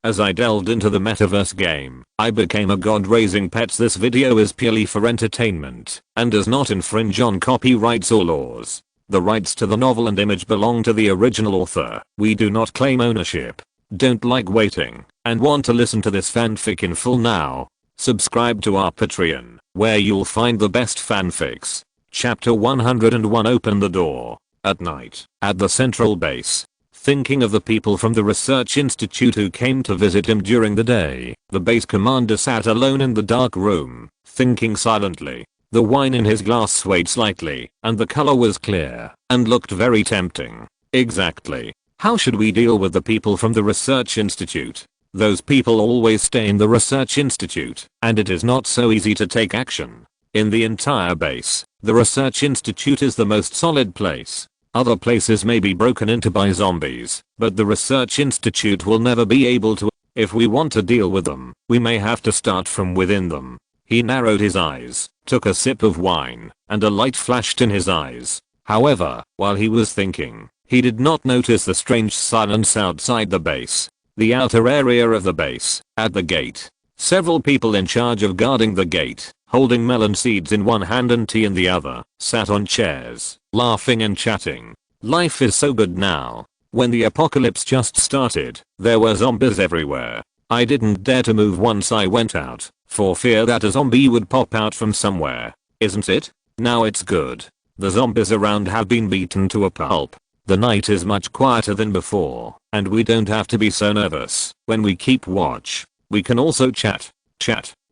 As I delved into the metaverse game, I became a god raising pets. This video is purely for entertainment and does not infringe on copyrights or laws. The rights to the novel and image belong to the original author. We do not claim ownership. Don't like waiting and want to listen to this fanfic in full now? Subscribe to our Patreon, where you'll find the best fanfics. Chapter 101. Open the door. At night, at the central base. Thinking of the people from the research institute who came to visit him during the day, the base commander sat alone in the dark room, thinking silently. The wine in his glass swayed slightly, and the color was clear, and looked very tempting. Exactly. How should we deal with the people from the research institute? Those people always stay in the research institute, and it is not so easy to take action. In the entire base, the research institute is the most solid place. Other places may be broken into by zombies, but the research institute will never be able to. If we want to deal with them, we may have to start from within them. He narrowed his eyes, took a sip of wine, and a light flashed in his eyes. However, while he was thinking, he did not notice the strange silence outside the base. The outer area of the base, at the gate. Several people in charge of guarding the gate, holding melon seeds in one hand and tea in the other, sat on chairs, laughing and chatting. Life is so good now. When the apocalypse just started, there were zombies everywhere. I didn't dare to move once I went out, for fear that a zombie would pop out from somewhere. Isn't it? Now it's good. The zombies around have been beaten to a pulp. The night is much quieter than before, and we don't have to be so nervous when we keep watch. We can also chat.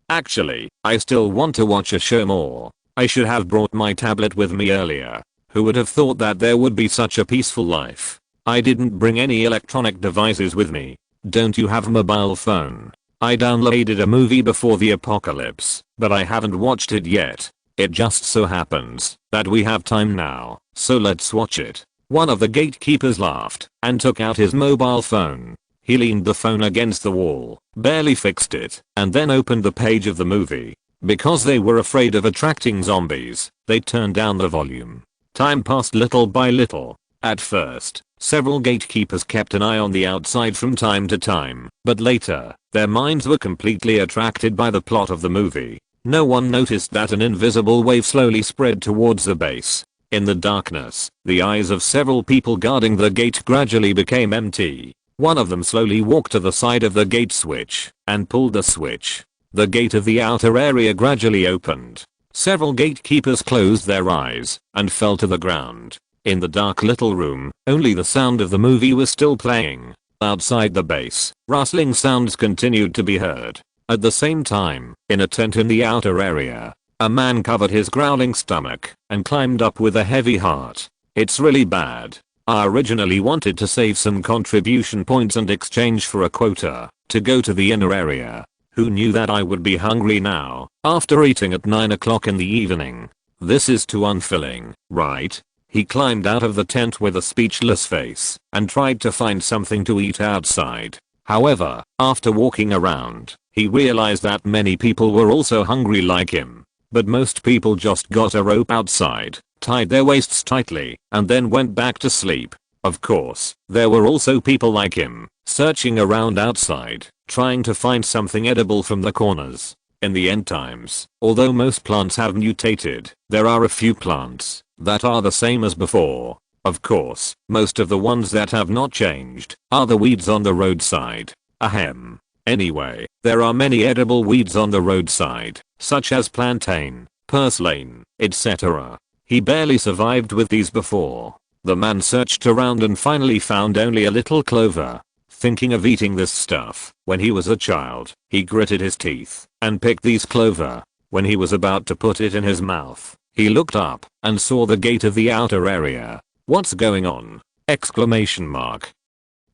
Actually, I still want to watch a show more. I should have brought my tablet with me earlier. Who would have thought that there would be such a peaceful life? I didn't bring any electronic devices with me. Don't you have a mobile phone? I downloaded a movie before the apocalypse, but I haven't watched it yet. It just so happens that we have time now, so let's watch it. One of the gatekeepers laughed and took out his mobile phone. He leaned the phone against the wall, barely fixed it, and then opened the page of the movie. Because they were afraid of attracting zombies, they turned down the volume. Time passed little by little. At first, several gatekeepers kept an eye on the outside from time to time, but later, their minds were completely attracted by the plot of the movie. No one noticed that an invisible wave slowly spread towards the base. In the darkness, the eyes of several people guarding the gate gradually became empty. One of them slowly walked to the side of the gate switch and pulled the switch. The gate of the outer area gradually opened. Several gatekeepers closed their eyes and fell to the ground. In the dark little room, only the sound of the movie was still playing. Outside the base, rustling sounds continued to be heard. At the same time, in a tent in the outer area, a man covered his growling stomach and climbed up with a heavy heart. It's really bad. I originally wanted to save some contribution points and exchange for a quota to go to the inner area. Who knew that I would be hungry now after eating at 9 o'clock in the evening? This is too unfilling, right? He climbed out of the tent with a speechless face and tried to find something to eat outside. However, after walking around, he realized that many people were also hungry like him. But most people just got a rope outside, tied their waists tightly, and then went back to sleep. Of course, there were also people like him, searching around outside, trying to find something edible from the corners. In the end times, although most plants have mutated, there are a few plants that are the same as before. Of course, most of the ones that have not changed are the weeds on the roadside. Ahem. Anyway, there are many edible weeds on the roadside, such as plantain, purslane, etc. He barely survived with these before. The man searched around and finally found only a little clover. Thinking of eating this stuff when he was a child, he gritted his teeth and picked these clover. When he was about to put it in his mouth, he looked up and saw the gate of the outer area. What's going on? Exclamation mark.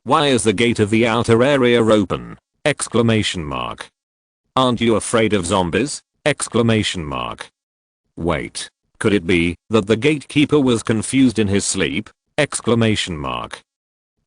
Why is the gate of the outer area open? Exclamation mark. Aren't you afraid of zombies? Exclamation mark. Wait. Could it be that the gatekeeper was confused in his sleep? Exclamation mark.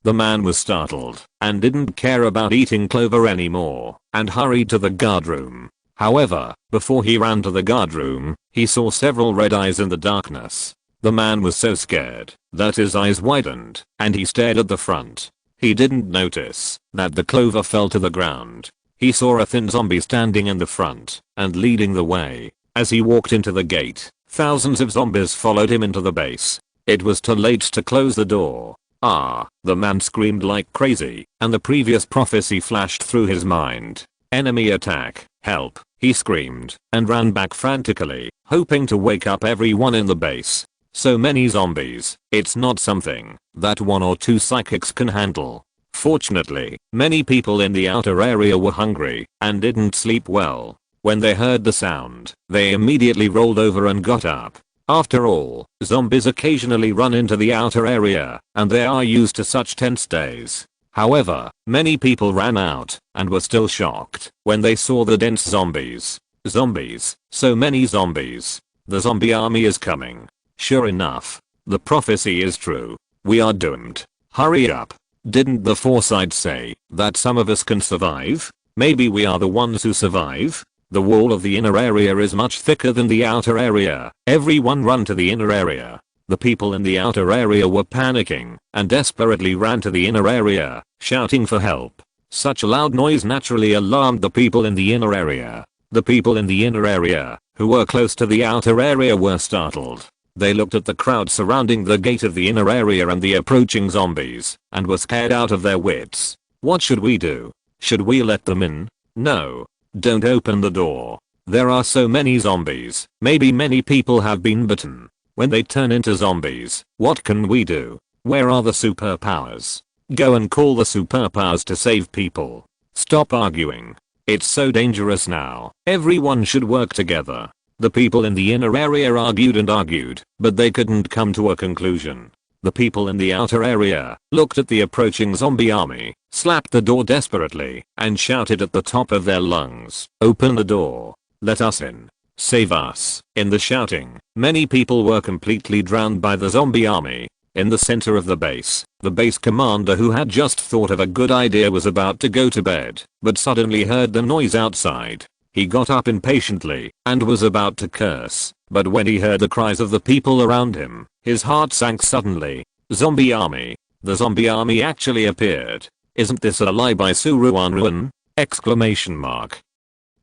The man was startled and didn't care about eating clover anymore and hurried to the guard room. However, before he ran to the guard room, he saw several red eyes in the darkness. The man was so scared that his eyes widened and he stared at the front. He didn't notice that the clover fell to the ground. He saw a thin zombie standing in the front and leading the way. As he walked into the gate, thousands of zombies followed him into the base. It was too late to close the door. The man screamed like crazy, and the previous prophecy flashed through his mind. Enemy attack, help, he screamed, and ran back frantically, hoping to wake up everyone in the base. So many zombies, it's not something that 1 or 2 psychics can handle. Fortunately, many people in the outer area were hungry and didn't sleep well. When they heard the sound, they immediately rolled over and got up. After all, zombies occasionally run into the outer area, and they are used to such tense days. However, many people ran out and were still shocked when they saw the dense zombies. Zombies, so many zombies. The zombie army is coming. Sure enough, the prophecy is true. We are doomed. Hurry up. Didn't the foresight say that some of us can survive? Maybe we are the ones who survive? The wall of the inner area is much thicker than the outer area. Everyone run to the inner area. The people in the outer area were panicking and desperately ran to the inner area, shouting for help. Such a loud noise naturally alarmed the people in the inner area. The people in the inner area, who were close to the outer area, were startled. They looked at the crowd surrounding the gate of the inner area and the approaching zombies, and were scared out of their wits. What should we do? Should we let them in? No. Don't open the door. There are so many zombies. Maybe many people have been bitten. When they turn into zombies, what can we do? Where are the superpowers? Go and call the superpowers to save people. Stop arguing. It's so dangerous now. Everyone should work together. The people in the inner area argued and argued, but they couldn't come to a conclusion. The people in the outer area looked at the approaching zombie army, slapped the door desperately, and shouted at the top of their lungs, "Open the door. Let us in. Save us." In the shouting, many people were completely drowned by the zombie army. In the center of the base commander, who had just thought of a good idea, was about to go to bed, but suddenly heard the noise outside. He got up impatiently and was about to curse, but when he heard the cries of the people around him, his heart sank suddenly. Zombie army. The zombie army actually appeared. Isn't this a lie by Ruanruan? Exclamation mark.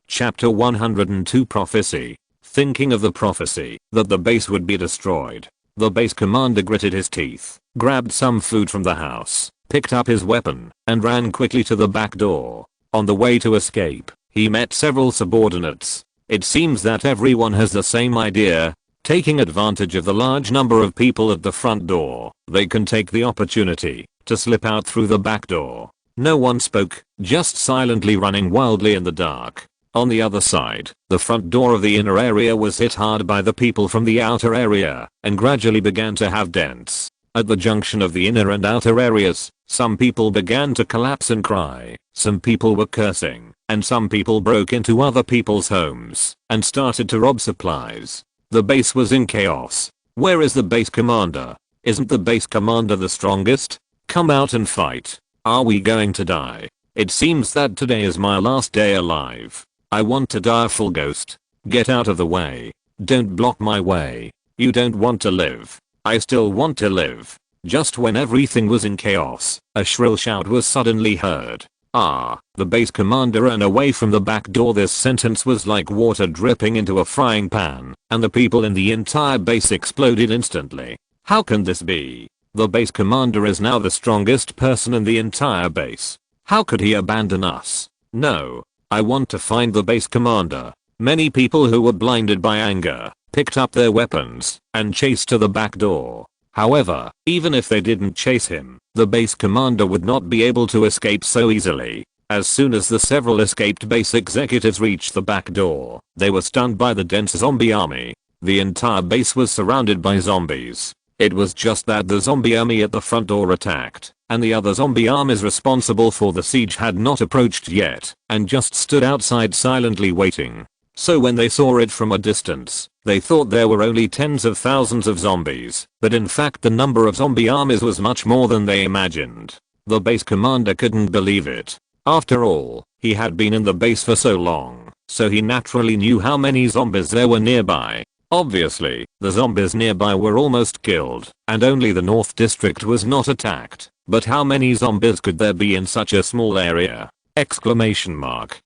Chapter 102 Prophecy. Thinking of the prophecy that the base would be destroyed, the base commander gritted his teeth, grabbed some food from the house, picked up his weapon, and ran quickly to the back door. On the way to escape, he met several subordinates. It seems that everyone has the same idea. Taking advantage of the large number of people at the front door, they can take the opportunity to slip out through the back door. No one spoke, just silently running wildly in the dark. On the other side, the front door of the inner area was hit hard by the people from the outer area and gradually began to have dents. At the junction of the inner and outer areas, some people began to collapse and cry, some people were cursing, and some people broke into other people's homes and started to rob supplies. The base was in chaos. Where is the base commander? Isn't the base commander the strongest? Come out and fight. Are we going to die? It seems that today is my last day alive. I want to die, full ghost. Get out of the way. Don't block my way. You don't want to live. I still want to live. Just when everything was in chaos, a shrill shout was suddenly heard. The base commander ran away from the back door. This sentence was like water dripping into a frying pan, and the people in the entire base exploded instantly. How can this be? The base commander is now the strongest person in the entire base. How could he abandon us? No. I want to find the base commander. Many people who were blinded by anger picked up their weapons and chased to the back door. However, even if they didn't chase him, the base commander would not be able to escape so easily. As soon as the several escaped base executives reached the back door, they were stunned by the dense zombie army. The entire base was surrounded by zombies. It was just that the zombie army at the front door attacked, and the other zombie armies responsible for the siege had not approached yet, and just stood outside silently waiting. So when they saw it from a distance, they thought there were only tens of thousands of zombies, but in fact the number of zombie armies was much more than they imagined. The base commander couldn't believe it. After all, he had been in the base for so long, so he naturally knew how many zombies there were nearby. Obviously, the zombies nearby were almost killed, and only the North District was not attacked. But how many zombies could there be in such a small area? Exclamation mark.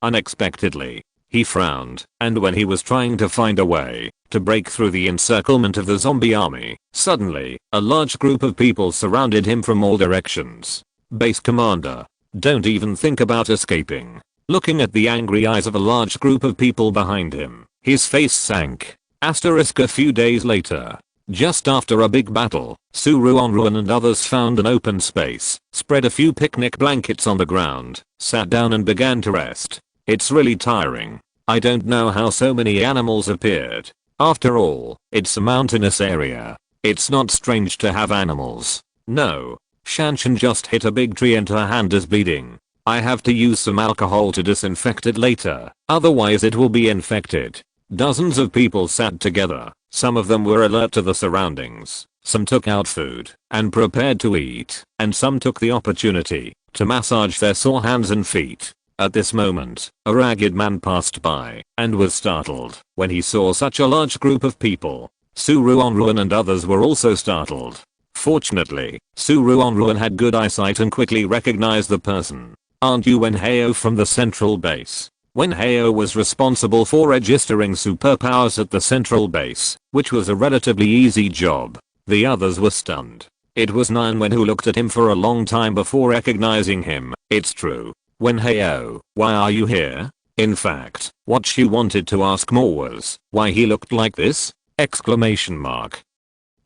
Unexpectedly, he frowned, and when he was trying to find a way to break through the encirclement of the zombie army, suddenly, a large group of people surrounded him from all directions. Base commander, don't even think about escaping. Looking at the angry eyes of a large group of people behind him, his face sank. Asterisk a few days later. Just after a big battle, Ruanruan and others found an open space, spread a few picnic blankets on the ground, sat down and began to rest. It's really tiring. I don't know how so many animals appeared. After all, it's a mountainous area. It's not strange to have animals. No. Shanshan just hit a big tree and her hand is bleeding. I have to use some alcohol to disinfect it later, otherwise it will be infected. Dozens of people sat together. Some of them were alert to the surroundings, some took out food and prepared to eat, and some took the opportunity to massage their sore hands and feet. At this moment, a ragged man passed by and was startled when he saw such a large group of people. Ruanruan and others were also startled. Fortunately, Ruanruan had good eyesight and quickly recognized the person. Aren't you Wenheo from the central base? Wenheo was responsible for registering superpowers at the central base, which was a relatively easy job. The others were stunned. It was Nyanwen who looked at him for a long time before recognizing him. It's true. Wenheo, why are you here? In fact, what she wanted to ask more was why he looked like this? Exclamation mark.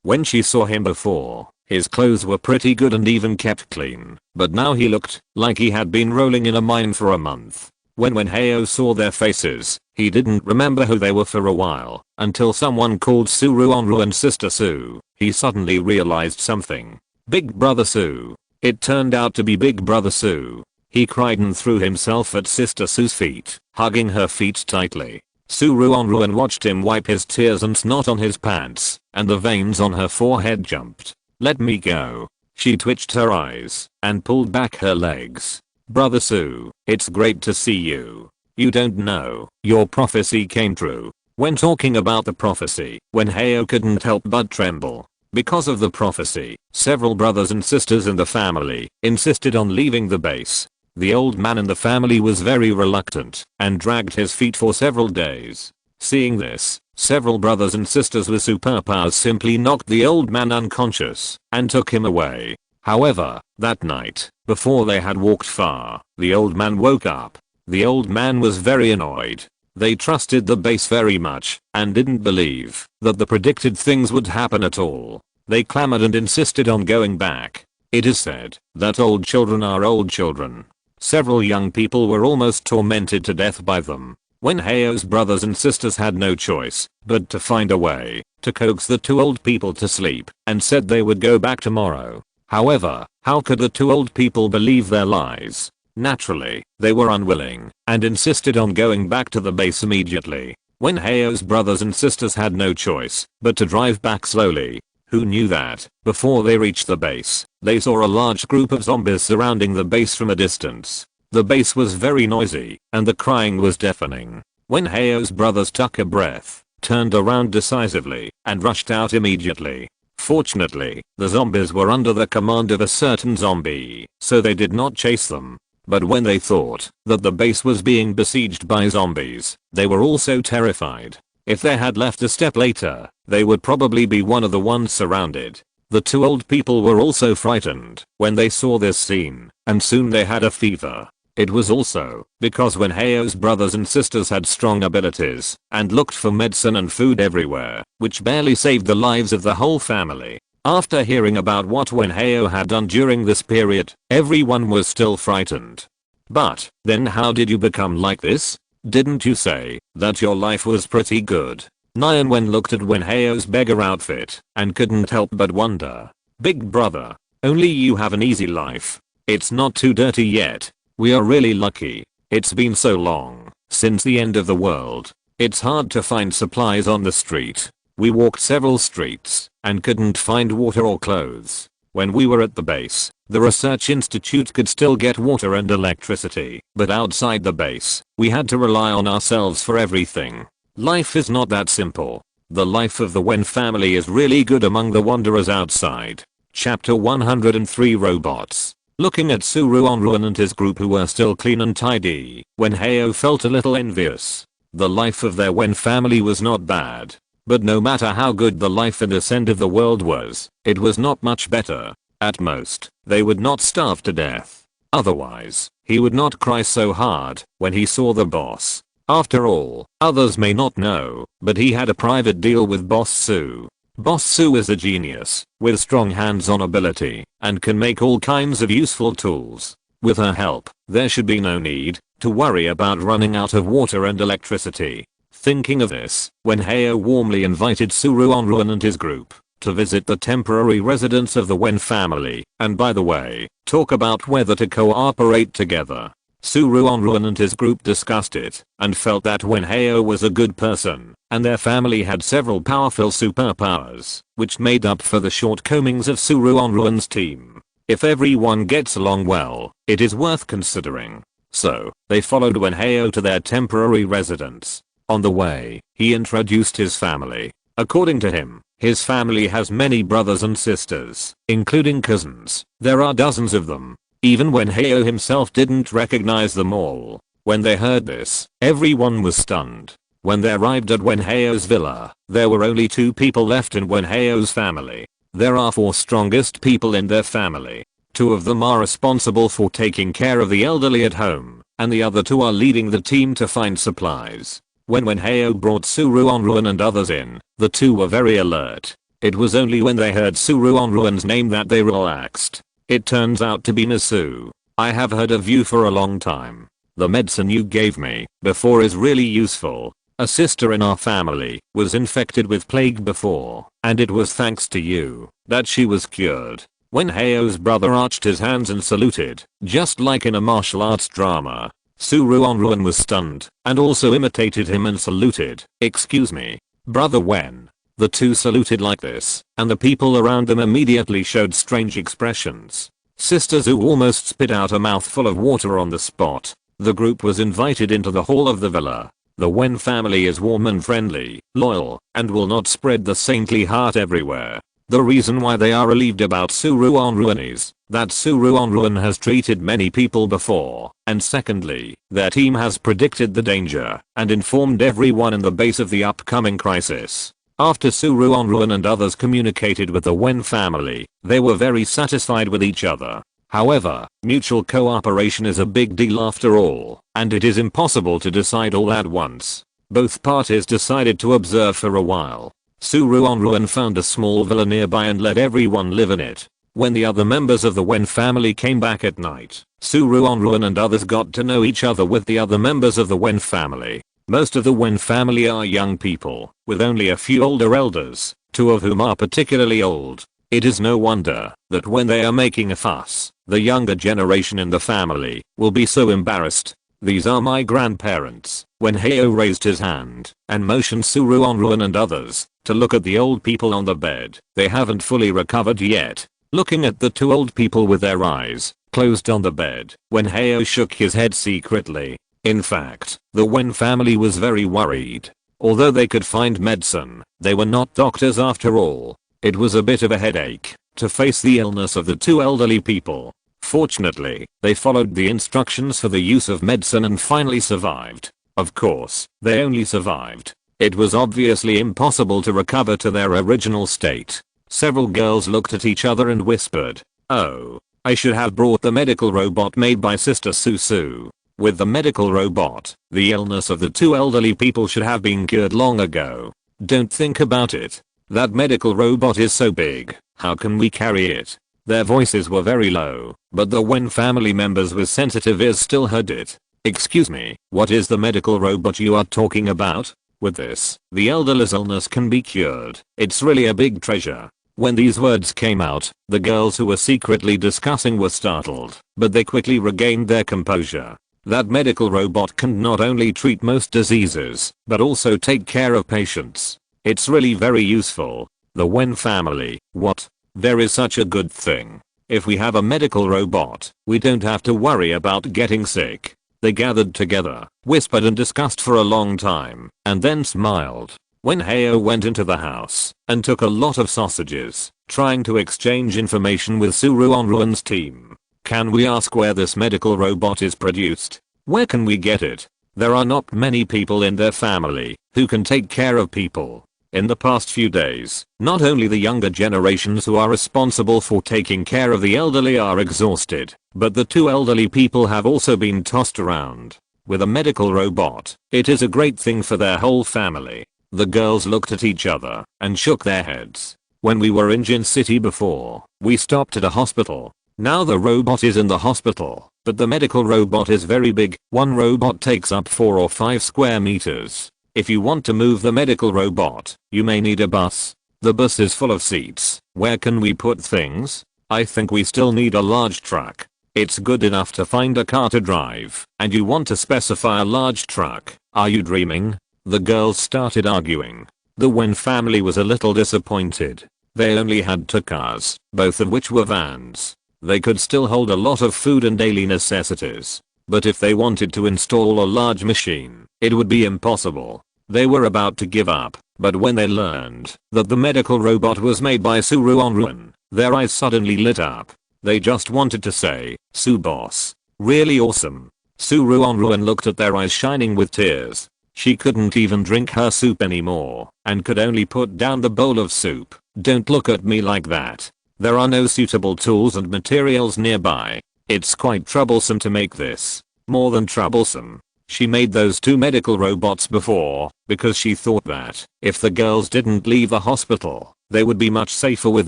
When she saw him before, his clothes were pretty good and even kept clean, but now he looked like he had been rolling in a mine for a month. When Wenheo saw their faces, he didn't remember who they were for a while, until someone called Ruanruan's sister Su. He suddenly realized something. Big brother Su. It turned out to be Big brother Su. He cried and threw himself at sister Su's feet, hugging her feet tightly. Ruanruan watched him wipe his tears and snot on his pants, and the veins on her forehead jumped. Let me go. She twitched her eyes and pulled back her legs. Brother Su, it's great to see you. You don't know, your prophecy came true. When talking about the prophecy, Wenheo couldn't help but tremble. Because of the prophecy, several brothers and sisters in the family insisted on leaving the base. The old man in the family was very reluctant and dragged his feet for several days. Seeing this, several brothers and sisters with superpowers simply knocked the old man unconscious and took him away. However, that night, before they had walked far, the old man woke up. The old man was very annoyed. They trusted the base very much and didn't believe that the predicted things would happen at all. They clamored and insisted on going back. It is said that old children are old children. Several young people were almost tormented to death by them. Wenheo's brothers and sisters had no choice but to find a way to coax the two old people to sleep and said they would go back tomorrow. However, how could the two old people believe their lies? Naturally, they were unwilling and insisted on going back to the base immediately. Wenheo's brothers and sisters had no choice but to drive back slowly. Who knew that, before they reached the base, they saw a large group of zombies surrounding the base from a distance. The base was very noisy, and the crying was deafening. Wenheo's brothers took a breath, turned around decisively, and rushed out immediately. Fortunately, the zombies were under the command of a certain zombie, so they did not chase them. But when they thought that the base was being besieged by zombies, they were also terrified. If they had left a step later, they would probably be one of the ones surrounded. The two old people were also frightened when they saw this scene, and soon they had a fever. It was also because Wenheo's brothers and sisters had strong abilities and looked for medicine and food everywhere, which barely saved the lives of the whole family. After hearing about what Wenheo had done during this period, everyone was still frightened. But then how did you become like this? Didn't you say that your life was pretty good? Nyanwen looked at Wenheo's beggar outfit and couldn't help but wonder. Big brother, only you have an easy life. It's not too dirty yet. We are really lucky. It's been so long since the end of the world. It's hard to find supplies on the street. We walked several streets and couldn't find water or clothes. When we were at the base, the research institute could still get water and electricity, but outside the base, we had to rely on ourselves for everything. Life is not that simple. The life of the Wen family is really good among the wanderers outside. Chapter 103 Robots. Looking at Ruanruan and his group who were still clean and tidy, when Heo felt a little envious. The life of their Wen family was not bad. But no matter how good the life in this end of the world was, it was not much better. At most, they would not starve to death. Otherwise, he would not cry so hard when he saw the boss. After all, others may not know, but he had a private deal with Boss Su. Boss Su is a genius, with strong hands-on ability, and can make all kinds of useful tools. With her help, there should be no need to worry about running out of water and electricity. Thinking of this, when Heo warmly invited Ruanruan and his group to visit the temporary residence of the Wen family, and by the way, talk about whether to cooperate together. Ruanruan and his group discussed it, and felt that Wen Heo was a good person, and their family had several powerful superpowers, which made up for the shortcomings of Ruanruan's team. If everyone gets along well, it is worth considering. So, they followed Wen Heo to their temporary residence. On the way, he introduced his family. According to him, his family has many brothers and sisters, including cousins. There are dozens of them. Even Wen Heo himself didn't recognize them all. When they heard this, everyone was stunned. When they arrived at Wen Heo's villa, there were only 2 people left in Wen Heo's family. There are 4 strongest people in their family. 2 of them are responsible for taking care of the elderly at home, and the other 2 are leading the team to find supplies. When Heo brought Ruanruan and others in, the 2 were very alert. It was only when they heard Ruanruan's name that they relaxed. It turns out to be Nasu. I have heard of you for a long time. The medicine you gave me before is really useful. A sister in our family was infected with plague before, and it was thanks to you that she was cured. When Heo's brother arched his hands and saluted, just like in a martial arts drama, Ruanruan was stunned, and also imitated him and saluted. Excuse me, Brother Wen. The 2 saluted like this, and the people around them immediately showed strange expressions. Sister Zhu almost spit out a mouthful of water on the spot. The group was invited into the hall of the villa. The Wen family is warm and friendly, loyal, and will not spread the saintly heart everywhere. The reason why they are relieved about Ruanruan is that Ruanruan has treated many people before, and secondly, their team has predicted the danger and informed everyone in the base of the upcoming crisis. After Ruanruan and others communicated with the Wen family, they were very satisfied with each other. However, mutual cooperation is a big deal after all, and it is impossible to decide all at once. Both parties decided to observe for a while. Ruanruan found a small villa nearby and let everyone live in it. When the other members of the Wen family came back at night, Ruanruan and others got to know each other with the other members of the Wen family. Most of the Wen family are young people, with only a few older elders, 2 of whom are particularly old. It is no wonder that when they are making a fuss, the younger generation in the family will be so embarrassed. These are my grandparents. When Heo raised his hand and motioned Ruanruan and others to look at the old people on the bed, they haven't fully recovered yet. Looking at the 2 old people with their eyes closed on the bed, when Heo shook his head secretly. In fact, the Wen family was very worried. Although they could find medicine, they were not doctors after all. It was a bit of a headache to face the illness of the 2 elderly people. Fortunately, they followed the instructions for the use of medicine and finally survived. Of course, they only survived. It was obviously impossible to recover to their original state. Several girls looked at each other and whispered, "Oh, I should have brought the medical robot made by Sister Susu." With the medical robot, the illness of the 2 elderly people should have been cured long ago. Don't think about it. That medical robot is so big, how can we carry it? Their voices were very low, but the Wen family members with sensitive ears still heard it. Excuse me, what is the medical robot you are talking about? With this, the elderly's illness can be cured. It's really a big treasure. When these words came out, the girls who were secretly discussing were startled, but they quickly regained their composure. That medical robot can not only treat most diseases, but also take care of patients. It's really very useful. The Wen family, what? There is such a good thing. If we have a medical robot, we don't have to worry about getting sick. They gathered together, whispered and discussed for a long time, and then smiled. When Heo went into the house and took a lot of sausages, trying to exchange information with Ruanruan's team. Can we ask where this medical robot is produced? Where can we get it? There are not many people in their family who can take care of people. In the past few days, not only the younger generations who are responsible for taking care of the elderly are exhausted, but the two elderly people have also been tossed around. With a medical robot, it is a great thing for their whole family. The girls looked at each other and shook their heads. When we were in Jin City before, we stopped at a hospital. Now the robot is in the hospital, but the medical robot is very big. One robot takes up 4 or 5 square meters. If you want to move the medical robot, you may need a bus. The bus is full of seats. Where can we put things? I think we still need a large truck. It's good enough to find a car to drive, and you want to specify a large truck. Are you dreaming? The girls started arguing. The Wen family was a little disappointed. They only had 2 cars, both of which were vans. They could still hold a lot of food and daily necessities. But if they wanted to install a large machine, it would be impossible. They were about to give up, but when they learned that the medical robot was made by Ruanruan, their eyes suddenly lit up. They just wanted to say, "Su boss. Really awesome." Ruanruan looked at their eyes shining with tears. She couldn't even drink her soup anymore, and could only put down the bowl of soup. Don't look at me like that. There are no suitable tools and materials nearby. It's quite troublesome to make this. More than troublesome. She made those 2 medical robots before, because she thought that, if the girls didn't leave the hospital, they would be much safer with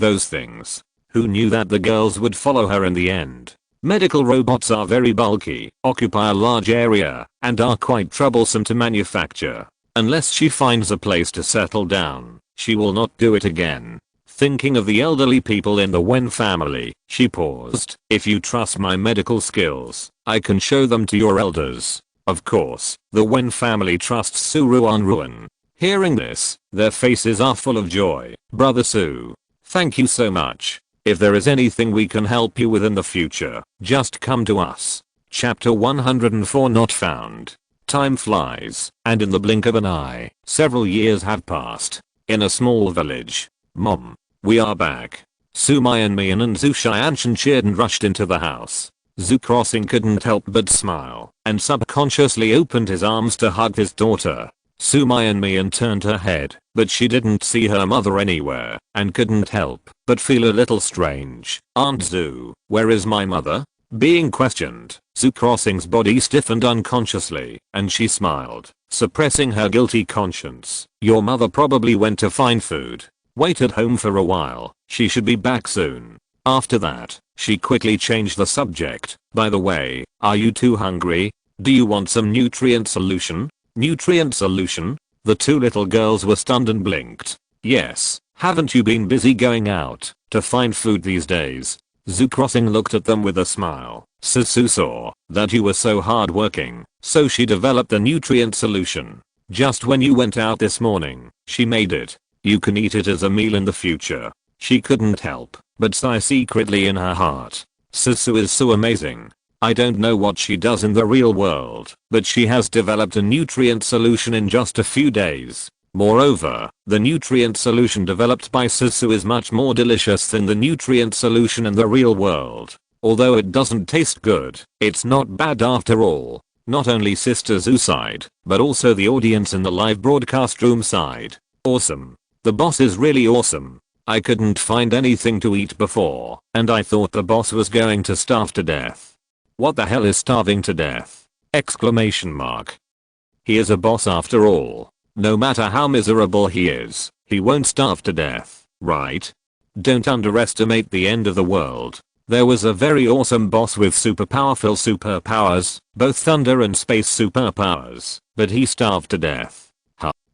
those things. Who knew that the girls would follow her in the end? Medical robots are very bulky, occupy a large area, and are quite troublesome to manufacture. Unless she finds a place to settle down, she will not do it again. Thinking of the elderly people in the Wen family, she paused. If you trust my medical skills, I can show them to your elders. Of course, the Wen family trusts Ruanruan. Hearing this, their faces are full of joy. Brother Su, thank you so much. If there is anything we can help you with in the future, just come to us. Chapter 104 Not Found. Time flies, and in the blink of an eye, several years have passed. In a small village. Mom. We are back. Su Mian and Zhu Xianshan cheered and rushed into the house. Zhu Crossing couldn't help but smile, and subconsciously opened his arms to hug his daughter. Su Mian turned her head, but she didn't see her mother anywhere, and couldn't help but feel a little strange. Aunt Zhu, where is my mother? Being questioned, Zhu Crossing's body stiffened unconsciously, and she smiled, suppressing her guilty conscience. Your mother probably went to find food. Wait at home for a while, she should be back soon. After that, she quickly changed the subject. By the way, are you too hungry? Do you want some nutrient solution? Nutrient solution? The 2 little girls were stunned and blinked. Yes, haven't you been busy going out to find food these days? Zhu Crossing looked at them with a smile. Su saw that you were so hardworking, so she developed a nutrient solution. Just when you went out this morning, she made it. You can eat it as a meal in the future. She couldn't help but sigh secretly in her heart. Su is so amazing. I don't know what she does in the real world, but she has developed a nutrient solution in just a few days. Moreover, the nutrient solution developed by Su is much more delicious than the nutrient solution in the real world. Although it doesn't taste good, it's not bad after all. Not only Sister Zhu sighed, but also the audience in the live broadcast room sighed. Awesome. The boss is really awesome. I couldn't find anything to eat before, and I thought the boss was going to starve to death. What the hell is starving to death? Exclamation mark. He is a boss after all. No matter how miserable he is, he won't starve to death, right? Don't underestimate the end of the world. There was a very awesome boss with super powerful superpowers, both thunder and space superpowers, but he starved to death.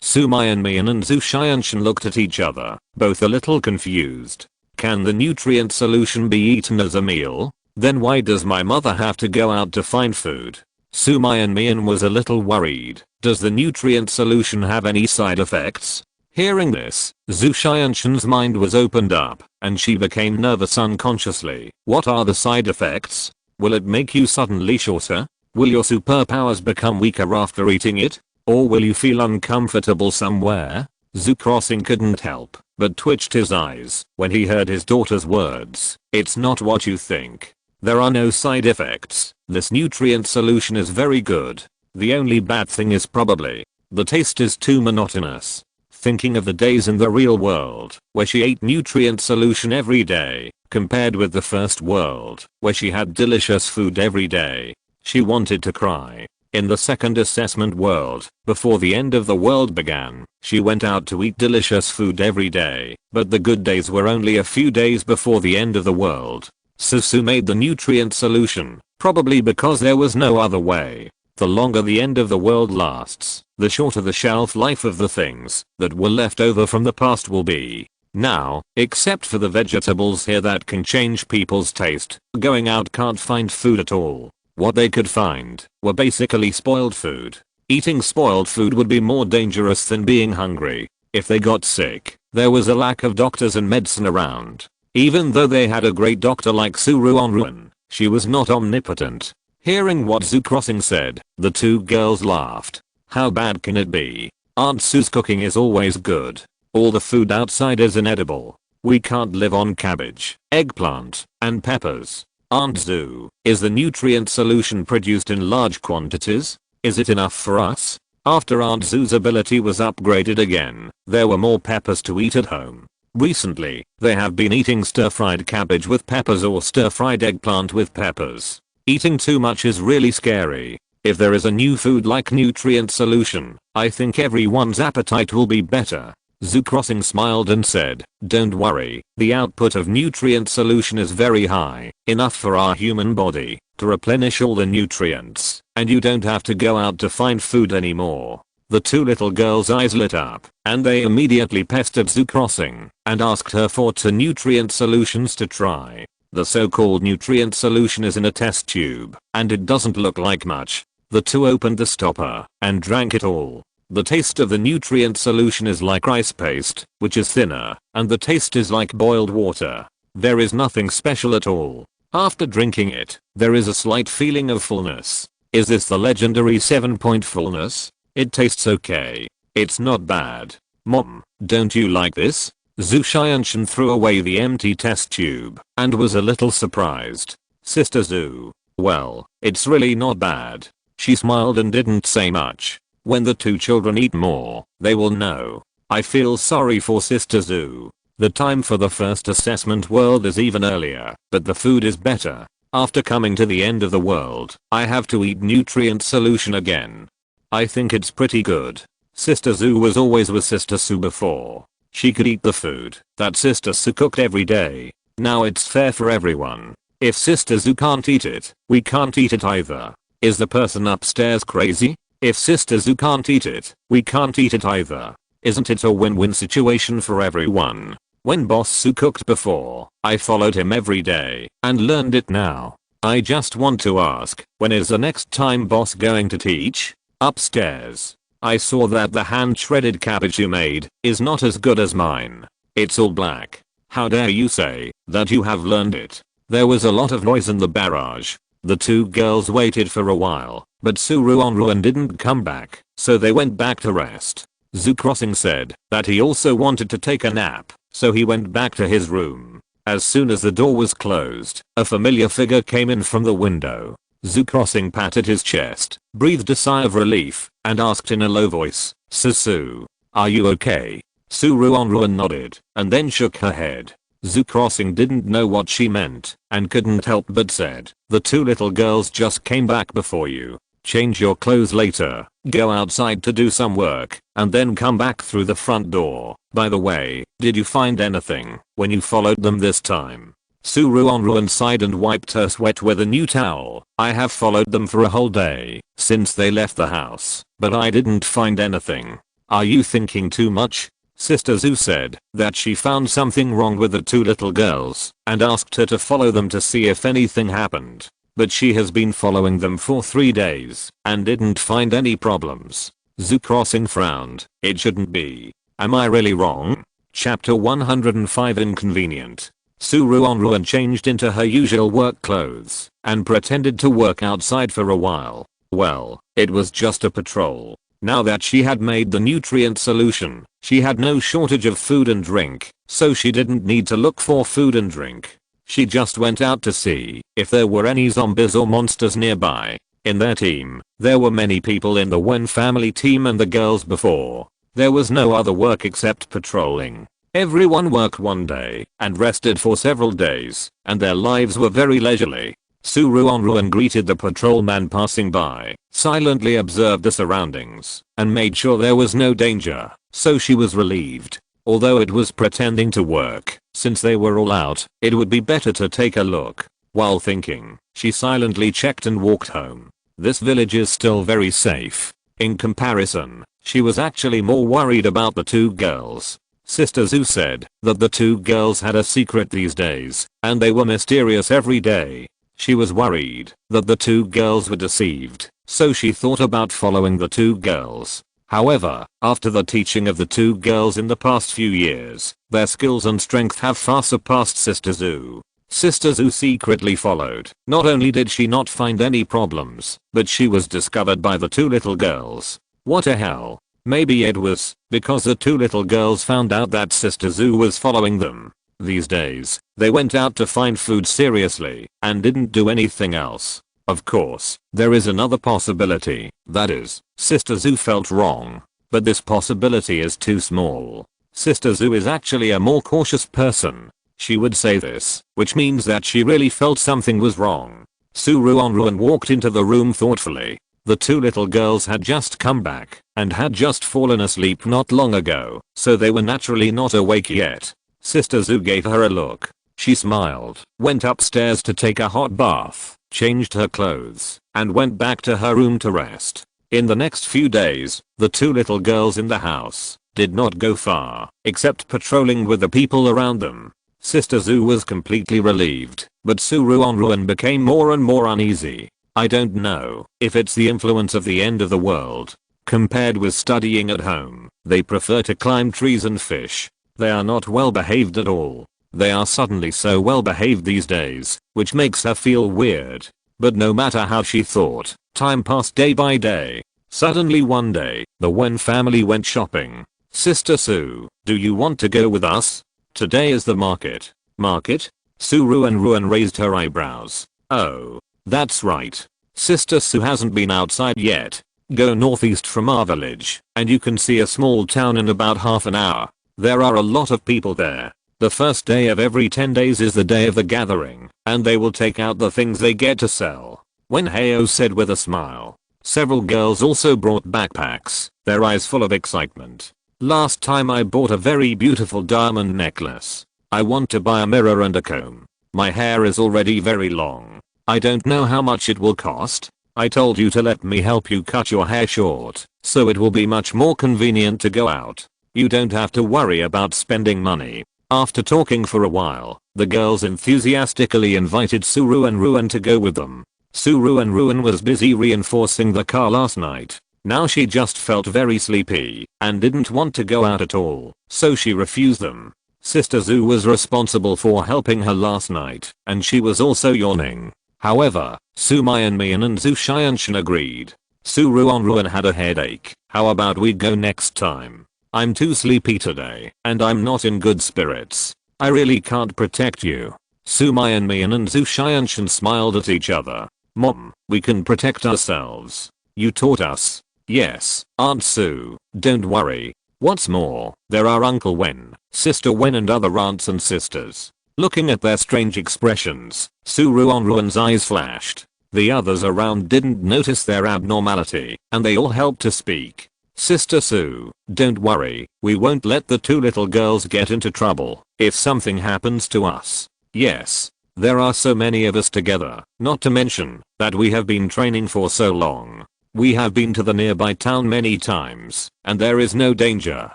Su Mian and Zhu Xianshan looked at each other, both a little confused. Can the nutrient solution be eaten as a meal? Then why does my mother have to go out to find food? Su Mian was a little worried. Does the nutrient solution have any side effects? Hearing this, Zhu Xianshan's mind was opened up, and she became nervous unconsciously. What are the side effects? Will it make you suddenly shorter? Will your superpowers become weaker after eating it? Or will you feel uncomfortable somewhere? Zhu Crossing couldn't help but twitched his eyes when he heard his daughter's words. It's not what you think. There are no side effects. This nutrient solution is very good. The only bad thing is probably the taste is too monotonous. Thinking of the days in the real world where she ate nutrient solution every day, compared with the first world where she had delicious food every day, she wanted to cry. In the second assessment world, before the end of the world began, she went out to eat delicious food every day, but the good days were only a few days before the end of the world. Susu made the nutrient solution, probably because there was no other way. The longer the end of the world lasts, the shorter the shelf life of the things that were left over from the past will be. Now, except for the vegetables here that can change people's taste, going out can't find food at all. What they could find were basically spoiled food. Eating spoiled food would be more dangerous than being hungry. If they got sick, there was a lack of doctors and medicine around. Even though they had a great doctor like Ruanruan, she was not omnipotent. Hearing what Zhu Crossing said, the two girls laughed. How bad can it be? Aunt Sue's cooking is always good. All the food outside is inedible. We can't live on cabbage, eggplant, and peppers. Aunt Zhu, is the nutrient solution produced in large quantities? Is it enough for us? After Aunt Zhu's ability was upgraded again, there were more peppers to eat at home. Recently, they have been eating stir-fried cabbage with peppers or stir-fried eggplant with peppers. Eating too much is really scary. If there is a new food like nutrient solution, I think everyone's appetite will be better. Zhu Crossing smiled and said, don't worry, the output of nutrient solution is very high, enough for our human body to replenish all the nutrients, and you don't have to go out to find food anymore. The two little girls' eyes lit up, and they immediately pestered Zhu Crossing and asked her for 2 nutrient solutions to try. The so-called nutrient solution is in a test tube, and it doesn't look like much. The two opened the stopper and drank it all. The taste of the nutrient solution is like rice paste, which is thinner, and the taste is like boiled water. There is nothing special at all. After drinking it, there is a slight feeling of fullness. Is this the legendary 7-point fullness? It tastes okay. It's not bad. Mom, don't you like this? Zhu Xianshan threw away the empty test tube and was a little surprised. Sister Zhu, well, it's really not bad. She smiled and didn't say much. When the two children eat more, they will know. I feel sorry for Sister Zhu. The time for the first assessment world is even earlier, but the food is better. After coming to the end of the world, I have to eat nutrient solution again. I think it's pretty good. Sister Zhu was always with Sister Su before. She could eat the food that Sister Su cooked every day. Now it's fair for everyone. If Sister Zhu can't eat it, we can't eat it either. Is the person upstairs crazy? If Sister Zhu can't eat it, we can't eat it either. Isn't it a win-win situation for everyone? When Boss Su cooked before, I followed him every day and learned it now. I just want to ask, when is the next time Boss going to teach? Upstairs. I saw that the hand-shredded cabbage you made is not as good as mine. It's all black. How dare you say that you have learned it? There was a lot of noise in the barrage. The two girls waited for a while, but Ruanruan didn't come back, so they went back to rest. Zhu Crossing said that he also wanted to take a nap, so he went back to his room. As soon as the door was closed, a familiar figure came in from the window. Zhu Crossing patted his chest, breathed a sigh of relief, and asked in a low voice, Susu, are you okay? Ruanruan nodded, and then shook her head. Zhu Crossing didn't know what she meant, and couldn't help but said, the two little girls just came back before you. Change your clothes later, go outside to do some work, and then come back through the front door. By the way, did you find anything when you followed them this time? Ruanruan sighed and wiped her sweat with a new towel. I have followed them for a whole day, since they left the house, but I didn't find anything. Are you thinking too much? Sister Zhu said that she found something wrong with the two little girls and asked her to follow them to see if anything happened. But she has been following them for 3 days and didn't find any problems. Zhu Crossing frowned. It shouldn't be. Am I really wrong? Chapter 105 Inconvenient. Ruanruan changed into her usual work clothes and pretended to work outside for a while. Well, it was just a patrol. Now that she had made the nutrient solution, she had no shortage of food and drink, so she didn't need to look for food and drink. She just went out to see if there were any zombies or monsters nearby. In their team, there were many people in the Wen family team and the girls before. There was no other work except patrolling. Everyone worked one day and rested for several days, and their lives were very leisurely. Ruanruan greeted the patrolman passing by, silently observed the surroundings, and made sure there was no danger, so she was relieved. Although it was pretending to work, since they were all out, it would be better to take a look. While thinking, she silently checked and walked home. This village is still very safe. In comparison, she was actually more worried about the two girls. Sister Zhu said that the two girls had a secret these days, and they were mysterious every day. She was worried that the two girls were deceived, so she thought about following the two girls. However, after the teaching of the two girls in the past few years, their skills and strength have far surpassed Sister Zhu. Sister Zhu secretly followed. Not only did she not find any problems, but she was discovered by the two little girls. What the hell? Maybe it was because the two little girls found out that Sister Zhu was following them. These days, they went out to find food seriously and didn't do anything else. Of course, there is another possibility, that is, Sister Zhu felt wrong. But this possibility is too small. Sister Zhu is actually a more cautious person. She would say this, which means that she really felt something was wrong. Ruanruan walked into the room thoughtfully. The two little girls had just come back and had just fallen asleep not long ago, so they were naturally not awake yet. Sister Zhu gave her a look. She smiled, went upstairs to take a hot bath, changed her clothes, and went back to her room to rest. In the next few days, the two little girls in the house did not go far, except patrolling with the people around them. Sister Zhu was completely relieved, but Ruanruan became more and more uneasy. I don't know if it's the influence of the end of the world. Compared with studying at home, they prefer to climb trees and fish. They are not well behaved at all. They are suddenly so well behaved these days, which makes her feel weird. But no matter how she thought, time passed day by day. Suddenly one day, the Wen family went shopping. Sister Su, do you want to go with us? Today is the market. Market? Ruanruan raised her eyebrows. Oh, that's right. Sister Su hasn't been outside yet. Go northeast from our village, and you can see a small town in about half an hour. There are a lot of people there. The first day of every 10 days is the day of the gathering, and they will take out the things they get to sell. Wen Hao said with a smile. Several girls also brought backpacks, their eyes full of excitement. Last time I bought a very beautiful diamond necklace. I want to buy a mirror and a comb. My hair is already very long. I don't know how much it will cost. I told you to let me help you cut your hair short, so it will be much more convenient to go out. You don't have to worry about spending money. After talking for a while, the girls enthusiastically invited Ruanruan to go with them. Ruanruan was busy reinforcing the car last night. Now she just felt very sleepy and didn't want to go out at all, so she refused them. Sister Zhu was responsible for helping her last night, and she was also yawning. However, Su Mianmian and Zhu Xianshan agreed. Ruanruan had a headache. How about we go next time? I'm too sleepy today, and I'm not in good spirits. I really can't protect you. Su Mianmian and Zhu Xianshan smiled at each other. Mom, we can protect ourselves. You taught us. Yes, Aunt Su, don't worry. What's more, there are Uncle Wen, Sister Wen and other aunts and sisters. Looking at their strange expressions, Ruanruan's eyes flashed. The others around didn't notice their abnormality, and they all helped to speak. Sister Su, don't worry, we won't let the two little girls get into trouble if something happens to us. Yes, there are so many of us together, not to mention that we have been training for so long. We have been to the nearby town many times, and there is no danger.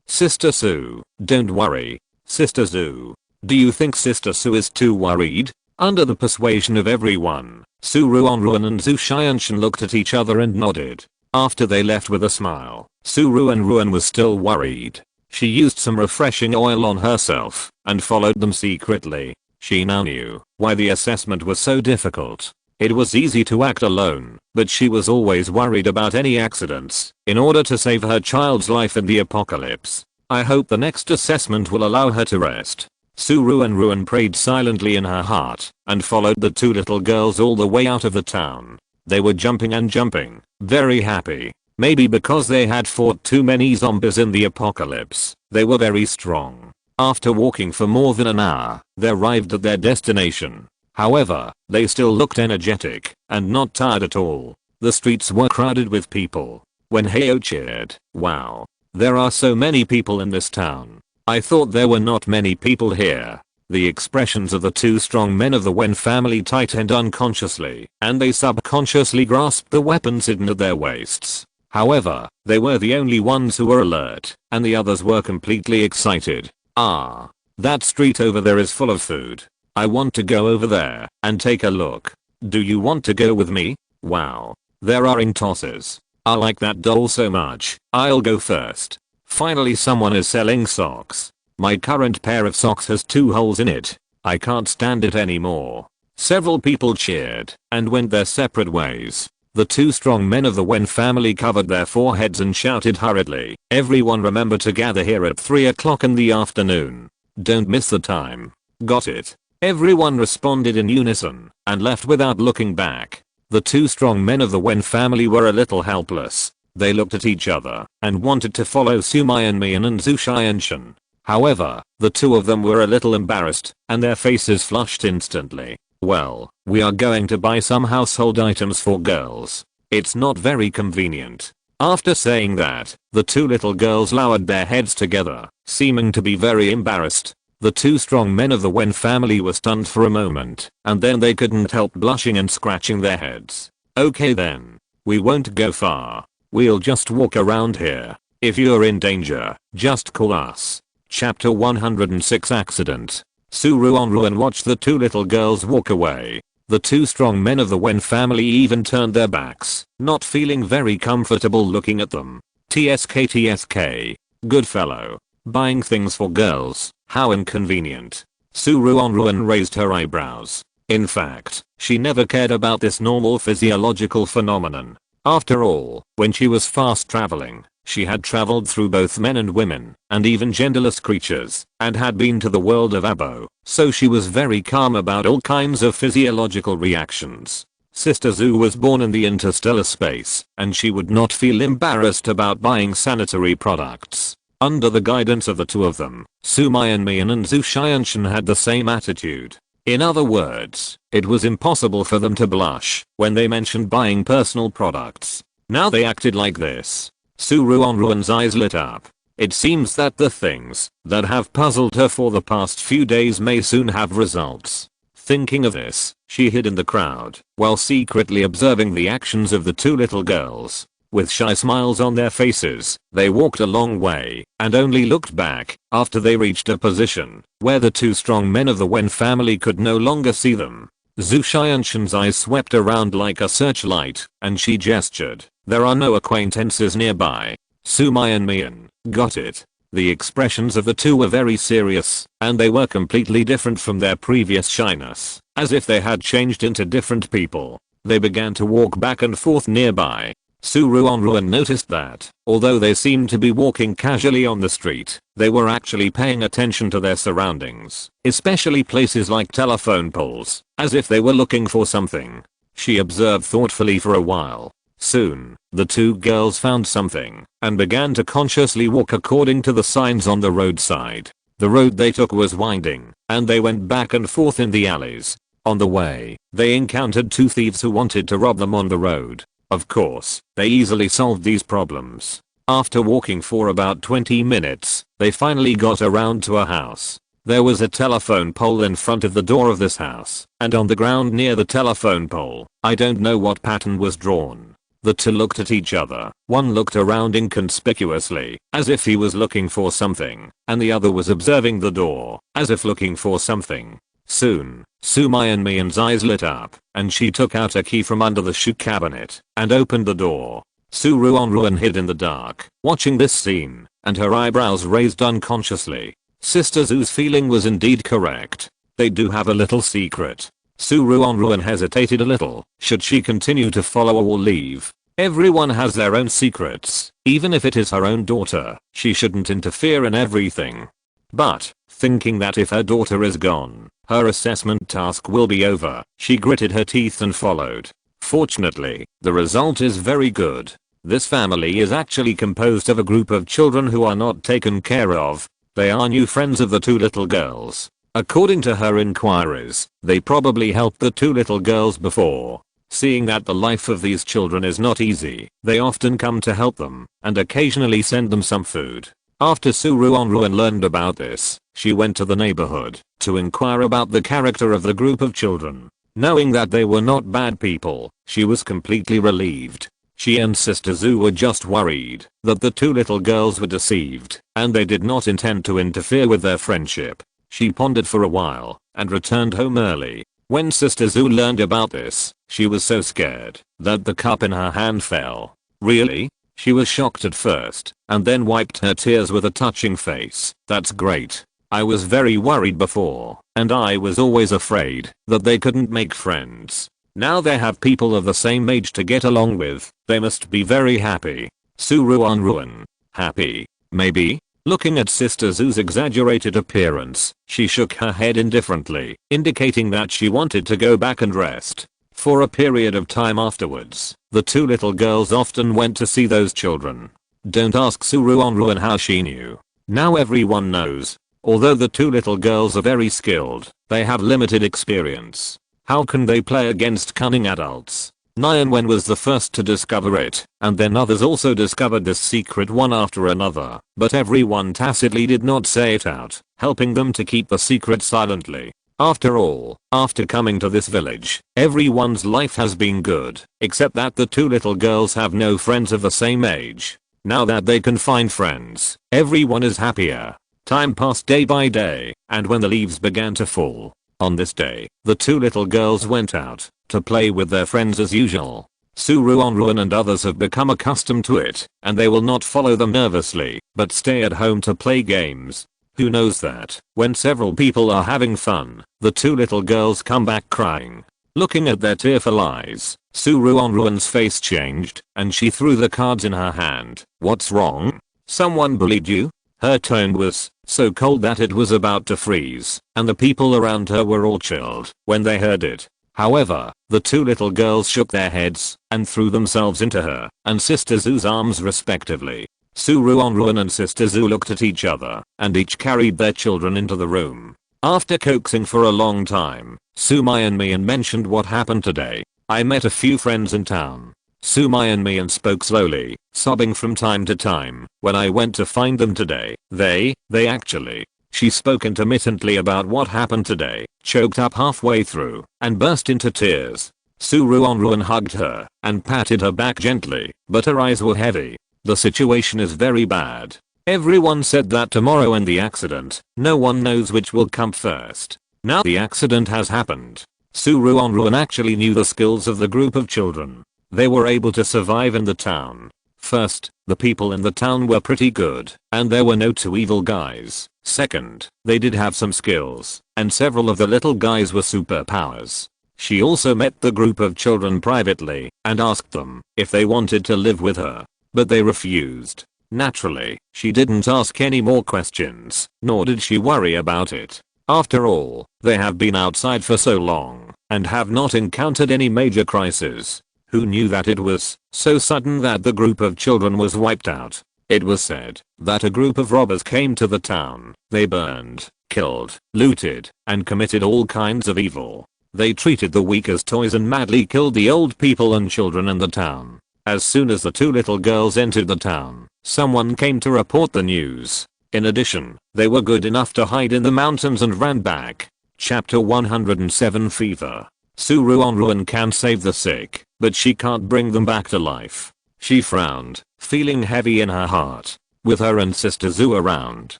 Sister Su, don't worry. Sister Zhu, do you think Sister Su is too worried? Under the persuasion of everyone, Ruanruan and Zhu Xianshan looked at each other and nodded. After they left with a smile, Ruanruan was still worried. She used some refreshing oil on herself and followed them secretly. She now knew why the assessment was so difficult. It was easy to act alone, but she was always worried about any accidents in order to save her child's life in the apocalypse. I hope the next assessment will allow her to rest. Ruanruan prayed silently in her heart and followed the two little girls all the way out of the town. They were jumping and jumping, very happy. Maybe because they had fought too many zombies in the apocalypse, they were very strong. After walking for more than an hour, they arrived at their destination. However, they still looked energetic and not tired at all. The streets were crowded with people. When Heo cheered, "Wow, there are so many people in this town. I thought there were not many people here." The expressions of the two strong men of the Wen family tightened unconsciously, and they subconsciously grasped the weapons hidden at their waists. However, they were the only ones who were alert, and the others were completely excited. "Ah, that street over there is full of food. I want to go over there and take a look. Do you want to go with me? Wow, there are ring tosses. I like that doll so much. I'll go first." Finally, someone is selling socks. "My current pair of socks has 2 holes in it. I can't stand it anymore." Several people cheered and went their separate ways. The two strong men of the Wen family covered their foreheads and shouted hurriedly, "Everyone remember to gather here at 3 o'clock in the afternoon. Don't miss the time." "Got it." Everyone responded in unison and left without looking back. The two strong men of the Wen family were a little helpless. They looked at each other and wanted to follow Sumayanmian and Zushianshan. However, the two of them were a little embarrassed and their faces flushed instantly. "Well, we are going to buy some household items for girls. It's not very convenient." After saying that, the two little girls lowered their heads together, seeming to be very embarrassed. The two strong men of the Wen family were stunned for a moment, and then they couldn't help blushing and scratching their heads. "Okay then. We won't go far. We'll just walk around here. If you're in danger, just call us." Chapter 106 Accident. Ruanruan watched the two little girls walk away. The two strong men of the Wen family even turned their backs, not feeling very comfortable looking at them. TSK. Good fellow. Buying things for girls, how inconvenient. Ruanruan raised her eyebrows. In fact, she never cared about this normal physiological phenomenon. After all, when she was fast traveling, she had traveled through both men and women, and even genderless creatures, and had been to the world of Abo, so she was very calm about all kinds of physiological reactions. Sister Zhu was born in the interstellar space, and she would not feel embarrassed about buying sanitary products. Under the guidance of the two of them, Sumayanmian and Zushianshan had the same attitude. In other words, it was impossible for them to blush when they mentioned buying personal products. Now they acted like this. Ruanruan's eyes lit up. It seems that the things that have puzzled her for the past few days may soon have results. Thinking of this, she hid in the crowd while secretly observing the actions of the two little girls. With shy smiles on their faces, they walked a long way and only looked back after they reached a position where the two strong men of the Wen family could no longer see them. Zushianshan's eyes swept around like a searchlight, and she gestured. "There are no acquaintances nearby." Sumayanmian, got it. The expressions of the two were very serious, and they were completely different from their previous shyness, as if they had changed into different people. They began to walk back and forth nearby. Ruanruan noticed that, although they seemed to be walking casually on the street, they were actually paying attention to their surroundings, especially places like telephone poles, as if they were looking for something. She observed thoughtfully for a while. Soon, the two girls found something and began to consciously walk according to the signs on the roadside. The road they took was winding, and they went back and forth in the alleys. On the way, they encountered two thieves who wanted to rob them on the road. Of course, they easily solved these problems. After walking for about 20 minutes, they finally got around to a house. There was a telephone pole in front of the door of this house, and on the ground near the telephone pole, I don't know what pattern was drawn. The two looked at each other. One looked around inconspicuously, as if he was looking for something, and the other was observing the door, as if looking for something. Soon, Sumayanmian's eyes lit up, and she took out a key from under the shoe cabinet and opened the door. Ruanruan hid in the dark, watching this scene, and her eyebrows raised unconsciously. Sister Zhu's feeling was indeed correct. They do have a little secret. Ruanruan hesitated a little. Should she continue to follow or leave? Everyone has their own secrets. Even if it is her own daughter, she shouldn't interfere in everything. But, thinking that if her daughter is gone, her assessment task will be over, she gritted her teeth and followed. Fortunately, the result is very good. This family is actually composed of a group of children who are not taken care of. They are new friends of the two little girls. According to her inquiries, they probably helped the two little girls before. Seeing that the life of these children is not easy, they often come to help them, and occasionally send them some food. After Ruanruan learned about this, she went to the neighborhood to inquire about the character of the group of children. Knowing that they were not bad people, she was completely relieved. She and Sister Zu were just worried that the two little girls were deceived, and they did not intend to interfere with their friendship. She pondered for a while, and returned home early. When Sister Zu learned about this, she was so scared that the cup in her hand fell. Really? She was shocked at first, and then wiped her tears with a touching face. That's great. I was very worried before, and I was always afraid that they couldn't make friends. Now they have people of the same age to get along with. They must be very happy. Ruanruan. Happy? Maybe? Looking at Sister Zu's exaggerated appearance, she shook her head indifferently, indicating that she wanted to go back and rest. For a period of time afterwards, the two little girls often went to see those children. Don't ask Ruanruan how she knew. Now everyone knows. Although the two little girls are very skilled, they have limited experience. How can they play against cunning adults? Ruanruan was the first to discover it, and then others also discovered this secret one after another, but everyone tacitly did not say it out, helping them to keep the secret silently. After all, after coming to this village, everyone's life has been good, except that the two little girls have no friends of the same age. Now that they can find friends, everyone is happier. Time passed day by day, and when the leaves began to fall, on this day, the two little girls went out to play with their friends as usual. Ruanruan and others have become accustomed to it, and they will not follow them nervously, but stay at home to play games. Who knows that, when several people are having fun, the two little girls come back crying. Looking at their tearful eyes, Ruanruan's face changed, and she threw the cards in her hand. What's wrong? Someone bullied you? Her tone was so cold that it was about to freeze, and the people around her were all chilled when they heard it. However, the two little girls shook their heads and threw themselves into her and Sister Zu's arms respectively. Ruanruan and Sister Zu looked at each other, and each carried their children into the room. After coaxing for a long time, Mian mentioned what happened today. I met a few friends in town. Mian spoke slowly, sobbing from time to time. When I went to find them today, they actually. She spoke intermittently about what happened today, choked up halfway through, and burst into tears. Ruanruan hugged her and patted her back gently, but her eyes were heavy. The situation is very bad. Everyone said that tomorrow and the accident, no one knows which will come first. Now the accident has happened. Ruanruan actually knew the skills of the group of children. They were able to survive in the town. First, the people in the town were pretty good, and there were no two evil guys. Second, they did have some skills, and several of the little guys were superpowers. She also met the group of children privately, and asked them if they wanted to live with her. But they refused. Naturally, she didn't ask any more questions, nor did she worry about it. After all, they have been outside for so long, and have not encountered any major crisis. Who knew that it was so sudden that the group of children was wiped out? It was said that a group of robbers came to the town. They burned, killed, looted, and committed all kinds of evil. They treated the weak as toys and madly killed the old people and children in the town. As soon as the two little girls entered the town, someone came to report the news. In addition, they were good enough to hide in the mountains and ran back. Chapter 107 Fever. Ruanruan can save the sick, but she can't bring them back to life. She frowned, feeling heavy in her heart. With her and Sister Zu around,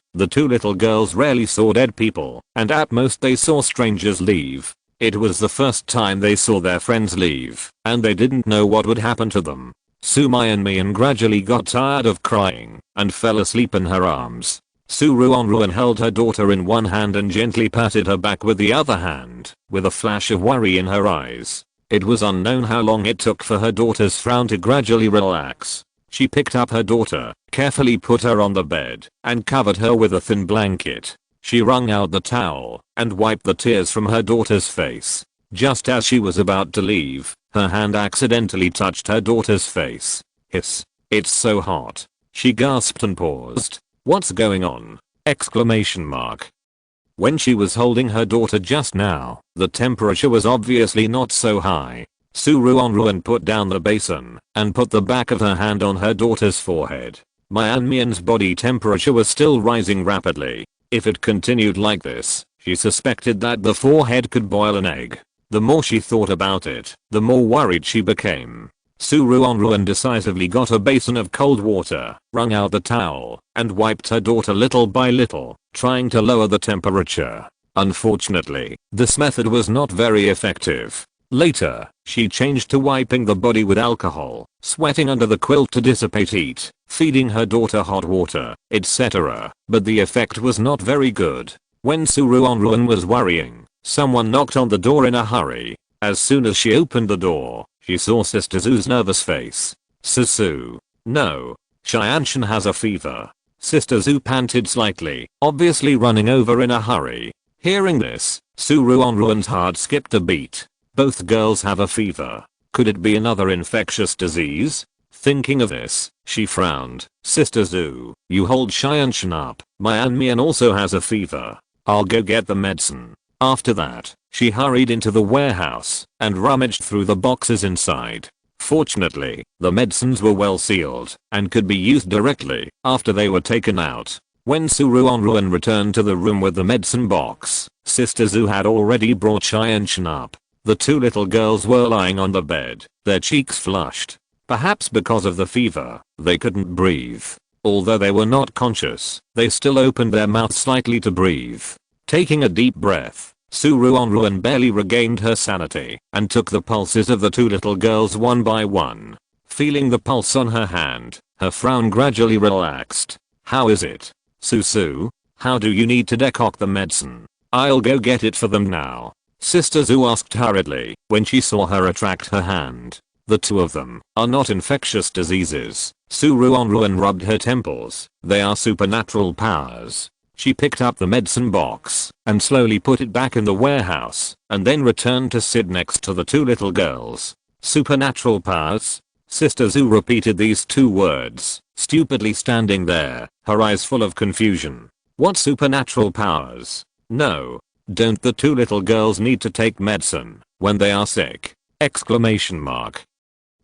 the two little girls rarely saw dead people, and at most they saw strangers leave. It was the first time they saw their friends leave, and they didn't know what would happen to them. Mian gradually got tired of crying and fell asleep in her arms. Ruanruan held her daughter in one hand and gently patted her back with the other hand, with a flash of worry in her eyes. It was unknown how long it took for her daughter's frown to gradually relax. She picked up her daughter, carefully put her on the bed, and covered her with a thin blanket. She wrung out the towel, and wiped the tears from her daughter's face. Just as she was about to leave, her hand accidentally touched her daughter's face. Hiss. It's so hot. She gasped and paused. What's going on? Exclamation mark. When she was holding her daughter just now, the temperature was obviously not so high. Ruanruan put down the basin and put the back of her hand on her daughter's forehead. Mian's body temperature was still rising rapidly. If it continued like this, she suspected that the forehead could boil an egg. The more she thought about it, the more worried she became. Ruanruan decisively got a basin of cold water, wrung out the towel, and wiped her daughter little by little, trying to lower the temperature. Unfortunately, this method was not very effective. Later, she changed to wiping the body with alcohol, sweating under the quilt to dissipate heat, feeding her daughter hot water, etc. But the effect was not very good. When Ruanruan was worrying, someone knocked on the door in a hurry. As soon as she opened the door, she saw Sister Zoo's nervous face. Susu. No. Xianshan has a fever. Sister Zoo panted slightly, obviously running over in a hurry. Hearing this, Ruanruan's heart skipped a beat. Both girls have a fever. Could it be another infectious disease? Thinking of this, she frowned. Sister Zoo, you hold Xianshan up. Mian also has a fever. I'll go get the medicine. After that, she hurried into the warehouse and rummaged through the boxes inside. Fortunately, the medicines were well sealed and could be used directly after they were taken out. When Ruanruan returned to the room with the medicine box, Sister Zoo had already brought Xianshan up. The two little girls were lying on the bed, their cheeks flushed. Perhaps because of the fever, they couldn't breathe. Although they were not conscious, they still opened their mouths slightly to breathe. Taking a deep breath, Ruanruan barely regained her sanity and took the pulses of the two little girls one by one. Feeling the pulse on her hand, her frown gradually relaxed. How is it? Susu? How do you need to decoct the medicine? I'll go get it for them now. Sister Zoo asked hurriedly when she saw her retract her hand. The two of them are not infectious diseases. Ruanruan rubbed her temples. They are supernatural powers. She picked up the medicine box and slowly put it back in the warehouse and then returned to sit next to the two little girls. Supernatural powers? Sister Zoo repeated these two words, stupidly standing there, her eyes full of confusion. What supernatural powers? No. Don't the two little girls need to take medicine when they are sick? Exclamation mark.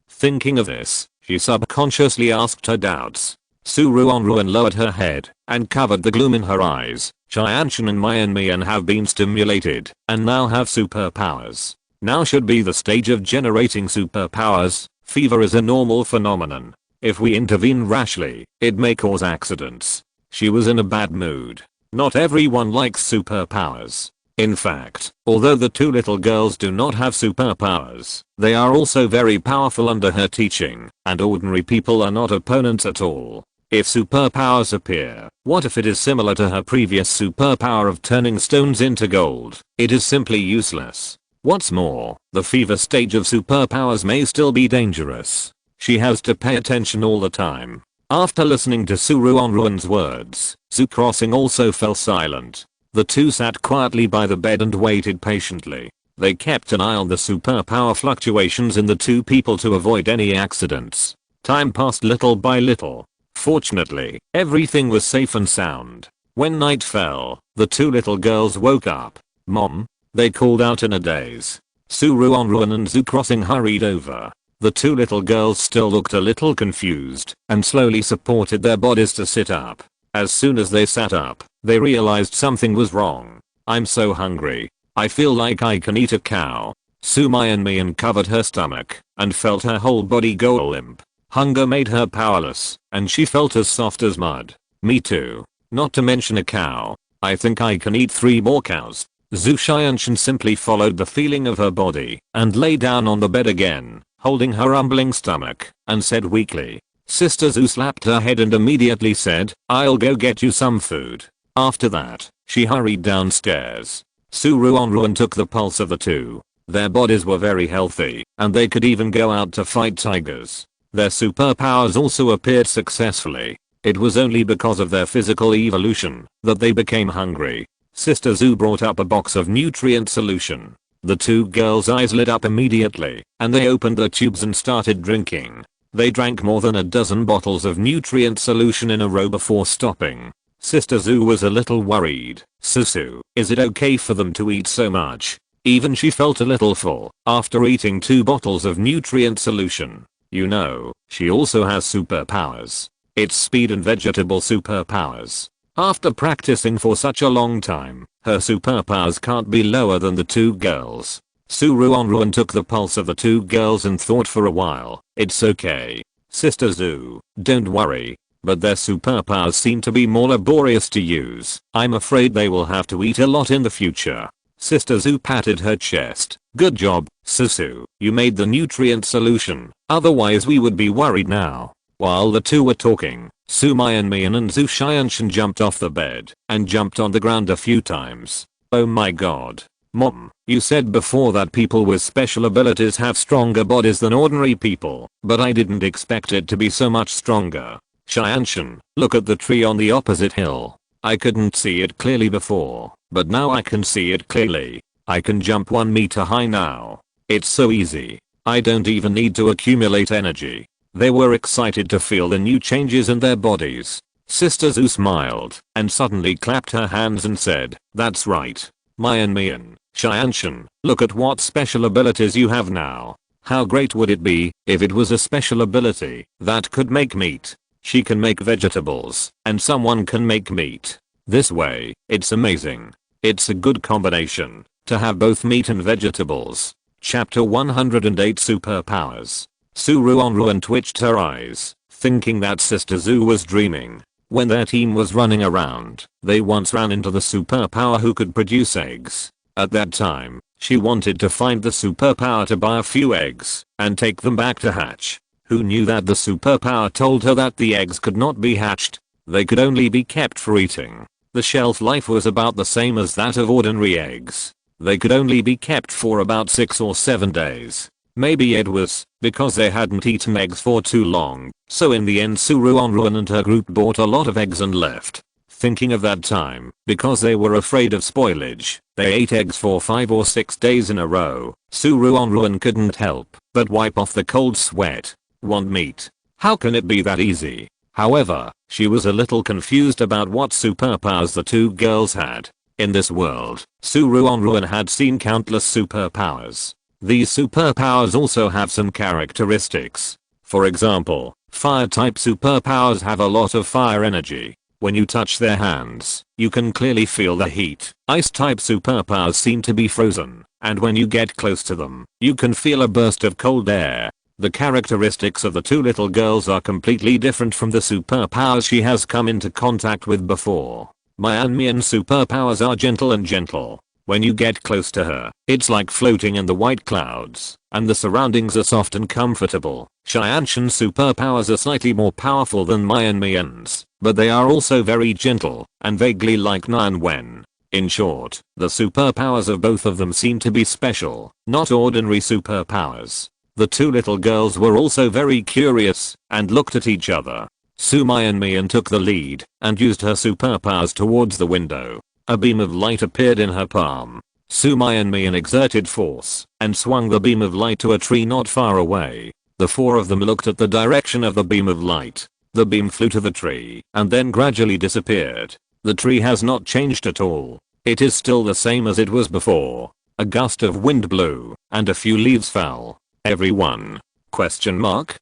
Thinking of this, she subconsciously asked her doubts. Ruanruan lowered her head and covered the gloom in her eyes. Xianshan and Mian have been stimulated and now have superpowers. Now should be the stage of generating superpowers. Fever is a normal phenomenon. If we intervene rashly, it may cause accidents. She was in a bad mood. Not everyone likes superpowers. In fact, although the two little girls do not have superpowers, they are also very powerful under her teaching, and ordinary people are not opponents at all. If superpowers appear, what if it is similar to her previous superpower of turning stones into gold? It is simply useless. What's more, the fever stage of superpowers may still be dangerous. She has to pay attention all the time. After listening to Ruanruan's words, Zhu Crossing also fell silent. The two sat quietly by the bed and waited patiently. They kept an eye on the superpower fluctuations in the two people to avoid any accidents. Time passed little by little. Fortunately, everything was safe and sound. When night fell, the two little girls woke up. Mom? They called out in a daze. Ruanruan and Zhu Crossing hurried over. The two little girls still looked a little confused and slowly supported their bodies to sit up. As soon as they sat up, they realized something was wrong. I'm so hungry. I feel like I can eat a cow. Mian covered her stomach and felt her whole body go limp. Hunger made her powerless, and she felt as soft as mud. Me too. Not to mention a cow. I think I can eat 3 more cows. Xianshan simply followed the feeling of her body and lay down on the bed again, holding her rumbling stomach, and said weakly, Sister Zu slapped her head and immediately said, "I'll go get you some food." After that, she hurried downstairs. Ruanruan took the pulse of the two. Their bodies were very healthy, and they could even go out to fight tigers. Their superpowers also appeared successfully. It was only because of their physical evolution that they became hungry. Sister Zu brought up a box of nutrient solution. The two girls' eyes lit up immediately, and they opened the tubes and started drinking. They drank more than a dozen bottles of nutrient solution in a row before stopping. Sister Zu was a little worried. "Susu, is it okay for them to eat so much?" Even she felt a little full after eating 2 bottles of nutrient solution. You know, she also has superpowers. It's speed and vegetable superpowers. After practicing for such a long time, her superpowers can't be lower than the two girls. Ruanruan took the pulse of the two girls and thought for a while. "It's okay. Sister Zu, don't worry. But their superpowers seem to be more laborious to use. I'm afraid they will have to eat a lot in the future." Sister Zu patted her chest. "Good job, Susu. You made the nutrient solution. Otherwise we would be worried now." While the two were talking, Su Mian and Zu Xianshan jumped off the bed and jumped on the ground a few times. "Oh my god. Mom, you said before that people with special abilities have stronger bodies than ordinary people, but I didn't expect it to be so much stronger." "Xianshan, look at the tree on the opposite hill. I couldn't see it clearly before, but now I can see it clearly. I can jump 1 meter high now. It's so easy. I don't even need to accumulate energy." They were excited to feel the new changes in their bodies. Sister Zu smiled and suddenly clapped her hands and said, "That's right. Mian, Xianshan, look at what special abilities you have now. How great would it be if it was a special ability that could make meat? She can make vegetables, and someone can make meat. This way, it's amazing. It's a good combination to have both meat and vegetables." Chapter 108 Superpowers. Ruanruan twitched her eyes, thinking that Sister Zu was dreaming. When their team was running around, they once ran into the superpower who could produce eggs. At that time, she wanted to find the superpower to buy a few eggs and take them back to hatch. Who knew that the superpower told her that the eggs could not be hatched? They could only be kept for eating. The shelf life was about the same as that of ordinary eggs. They could only be kept for about 6 or 7 days. Maybe it was because they hadn't eaten eggs for too long. So in the end Ruanruan and her group bought a lot of eggs and left. Thinking of that time, because they were afraid of spoilage, they ate eggs for 5 or 6 days in a row. Ruanruan couldn't help but wipe off the cold sweat. Want meat? How can it be that easy? However, she was a little confused about what superpowers the two girls had. In this world, Ruanruan had seen countless superpowers. These superpowers also have some characteristics. For example, fire-type superpowers have a lot of fire energy. When you touch their hands, you can clearly feel the heat. Ice-type superpowers seem to be frozen, and when you get close to them, you can feel a burst of cold air. The characteristics of the two little girls are completely different from the superpowers she has come into contact with before. Mian superpowers are gentle and gentle. When you get close to her, it's like floating in the white clouds, and the surroundings are soft and comfortable. Xianshan's superpowers are slightly more powerful than Mian's, but they are also very gentle, and vaguely like Ruanruan. In short, the superpowers of both of them seem to be special, not ordinary superpowers. The two little girls were also very curious, and looked at each other. Mian took the lead, and used her superpowers towards the window. A beam of light appeared in her palm. Mian exerted force and swung the beam of light to a tree not far away. The four of them looked at the direction of the beam of light. The beam flew to the tree and then gradually disappeared. The tree has not changed at all. It is still the same as it was before. A gust of wind blew and a few leaves fell. Everyone? Question mark?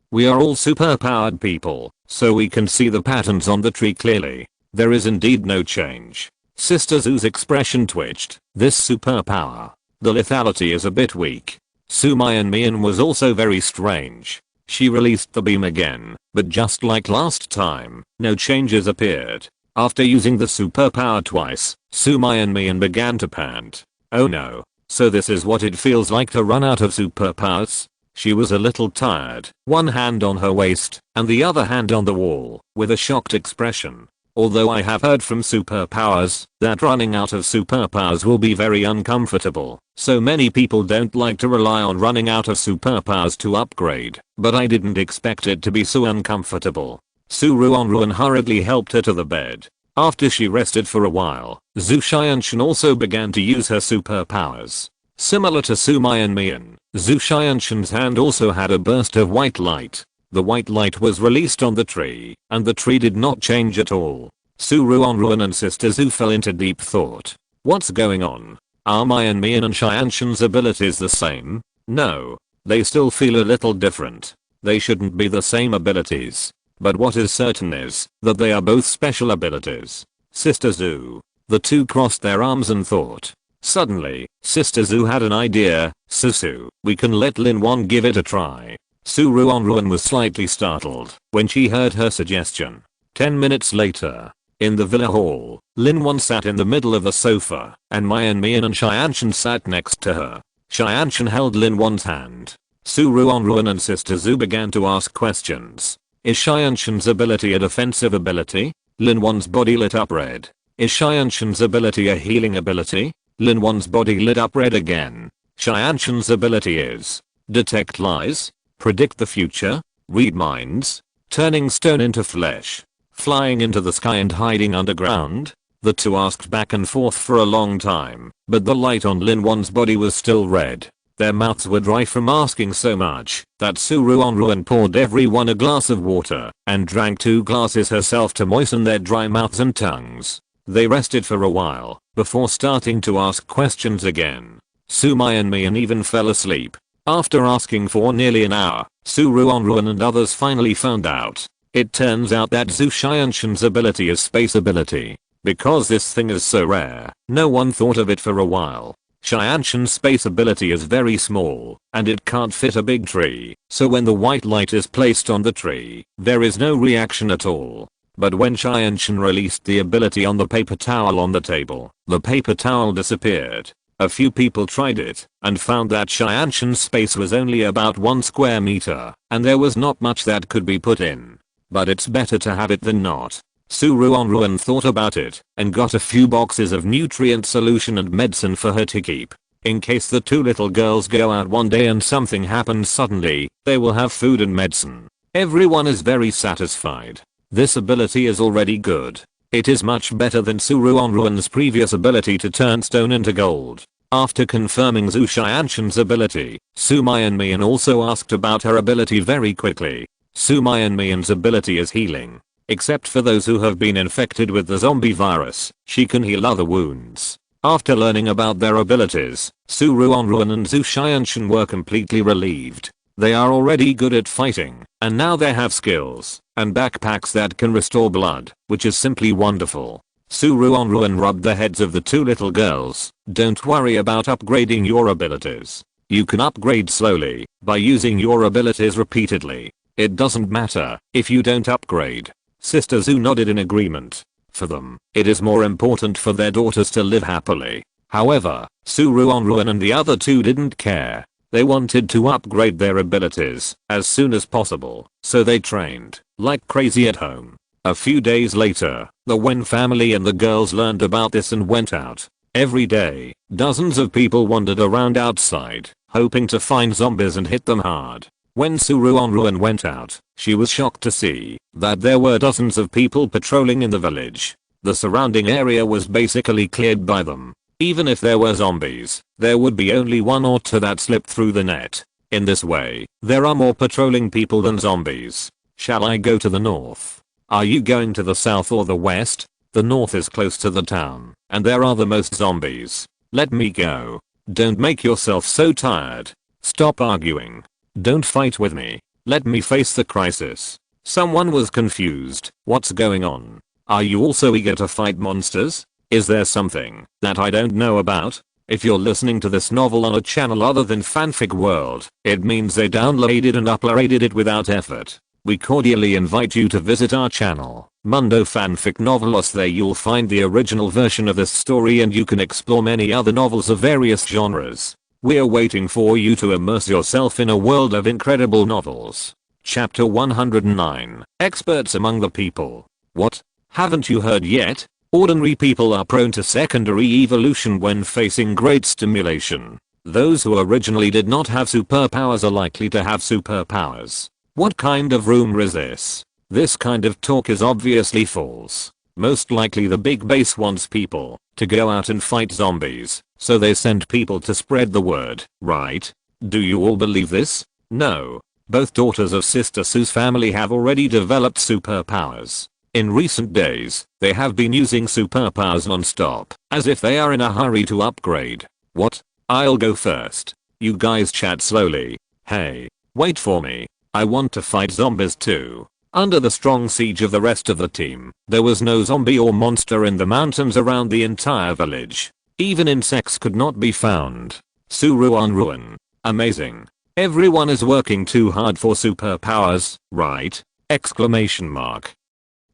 We are all superpowered people, so we can see the patterns on the tree clearly. There is indeed no change. Sister Zu's expression twitched. This superpower. The lethality is a bit weak. Mian was also very strange. She released the beam again, but just like last time, no changes appeared. After using the superpower twice, Mian began to pant. Oh no. So this is what it feels like to run out of superpowers? She was a little tired, one hand on her waist and the other hand on the wall, with a shocked expression. Although I have heard from superpowers that running out of superpowers will be very uncomfortable, so many people don't like to rely on running out of superpowers to upgrade, but I didn't expect it to be so uncomfortable. Ruanruan hurriedly helped her to the bed. After she rested for a while, Xianxun also began to use her superpowers. Similar to Mian, Xianxun's hand also had a burst of white light. The white light was released on the tree, and the tree did not change at all. Ruanruan and Sister Zhu fell into deep thought. What's going on? Are Mian and Xianxun's abilities the same? No. They still feel a little different. They shouldn't be the same abilities. But what is certain is that they are both special abilities. Sister Zhu. The two crossed their arms and thought. Suddenly, Sister Zhu had an idea. Susu, we can let Linwan give it a try. Ruanruan was slightly startled when she heard her suggestion. 10 minutes later, in the villa hall, Linwan sat in the middle of a sofa, and Mian and Xianxun sat next to her. Xianxun held Linwan's hand. Ruanruan and Sister Zhu began to ask questions. Is Xianxun's ability a defensive ability? Linwan's body lit up red. Is Xianxun's ability a healing ability? Linwan's body lit up red again. Xianxun's ability is detect lies, predict the future, read minds, turning stone into flesh, flying into the sky and hiding underground. The two asked back and forth for a long time, but the light on Linwan's body was still red. Their mouths were dry from asking so much that Ruanruan poured everyone a glass of water and drank 2 glasses herself to moisten their dry mouths and tongues. They rested for a while before starting to ask questions again. Mian even fell asleep. After asking for nearly an hour, Ruanruan and others finally found out. It turns out that Xianxun's ability is space ability. Because this thing is so rare, no one thought of it for a while. Xianxun's space ability is very small, and it can't fit a big tree, so when the white light is placed on the tree, there is no reaction at all. But when Xianxun released the ability on the paper towel on the table, the paper towel disappeared. A few people tried it, and found that Xianxun's space was only about 1 square meter, and there was not much that could be put in. But it's better to have it than not. Ruanruan thought about it, and got a few boxes of nutrient solution and medicine for her to keep. In case the 2 little girls go out one day and something happens suddenly, they will have food and medicine. Everyone is very satisfied. This ability is already good. It is much better than Ruanruan's previous ability to turn stone into gold. After confirming Xianxun's ability, Mian also asked about her ability very quickly. Mian's ability is healing. Except for those who have been infected with the zombie virus, she can heal other wounds. After learning about their abilities, Ruanruan and Xianxun were completely relieved. They are already good at fighting, and now they have skills and backpacks that can restore blood, which is simply wonderful. Ruanruan rubbed the heads of the 2 little girls. Don't worry about upgrading your abilities. You can upgrade slowly by using your abilities repeatedly. It doesn't matter if you don't upgrade. Sister Zhu nodded in agreement. For them, it is more important for their daughters to live happily. However, Ruanruan and the other 2 didn't care. They wanted to upgrade their abilities as soon as possible, so they trained like crazy at home. A few days later, the Wen family and the girls learned about this and went out. Every day, dozens of people wandered around outside, hoping to find zombies and hit them hard. When Ruanruan went out, she was shocked to see that there were dozens of people patrolling in the village. The surrounding area was basically cleared by them. Even if there were zombies, there would be only 1 or 2 that slipped through the net. In this way, there are more patrolling people than zombies. Shall I go to the north? Are you going to the south or the west? The north is close to the town, and there are the most zombies. Let me go. Don't make yourself so tired. Stop arguing. Don't fight with me. Let me face the crisis. Someone was confused. What's going on? Are you also eager to fight monsters? Is there something that I don't know about? If you're listening to this novel on a channel other than Fanfic World, it means they downloaded and uploaded it without effort. We cordially invite you to visit our channel, Mundo Fanfic Novelos. There you'll find the original version of this story and you can explore many other novels of various genres. We're waiting for you to immerse yourself in a world of incredible novels. Chapter 109. Experts among the people. What? Haven't you heard yet? Ordinary people are prone to secondary evolution when facing great stimulation. Those who originally did not have superpowers are likely to have superpowers. What kind of rumor is this? This kind of talk is obviously false. Most likely the big base wants people to go out and fight zombies, so they send people to spread the word, right? Do you all believe this? No. Both daughters of Sister Sue's family have already developed superpowers. In recent days, they have been using superpowers non-stop, as if they are in a hurry to upgrade. What? I'll go first. You guys chat slowly. Hey, wait for me. I want to fight zombies too. Under the strong siege of the rest of the team, there was no zombie or monster in the mountains around the entire village. Even insects could not be found. Ruanruan. Amazing. Everyone is working too hard for superpowers, right? Exclamation mark.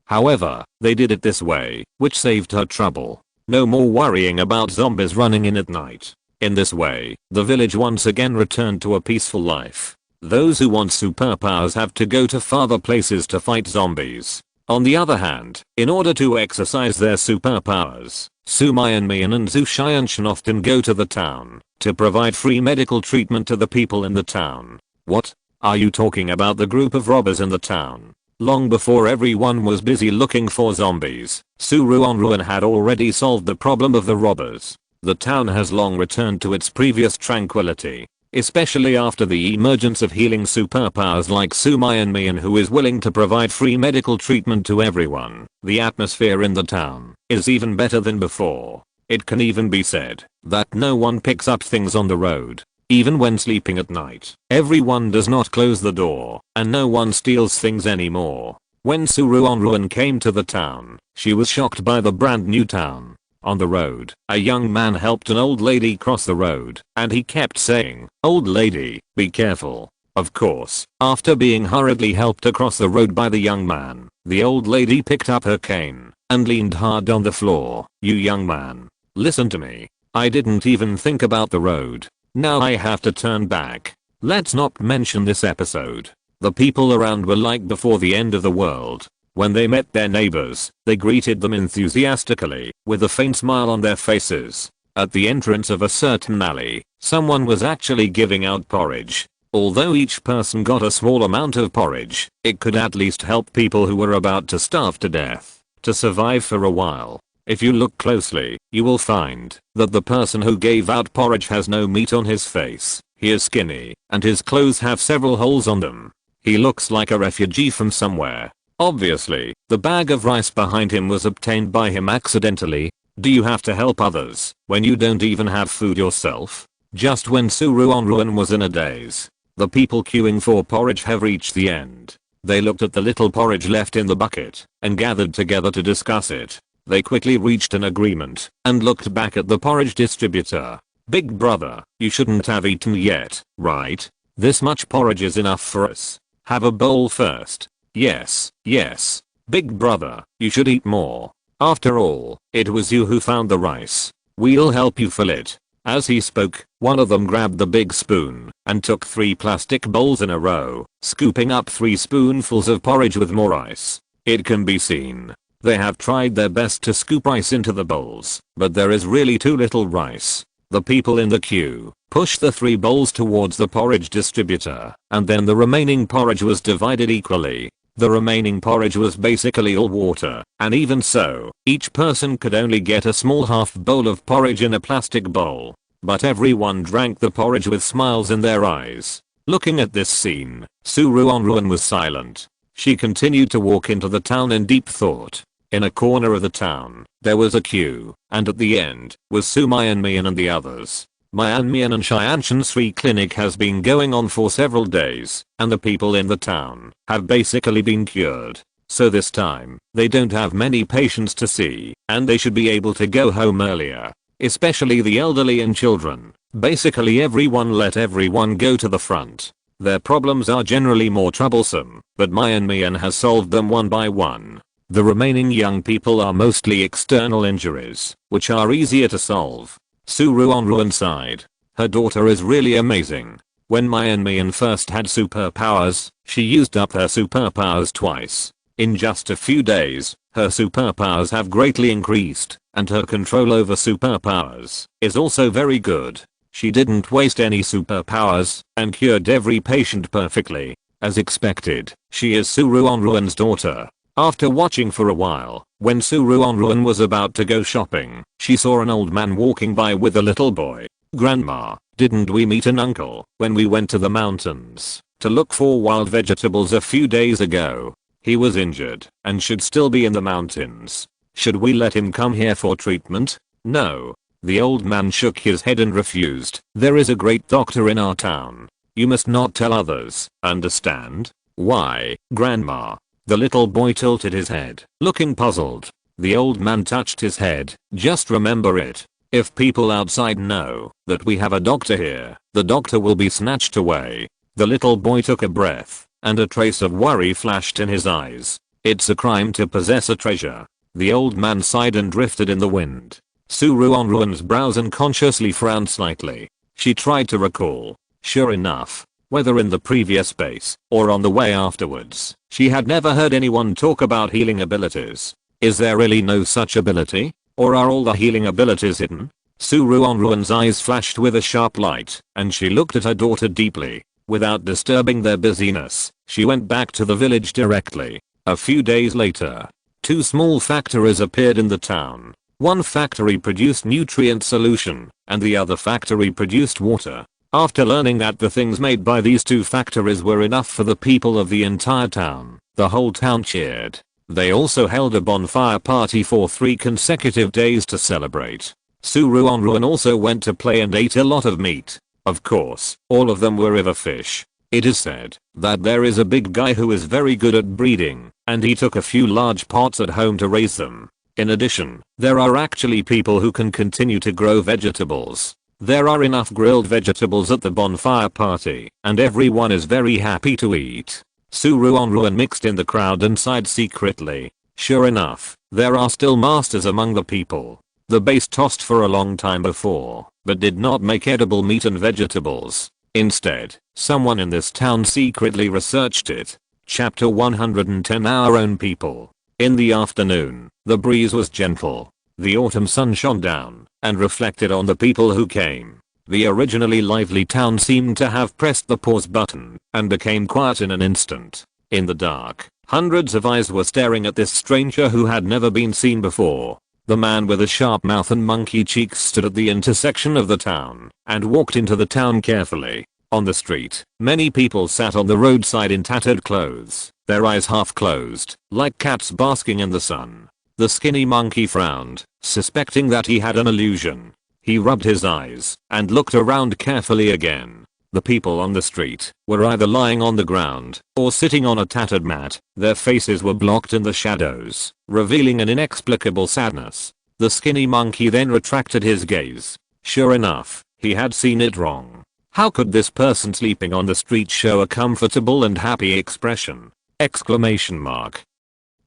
However, they did it this way, which saved her trouble. No more worrying about zombies running in at night. In this way, the village once again returned to a peaceful life. Those who want superpowers have to go to farther places to fight zombies. On the other hand, in order to exercise their superpowers, Sumayanmian and Zushayanshan often go to the town to provide free medical treatment to the people in the town. What? Are you talking about the group of robbers in the town? Long before everyone was busy looking for zombies, Ruanruan had already solved the problem of the robbers. The town has long returned to its previous tranquility, especially after the emergence of healing superpowers like Sumayanmian, who is willing to provide free medical treatment to everyone. The atmosphere in the town is even better than before. It can even be said that no one picks up things on the road. Even when sleeping at night, everyone does not close the door, and no one steals things anymore. When Ruanruan came to the town, she was shocked by the brand new town. On the road, a young man helped an old lady cross the road, and he kept saying, "Old lady, be careful." Of course, after being hurriedly helped across the road by the young man, the old lady picked up her cane and leaned hard on the floor. "You young man, listen to me. I didn't even think about the road. Now I have to turn back." Let's not mention this episode. The people around were like before the end of the world. When they met their neighbors, they greeted them enthusiastically, with a faint smile on their faces. At the entrance of a certain alley, someone was actually giving out porridge. Although each person got a small amount of porridge, it could at least help people who were about to starve to death to survive for a while. If you look closely, you will find that the person who gave out porridge has no meat on his face. He is skinny, and his clothes have several holes on them. He looks like a refugee from somewhere. Obviously, the bag of rice behind him was obtained by him accidentally. Do you have to help others when you don't even have food yourself? Just when Ruanruan was in a daze, the people queuing for porridge have reached the end. They looked at the little porridge left in the bucket and gathered together to discuss it. They quickly reached an agreement and looked back at the porridge distributor. "Big brother, you shouldn't have eaten yet, right? This much porridge is enough for us. Have a bowl first." "Yes, yes. Big brother, you should eat more. After all, it was you who found the rice. We'll help you fill it." As he spoke, one of them grabbed the big spoon and took 3 plastic bowls in a row, scooping up 3 spoonfuls of porridge with more rice. It can be seen they have tried their best to scoop rice into the bowls, but there is really too little rice. The people in the queue pushed the 3 bowls towards the porridge distributor, and then the remaining porridge was divided equally. The remaining porridge was basically all water, and even so, each person could only get a small half bowl of porridge in a plastic bowl. But everyone drank the porridge with smiles in their eyes. Looking at this scene, Ruanruan was silent. She continued to walk into the town in deep thought. In a corner of the town, there was a queue, and at the end was Sumayanmian and the others. Myanmian and Shayanshan's free clinic has been going on for several days, and the people in the town have basically been cured. So this time, they don't have many patients to see, and they should be able to go home earlier. Especially the elderly and children. Basically everyone let everyone go to the front. Their problems are generally more troublesome, but Myanmian has solved them one by one. The remaining young people are mostly external injuries, which are easier to solve. Ruanruan sighed. Her daughter is really amazing. When my Mian first had superpowers, she used up her superpowers twice. In just a few days, her superpowers have greatly increased, and her control over superpowers is also very good. She didn't waste any superpowers, and cured every patient perfectly. As expected, she is Ruanruan's daughter. After watching for a while, when Ruanruan was about to go shopping, she saw an old man walking by with a little boy. Grandma, didn't we meet an uncle when we went to the mountains to look for wild vegetables a few days ago? He was injured and should still be in the mountains. Should we let him come here for treatment? No. The old man shook his head and refused. There is a great doctor in our town. You must not tell others, understand? Why, Grandma? The little boy tilted his head, looking puzzled. The old man touched his head. Just remember it. If people outside know that we have a doctor here, the doctor will be snatched away. The little boy took a breath, and a trace of worry flashed in his eyes. It's a crime to possess a treasure. The old man sighed and drifted in the wind. Ruanruan's brows unconsciously frowned slightly. She tried to recall. Sure enough, whether in the previous space or on the way afterwards, she had never heard anyone talk about healing abilities. Is there really no such ability? Or are all the healing abilities hidden? Ruanruan's eyes flashed with a sharp light, and she looked at her daughter deeply. Without disturbing their busyness, she went back to the village directly. A few days later, 2 small factories appeared in the town. One factory produced nutrient solution, and the other factory produced water. After learning that the things made by these 2 factories were enough for the people of the entire town, the whole town cheered. They also held a bonfire party for 3 consecutive days to celebrate. Ruanruan also went to play and ate a lot of meat. Of course, all of them were river fish. It is said that there is a big guy who is very good at breeding, and he took a few large pots at home to raise them. In addition, there are actually people who can continue to grow vegetables. There are enough grilled vegetables at the bonfire party, and everyone is very happy to eat. Ruanruan mixed in the crowd and sighed secretly. Sure enough, there are still masters among the people. The base tossed for a long time before, but did not make edible meat and vegetables. Instead, someone in this town secretly researched it. Chapter 110 Our Own People. In the afternoon, the breeze was gentle. The autumn sun shone down and reflected on the people who came. The originally lively town seemed to have pressed the pause button and became quiet in an instant. In the dark, hundreds of eyes were staring at this stranger who had never been seen before. The man with a sharp mouth and monkey cheeks stood at the intersection of the town and walked into the town carefully. On the street, many people sat on the roadside in tattered clothes, their eyes half closed, like cats basking in the sun. The skinny monkey frowned, suspecting that he had an illusion. He rubbed his eyes and looked around carefully again. The people on the street were either lying on the ground or sitting on a tattered mat. Their faces were blocked in the shadows, revealing an inexplicable sadness. The skinny monkey then retracted his gaze. Sure enough, he had seen it wrong. How could this person sleeping on the street show a comfortable and happy expression? Exclamation mark.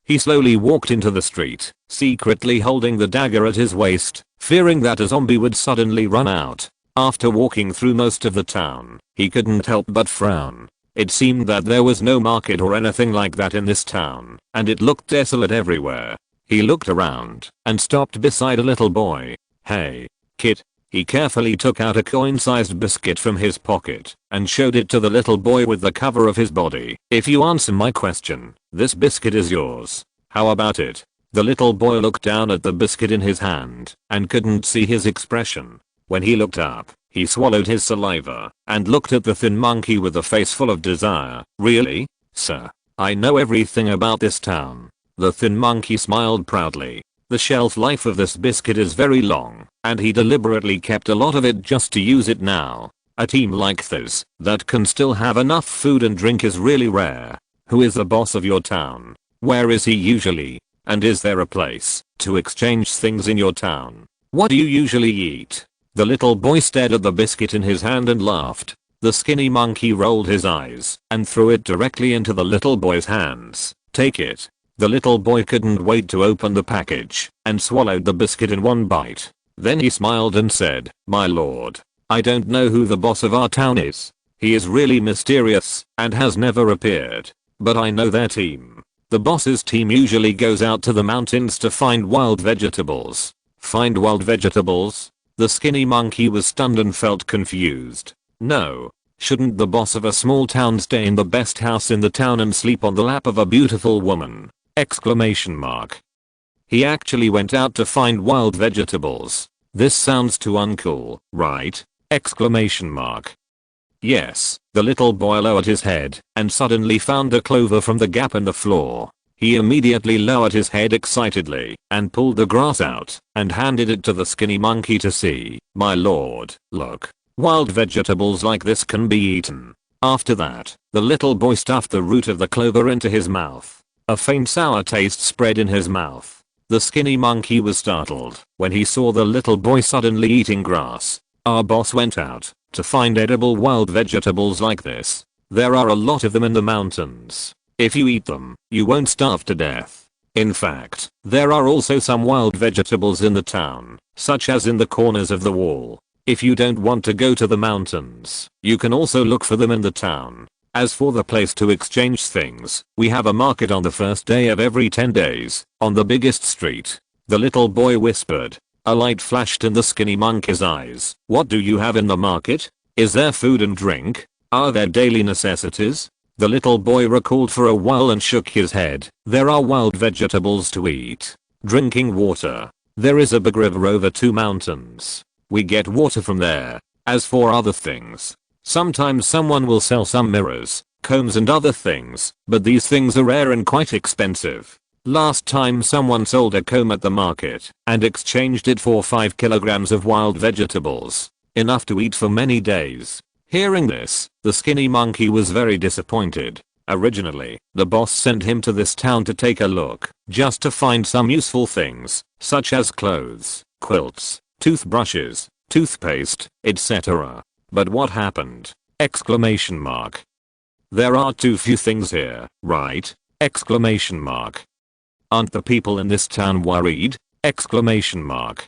He slowly walked into the street, secretly holding the dagger at his waist, fearing that a zombie would suddenly run out. After walking through most of the town, he couldn't help but frown. It seemed that there was no market or anything like that in this town, and it looked desolate everywhere. He looked around and stopped beside a little boy. Hey, kid. He carefully took out a coin-sized biscuit from his pocket and showed it to the little boy with the cover of his body. If you answer my question, this biscuit is yours. How about it? The little boy looked down at the biscuit in his hand and couldn't see his expression. When he looked up, he swallowed his saliva and looked at the thin monkey with a face full of desire. Really, sir? I know everything about this town. The thin monkey smiled proudly. The shelf life of this biscuit is very long, and he deliberately kept a lot of it just to use it now. A team like this that can still have enough food and drink is really rare. Who is the boss of your town? Where is he usually? And is there a place to exchange things in your town? What do you usually eat? The little boy stared at the biscuit in his hand and laughed. The skinny monkey rolled his eyes and threw it directly into the little boy's hands. Take it. The little boy couldn't wait to open the package and swallowed the biscuit in one bite. Then he smiled and said, "My lord, I don't know who the boss of our town is. He is really mysterious and has never appeared. But I know their team. The boss's team usually goes out to the mountains to find wild vegetables. Find wild vegetables? The skinny monkey was stunned and felt confused. No. Shouldn't the boss of a small town stay in the best house in the town and sleep on the lap of a beautiful woman? Exclamation mark. He actually went out to find wild vegetables. This sounds too uncool, right? Exclamation mark. Yes, the little boy lowered his head and suddenly found a clover from the gap in the floor. He immediately lowered his head excitedly and pulled the grass out and handed it to the skinny monkey to see. My lord, look. Wild vegetables like this can be eaten. After that, the little boy stuffed the root of the clover into his mouth. A faint sour taste spread in his mouth. The skinny monkey was startled when he saw the little boy suddenly eating grass. Our boss went out to find edible wild vegetables like this. There are a lot of them in the mountains. If you eat them, you won't starve to death. In fact, there are also some wild vegetables in the town, such as in the corners of the wall. If you don't want to go to the mountains, you can also look for them in the town. As for the place to exchange things, we have a market on the first day of every 10 days, on the biggest street. The little boy whispered. A light flashed in the skinny monkey's eyes. What do you have in the market? Is there food and drink? Are there daily necessities? The little boy recalled for a while and shook his head. There are wild vegetables to eat. Drinking water. There is a big river over 2 mountains. We get water from there. As for other things, sometimes someone will sell some mirrors, combs and other things, but these things are rare and quite expensive. Last time someone sold a comb at the market and exchanged it for 5 kilograms of wild vegetables, enough to eat for many days. Hearing this, the skinny monkey was very disappointed. Originally, the boss sent him to this town to take a look, just to find some useful things, such as clothes, quilts, toothbrushes, toothpaste, etc. But what happened? Exclamation mark. There are too few things here, right? Exclamation mark. Aren't the people in this town worried? Exclamation mark.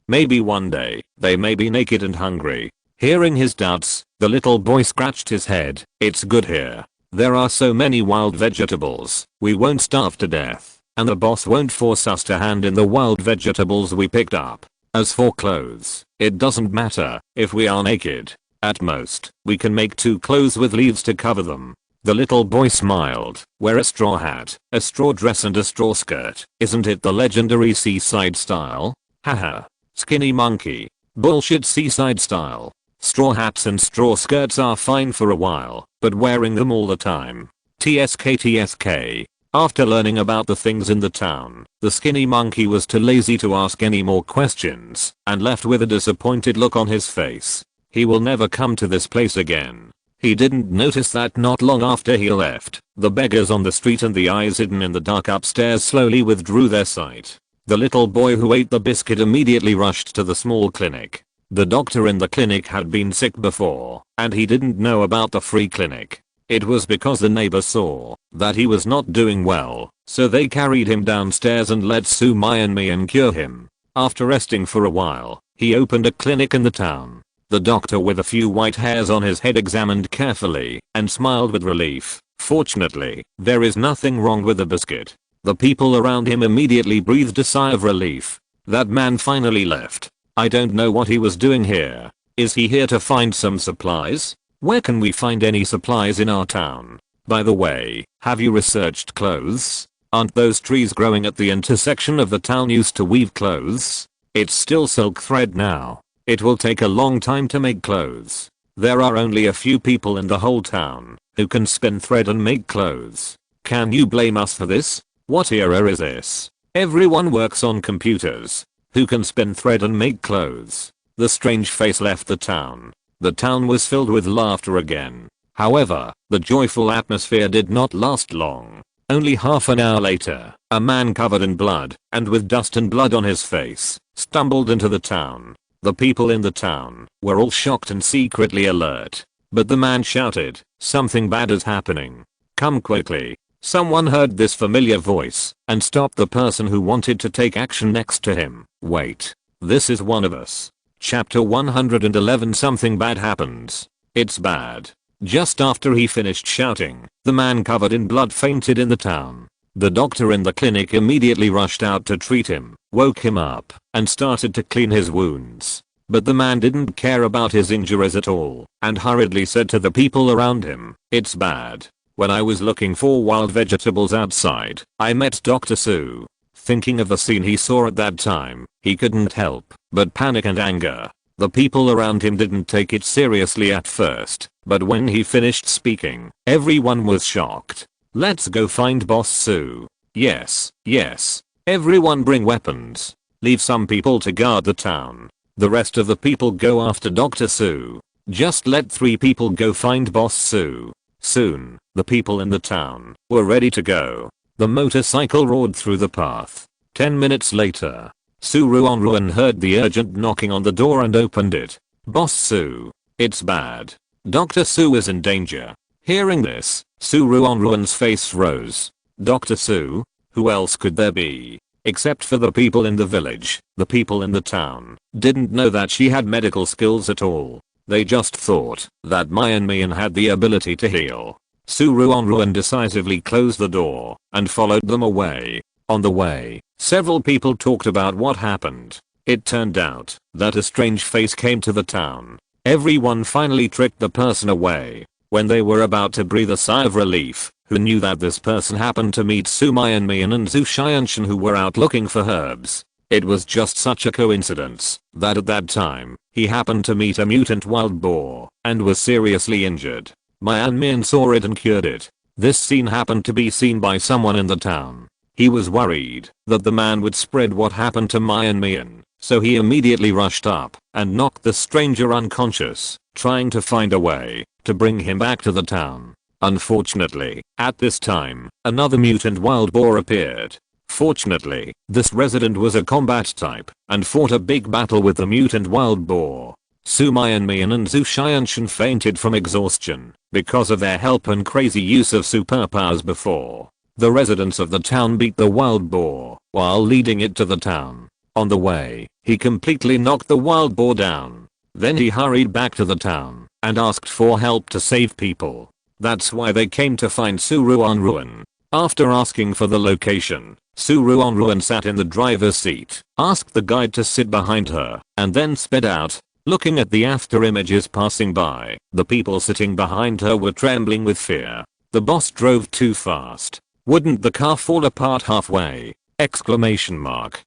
Maybe one day, they may be naked and hungry. Hearing his doubts, the little boy scratched his head. It's good here. There are so many wild vegetables, we won't starve to death, and the boss won't force us to hand in the wild vegetables we picked up. As for clothes, it doesn't matter if we are naked. At most, we can make 2 clothes with leaves to cover them. The little boy smiled. Wear a straw hat, a straw dress and a straw skirt. Isn't it the legendary seaside style? Haha. Skinny monkey. Bullshit seaside style. Straw hats and straw skirts are fine for a while, but wearing them all the time. TSK. After learning about the things in the town, the skinny monkey was too lazy to ask any more questions and left with a disappointed look on his face. He will never come to this place again. He didn't notice that not long after he left, the beggars on the street and the eyes hidden in the dark upstairs slowly withdrew their sight. The little boy who ate the biscuit immediately rushed to the small clinic. The doctor in the clinic had been sick before, and he didn't know about the free clinic. It was because the neighbor saw that he was not doing well, so they carried him downstairs and let Sue Mian cure him. After resting for a while, he opened a clinic in the town. The doctor with a few white hairs on his head examined carefully and smiled with relief. Fortunately, there is nothing wrong with the biscuit. The people around him immediately breathed a sigh of relief. That man finally left. I don't know what he was doing here. Is he here to find some supplies? Where can we find any supplies in our town? By the way, have you researched clothes? Aren't those trees growing at the intersection of the town used to weave clothes? It's still silk thread now. It will take a long time to make clothes. There are only a few people in the whole town who can spin thread and make clothes. Can you blame us for this? What era is this? Everyone works on computers. Who can spin thread and make clothes? The strange face left the town. The town was filled with laughter again. However, the joyful atmosphere did not last long. Only half an hour later, a man covered in blood and with dust and blood on his face stumbled into the town. The people in the town were all shocked and secretly alert. But the man shouted, "Something bad is happening. Come quickly." Someone heard this familiar voice and stopped the person who wanted to take action next to him. Wait. This is one of us. Chapter 111. Something bad happens. It's bad. Just after he finished shouting, the man covered in blood fainted in the town. The doctor in the clinic immediately rushed out to treat him, woke him up, and started to clean his wounds. But the man didn't care about his injuries at all, and hurriedly said to the people around him, "It's bad. When I was looking for wild vegetables outside, I met Dr. Sue." Thinking of the scene he saw at that time, he couldn't help but panic and anger. The people around him didn't take it seriously at first, but when he finished speaking, everyone was shocked. "Let's go find Boss Sue." Yes, yes. Everyone bring weapons. Leave some people to guard the town. The rest of the people go after Dr. Sue. Just let 3 people go find Boss Sue. Soon, the people in the town were ready to go. The motorcycle roared through the path. 10 minutes later, Ruanruan heard the urgent knocking on the door and opened it. "Boss Sue, it's bad. Dr. Sue is in danger." Hearing this, Ruanruan's face froze. Dr. Sue? Who else could there be? Except for the people in the village, the people in the town didn't know that she had medical skills at all. They just thought that Mian had the ability to heal. Ruanruan decisively closed the door and followed them away. On the way, several people talked about what happened. It turned out that a strange face came to the town. Everyone finally tricked the person away. When they were about to breathe a sigh of relief, who knew that this person happened to meet Su Mian and Zhu Xianshan, who were out looking for herbs. It was just such a coincidence that at that time, he happened to meet a mutant wild boar and was seriously injured. Mian saw it and cured it. This scene happened to be seen by someone in the town. He was worried that the man would spread what happened to Mian, so he immediately rushed up and knocked the stranger unconscious, trying to find a way to bring him back to the town. Unfortunately, at this time, another mutant wild boar appeared. Fortunately, this resident was a combat type and fought a big battle with the mutant wild boar. Su Mian and Zhu Xianshan fainted from exhaustion because of their help and crazy use of superpowers before. The residents of the town beat the wild boar while leading it to the town. On the way, he completely knocked the wild boar down. Then he hurried back to the town and asked for help to save people. That's why they came to find Ruanruan. After asking for the location, Ruanruan sat in the driver's seat, asked the guide to sit behind her, and then sped out. Looking at the after images passing by, the people sitting behind her were trembling with fear. The boss drove too fast. Wouldn't the car fall apart halfway? Exclamation mark.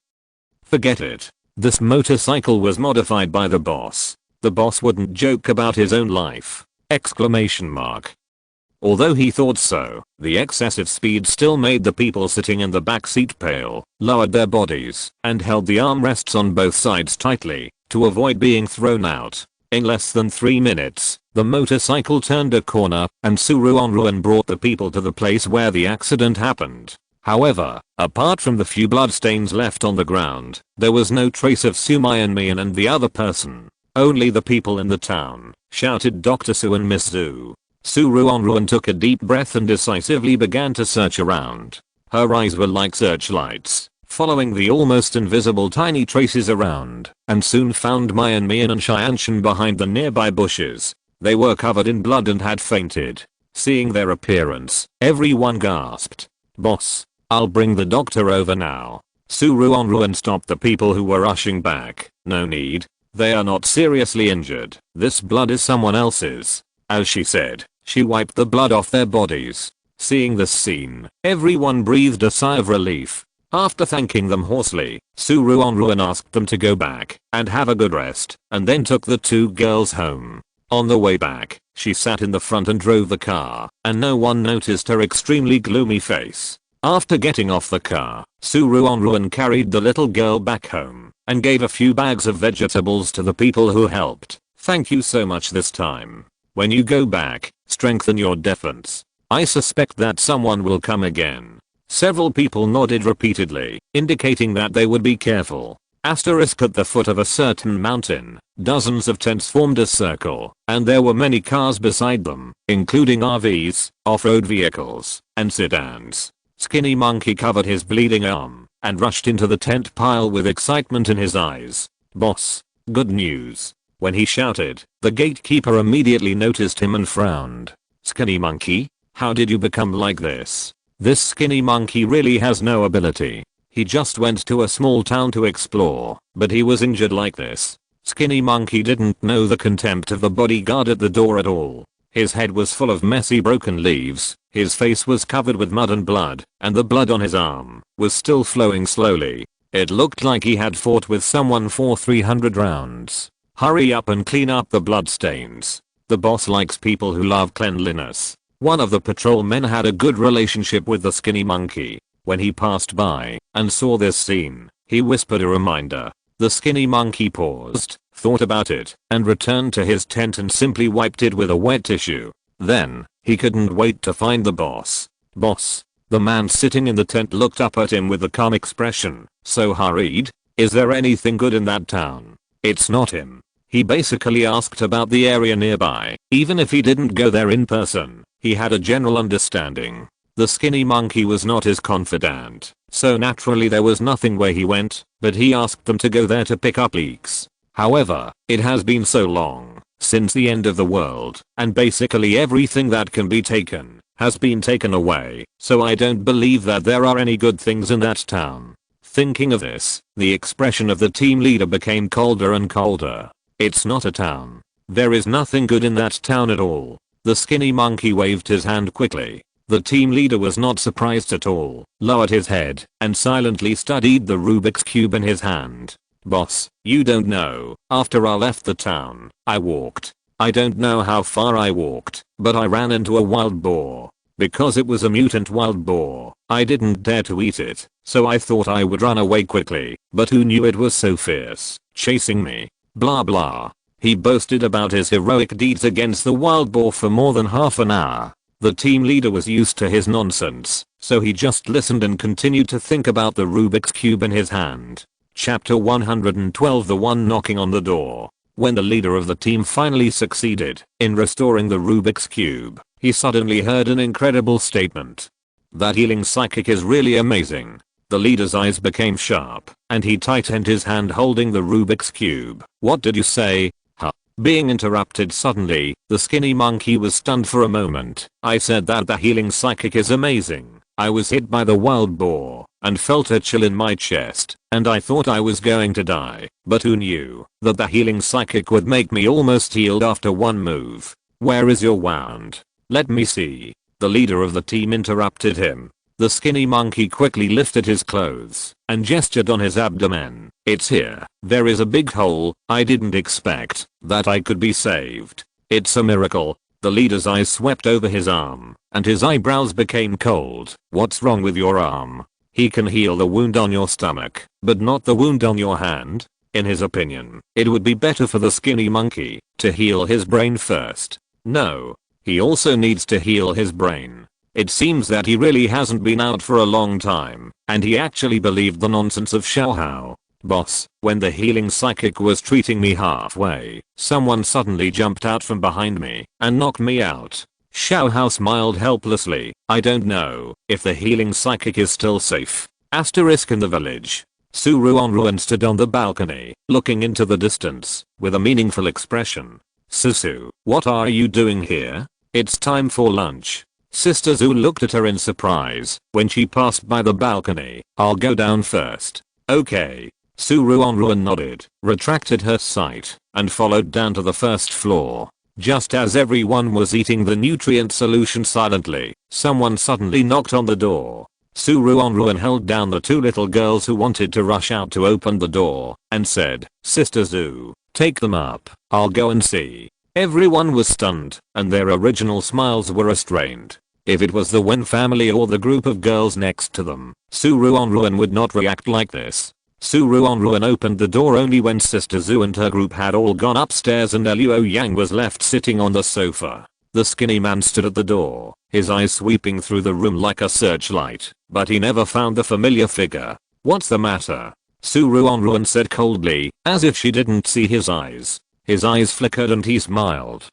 Forget it. This motorcycle was modified by the boss. The boss wouldn't joke about his own life. Exclamation mark. Although he thought so, the excessive speed still made the people sitting in the back seat pale, lowered their bodies, and held the armrests on both sides tightly to avoid being thrown out. In less than 3 minutes, the motorcycle turned a corner and Ruanruan brought the people to the place where the accident happened. However, apart from the few bloodstains left on the ground, there was no trace of Su Mian and the other person. Only the people in the town shouted Dr. Su and Miss Zhu. Ruanruan took a deep breath and decisively began to search around. Her eyes were like searchlights, following the almost invisible tiny traces around, and soon found Mian and Xianshan behind the nearby bushes. They were covered in blood and had fainted. Seeing their appearance, everyone gasped. "Boss, I'll bring the doctor over now." Ruanruan stopped the people who were rushing back. "No need. They are not seriously injured. This blood is someone else's." As she said, she wiped the blood off their bodies. Seeing this scene, everyone breathed a sigh of relief. After thanking them hoarsely, Ruanruan asked them to go back and have a good rest, and then took the 2 girls home. On the way back, she sat in the front and drove the car, and no one noticed her extremely gloomy face. After getting off the car, Ruanruan carried the little girl back home and gave a few bags of vegetables to the people who helped. "Thank you so much this time. When you go back, strengthen your defense. I suspect that someone will come again." Several people nodded repeatedly, indicating that they would be careful. Asterisk. At the foot of a certain mountain, dozens of tents formed a circle, and there were many cars beside them, including RVs, off-road vehicles, and sedans. Skinny Monkey covered his bleeding arm and rushed into the tent pile with excitement in his eyes. "Boss, Good news. When he shouted, the gatekeeper immediately noticed him and frowned. Skinny monkey? How did you become like this? This skinny monkey really has no ability. He just went to a small town to explore, but he was injured like this. Skinny monkey didn't know the contempt of the bodyguard at the door at all. His head was full of messy broken leaves, his face was covered with mud and blood, and the blood on his arm was still flowing slowly. It looked like he had fought with someone for 300 rounds. Hurry up and clean up the blood stains. The boss likes people who love cleanliness. One of the patrolmen had a good relationship with the skinny monkey. When he passed by and saw this scene, he whispered a reminder. The skinny monkey paused, thought about it, and returned to his tent and simply wiped it with a wet tissue. Then, he couldn't wait to find the boss. Boss. The man sitting in the tent looked up at him with a calm expression. So hurried? Is there anything good in that town? It's not him. He basically asked about the area nearby. Even if he didn't go there in person, he had a general understanding. The skinny monkey was not his confidant, so naturally there was nothing where he went, but he asked them to go there to pick up leaks. However, it has been so long since the end of the world, and basically everything that can be taken has been taken away, so I don't believe that there are any good things in that town. Thinking of this, the expression of the team leader became colder and colder. It's not a town. There is nothing good in that town at all. The skinny monkey waved his hand quickly. The team leader was not surprised at all, lowered his head, and silently studied the Rubik's Cube in his hand. Boss, you don't know, after I left the town, I walked. I don't know how far I walked, but I ran into a wild boar. Because it was a mutant wild boar, I didn't dare to eat it, so I thought I would run away quickly, but who knew it was so fierce, chasing me. Blah blah. He boasted about his heroic deeds against the wild boar for more than half an hour. The team leader was used to his nonsense, so he just listened and continued to think about the Rubik's Cube in his hand. Chapter 112. The one knocking on the door. When the leader of the team finally succeeded in restoring the Rubik's Cube, he suddenly heard an incredible statement. That healing psychic is really amazing. The leader's eyes became sharp, and he tightened his hand holding the Rubik's Cube. What did you say? Huh? Being interrupted suddenly, the skinny monkey was stunned for a moment. I said that the healing psychic is amazing. I was hit by the wild boar, and felt a chill in my chest, and I thought I was going to die. But who knew that the healing psychic would make me almost healed after one move? Where is your wand? Let me see. The leader of the team interrupted him. The skinny monkey quickly lifted his clothes and gestured on his abdomen. It's here. There is a big hole. I didn't expect that I could be saved. It's a miracle. The leader's eyes swept over his arm, and his eyebrows became cold. What's wrong with your arm? He can heal the wound on your stomach, but not the wound on your hand. In his opinion, it would be better for the skinny monkey to heal his brain first. No. He also needs to heal his brain. It seems that he really hasn't been out for a long time, and he actually believed the nonsense of Xiaohao. Boss, when the healing psychic was treating me halfway, someone suddenly jumped out from behind me and knocked me out. Xiaohao smiled helplessly. I don't know if the healing psychic is still safe. Asterisk in the village. Ruanruan stood on the balcony, looking into the distance, with a meaningful expression. Susu, what are you doing here? It's time for lunch. Sister Zhu looked at her in surprise when she passed by the balcony. I'll go down first. Okay. Ruanruan nodded, retracted her sight, and followed down to the first floor. Just as everyone was eating the nutrient solution silently, someone suddenly knocked on the door. Ruanruan held down the two little girls who wanted to rush out to open the door, and said, Sister Zhu, take them up, I'll go and see. Everyone was stunned, and their original smiles were restrained. If it was the Wen family or the group of girls next to them, Ruanruan would not react like this. Ruanruan opened the door only when Sister Zhu and her group had all gone upstairs and Luo Yang was left sitting on the sofa. The skinny man stood at the door, his eyes sweeping through the room like a searchlight, but he never found the familiar figure. What's the matter? Ruanruan said coldly, as if she didn't see his eyes. His eyes flickered and he smiled.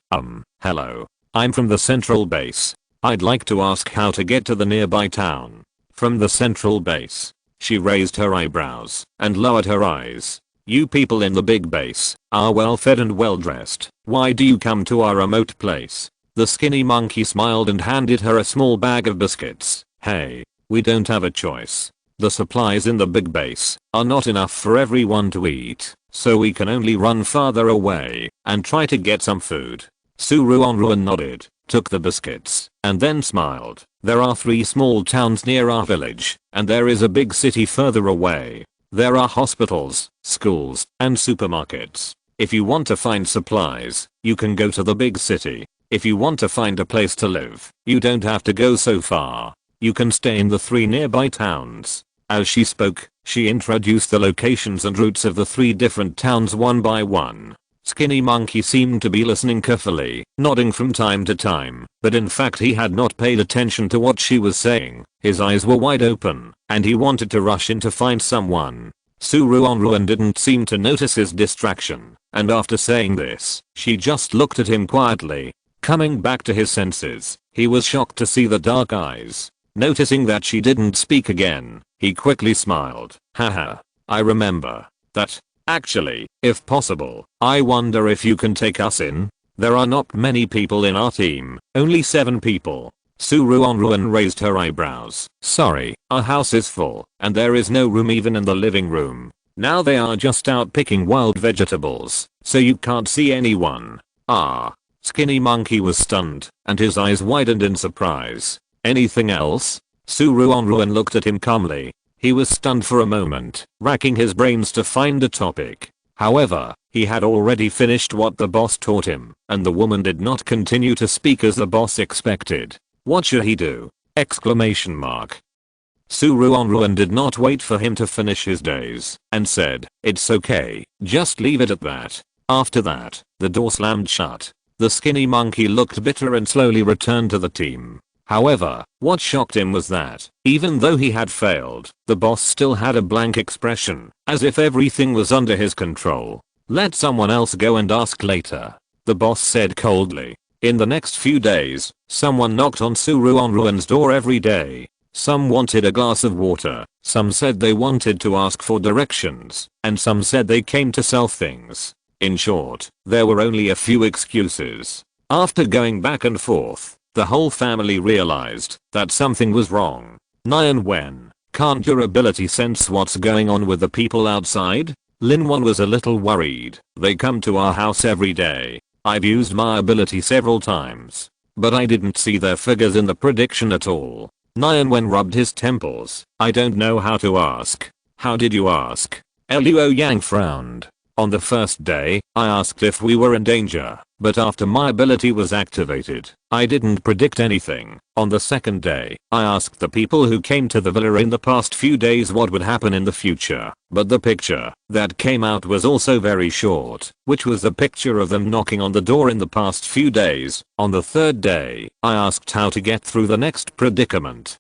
Hello. I'm from the central base. I'd like to ask how to get to the nearby town. From the central base. She raised her eyebrows and lowered her eyes. You people in the big base are well fed and well dressed. Why do you come to our remote place? The skinny monkey smiled and handed her a small bag of biscuits. Hey, we don't have a choice. The supplies in the big base are not enough for everyone to eat, so we can only run farther away and try to get some food. Ruanruan nodded, took the biscuits, and then smiled. There are 3 small towns near our village, and there is a big city further away. There are hospitals, schools, and supermarkets. If you want to find supplies, you can go to the big city. If you want to find a place to live, you don't have to go so far. You can stay in the 3 nearby towns. As she spoke, she introduced the locations and routes of the 3 different towns one by one. Skinny Monkey seemed to be listening carefully, nodding from time to time, but in fact he had not paid attention to what she was saying. His eyes were wide open, and he wanted to rush in to find someone. Ruanruan didn't seem to notice his distraction, and after saying this, she just looked at him quietly. Coming back to his senses, he was shocked to see the dark eyes. Noticing that she didn't speak again, he quickly smiled. Haha, I remember that. Actually, if possible, I wonder if you can take us in? There are not many people in our team, only 7 people. Ruanruan raised her eyebrows. Sorry, our house is full, and there is no room even in the living room. Now they are just out picking wild vegetables, so you can't see anyone. Ah. Skinny Monkey was stunned, and his eyes widened in surprise. Anything else? Ruanruan looked at him calmly. He was stunned for a moment, racking his brains to find a topic. However, he had already finished what the boss taught him, and the woman did not continue to speak as the boss expected. What should he do? Exclamation mark. Ruanruan did not wait for him to finish his days, and said, "It's okay, just leave it at that." After that, the door slammed shut. The skinny monkey looked bitter and slowly returned to the team. However, what shocked him was that, even though he had failed, the boss still had a blank expression, as if everything was under his control. Let someone else go and ask later, the boss said coldly. In the next few days, someone knocked on Ruanruan's door every day. Some wanted a glass of water, some said they wanted to ask for directions, and some said they came to sell things. In short, there were only a few excuses. After going back and forth, the whole family realized that something was wrong. Wen, can't your ability sense what's going on with the people outside? Linwan was a little worried. They come to our house every day. I've used my ability several times, but I didn't see their figures in the prediction at all. Wen rubbed his temples. I don't know how to ask. How did you ask? Luo Yang frowned. On the first day, I asked if we were in danger, but after my ability was activated, I didn't predict anything. On the second day, I asked the people who came to the villa in the past few days what would happen in the future, but the picture that came out was also very short, which was the picture of them knocking on the door in the past few days. On the third day, I asked how to get through the next predicament,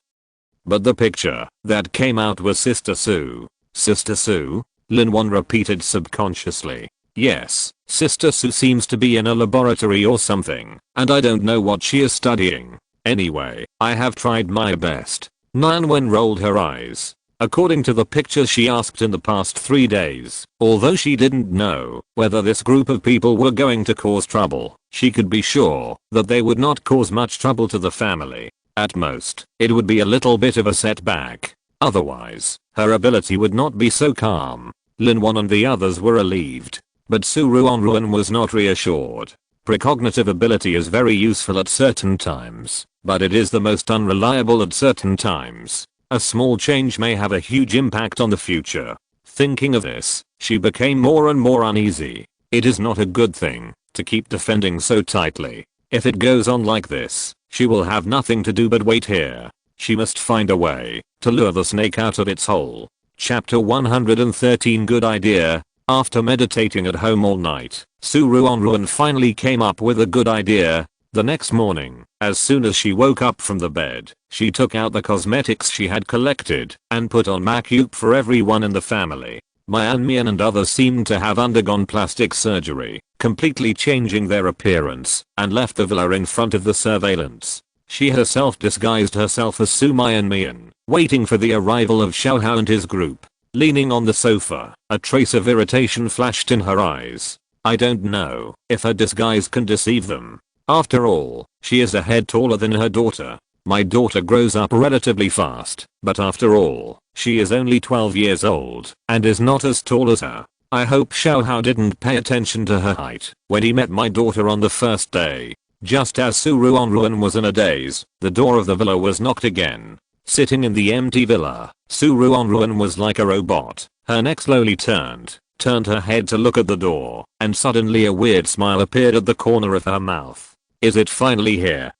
but the picture that came out was Sister Sue. Sister Sue? Linwan repeated subconsciously. Yes, Sister Sue seems to be in a laboratory or something, and I don't know what she is studying. Anyway, I have tried my best. Wen rolled her eyes. According to the picture she asked in the past 3 days, although she didn't know whether this group of people were going to cause trouble, she could be sure that they would not cause much trouble to the family. At most, it would be a little bit of a setback. Otherwise, her ability would not be so calm. Linwan and the others were relieved, but Ruanruan was not reassured. Precognitive ability is very useful at certain times, but it is the most unreliable at certain times. A small change may have a huge impact on the future. Thinking of this, she became more and more uneasy. It is not a good thing to keep defending so tightly. If it goes on like this, she will have nothing to do but wait here. She must find a way to lure the snake out of its hole. Chapter 113 Good idea. After meditating at home all night, Ruanruan finally came up with a good idea. The next morning, as soon as she woke up from the bed, she took out the cosmetics she had collected and put on makeup for everyone in the family. Mian and others seemed to have undergone plastic surgery, completely changing their appearance, and left the villa in front of the surveillance. She herself disguised herself as Mian, waiting for the arrival of Xiaohao and his group. leaning on the sofa, a trace of irritation flashed in her eyes. I don't know if her disguise can deceive them. After all, she is a head taller than her daughter. My daughter grows up relatively fast, but after all, she is only 12 years old and is not as tall as her. I hope Xiaohao didn't pay attention to her height when he met my daughter on the first day. Just as Ruanruan was in a daze, the door of the villa was knocked again. Sitting in the empty villa, Ruanruan was like a robot. Her neck slowly turned her head to look at the door, and suddenly a weird smile appeared at the corner of her mouth. Is it finally here?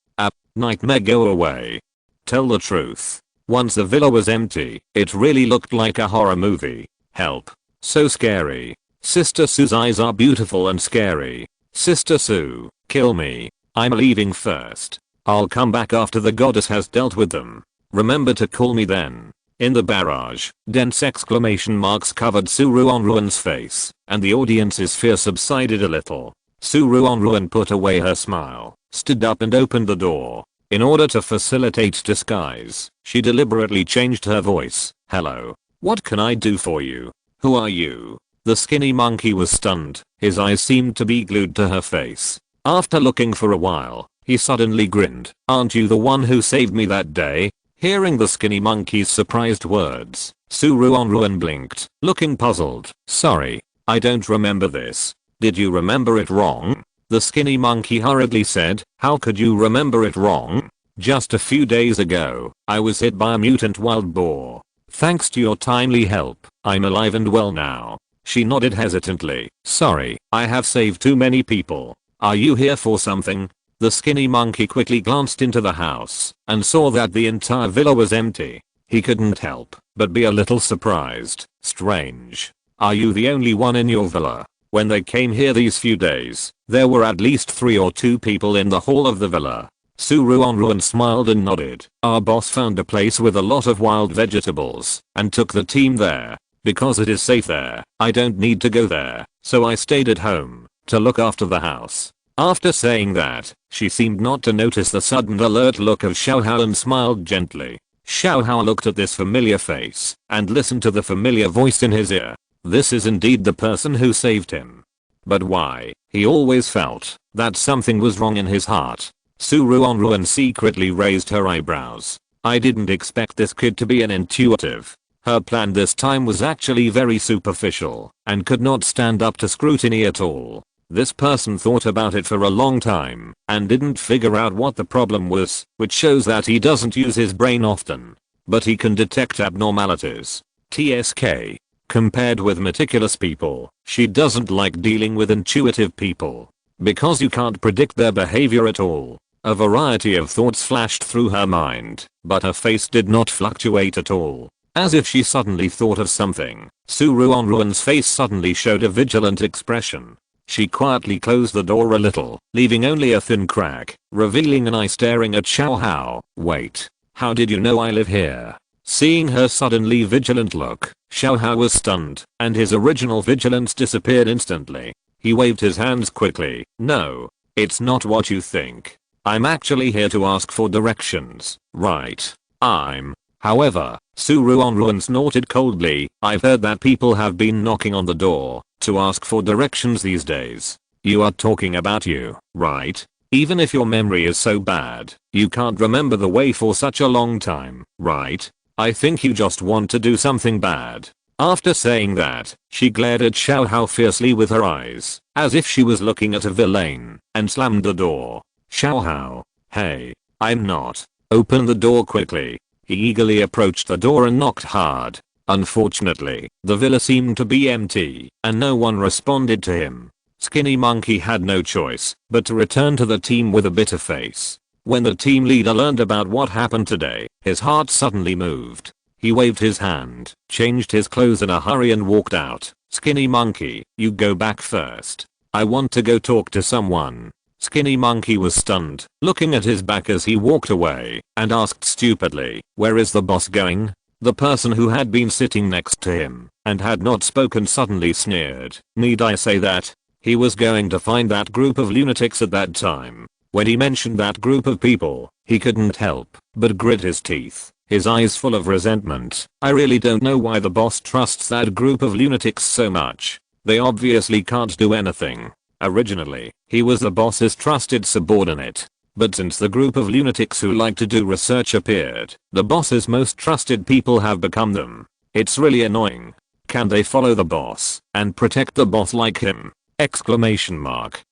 Nightmare, go away. Tell the truth. Once the villa was empty, it really looked like a horror movie. Help. So scary. Sister Sue's eyes are beautiful and scary. Sister Sue, kill me. I'm leaving first. I'll come back after the goddess has dealt with them. Remember to call me then. In the barrage, dense exclamation marks covered Ruanruan's face, and the audience's fear subsided a little. Ruanruan put away her smile, stood up and opened the door. In order to facilitate disguise, she deliberately changed her voice. Hello. What can I do for you? Who are you? The skinny monkey was stunned. His eyes seemed to be glued to her face. After looking for a while, he suddenly grinned. Aren't you the one who saved me that day? Hearing the skinny monkey's surprised words, Ruanruan blinked, looking puzzled. Sorry, I don't remember this. Did you remember it wrong? The skinny monkey hurriedly said. How could you remember it wrong? Just a few days ago, I was hit by a mutant wild boar. Thanks to your timely help, I'm alive and well now. She nodded hesitantly. Sorry, I have saved too many people. Are you here for something? The skinny monkey quickly glanced into the house and saw that the entire villa was empty. He couldn't help but be a little surprised. Strange. Are you the only one in your villa? When they came here these few days, there were at least 3 or 2 people in the hall of the villa. Ruanruan smiled and nodded. Our boss found a place with a lot of wild vegetables and took the team there. Because it is safe there, I don't need to go there, so I stayed at home to look after the house. After saying that, she seemed not to notice the sudden alert look of Xiaohao and smiled gently. Xiaohao looked at this familiar face and listened to the familiar voice in his ear. This is indeed the person who saved him. But why? He always felt that something was wrong in his heart. Ruanruan secretly raised her eyebrows. I didn't expect this kid to be an intuitive. Her plan this time was actually very superficial and could not stand up to scrutiny at all. This person thought about it for a long time and didn't figure out what the problem was, which shows that he doesn't use his brain often. But he can detect abnormalities. TSK. Compared with meticulous people, she doesn't like dealing with intuitive people. Because you can't predict their behavior at all. A variety of thoughts flashed through her mind, but her face did not fluctuate at all. As if she suddenly thought of something, Ruanruan's face suddenly showed a vigilant expression. She quietly closed the door a little, leaving only a thin crack, revealing an eye staring at Xiaohao. Wait, how did you know I live here? Seeing her suddenly vigilant look, Xiaohao was stunned, and his original vigilance disappeared instantly. He waved his hands quickly. No, it's not what you think. I'm actually here to ask for directions. Right. However, Ruanruan snorted coldly. I've heard that people have been knocking on the door to ask for directions these days. You are talking about you, right? Even if your memory is so bad, you can't remember the way for such a long time, right? I think you just want to do something bad. After saying that, she glared at Xiaohao fiercely with her eyes, as if she was looking at a villain, and slammed the door. Xiaohao, hey, I'm not. Open the door quickly. He eagerly approached the door and knocked hard. Unfortunately, the villa seemed to be empty, and no one responded to him. Skinny Monkey had no choice but to return to the team with a bitter face. When the team leader learned about what happened today, his heart suddenly moved. He waved his hand, changed his clothes in a hurry and walked out. Skinny Monkey, you go back first. I want to go talk to someone. Skinny Monkey was stunned, looking at his back as he walked away, and asked stupidly, where is the boss going? The person who had been sitting next to him and had not spoken suddenly sneered. Need I say that? He was going to find that group of lunatics at that time. When he mentioned that group of people, he couldn't help but grit his teeth. his eyes full of resentment. I really don't know why the boss trusts that group of lunatics so much. They obviously can't do anything. Originally, he was the boss's trusted subordinate. But since the group of lunatics who like to do research appeared, the boss's most trusted people have become them. It's really annoying. Can they follow the boss and protect the boss like him? Exclamation mark.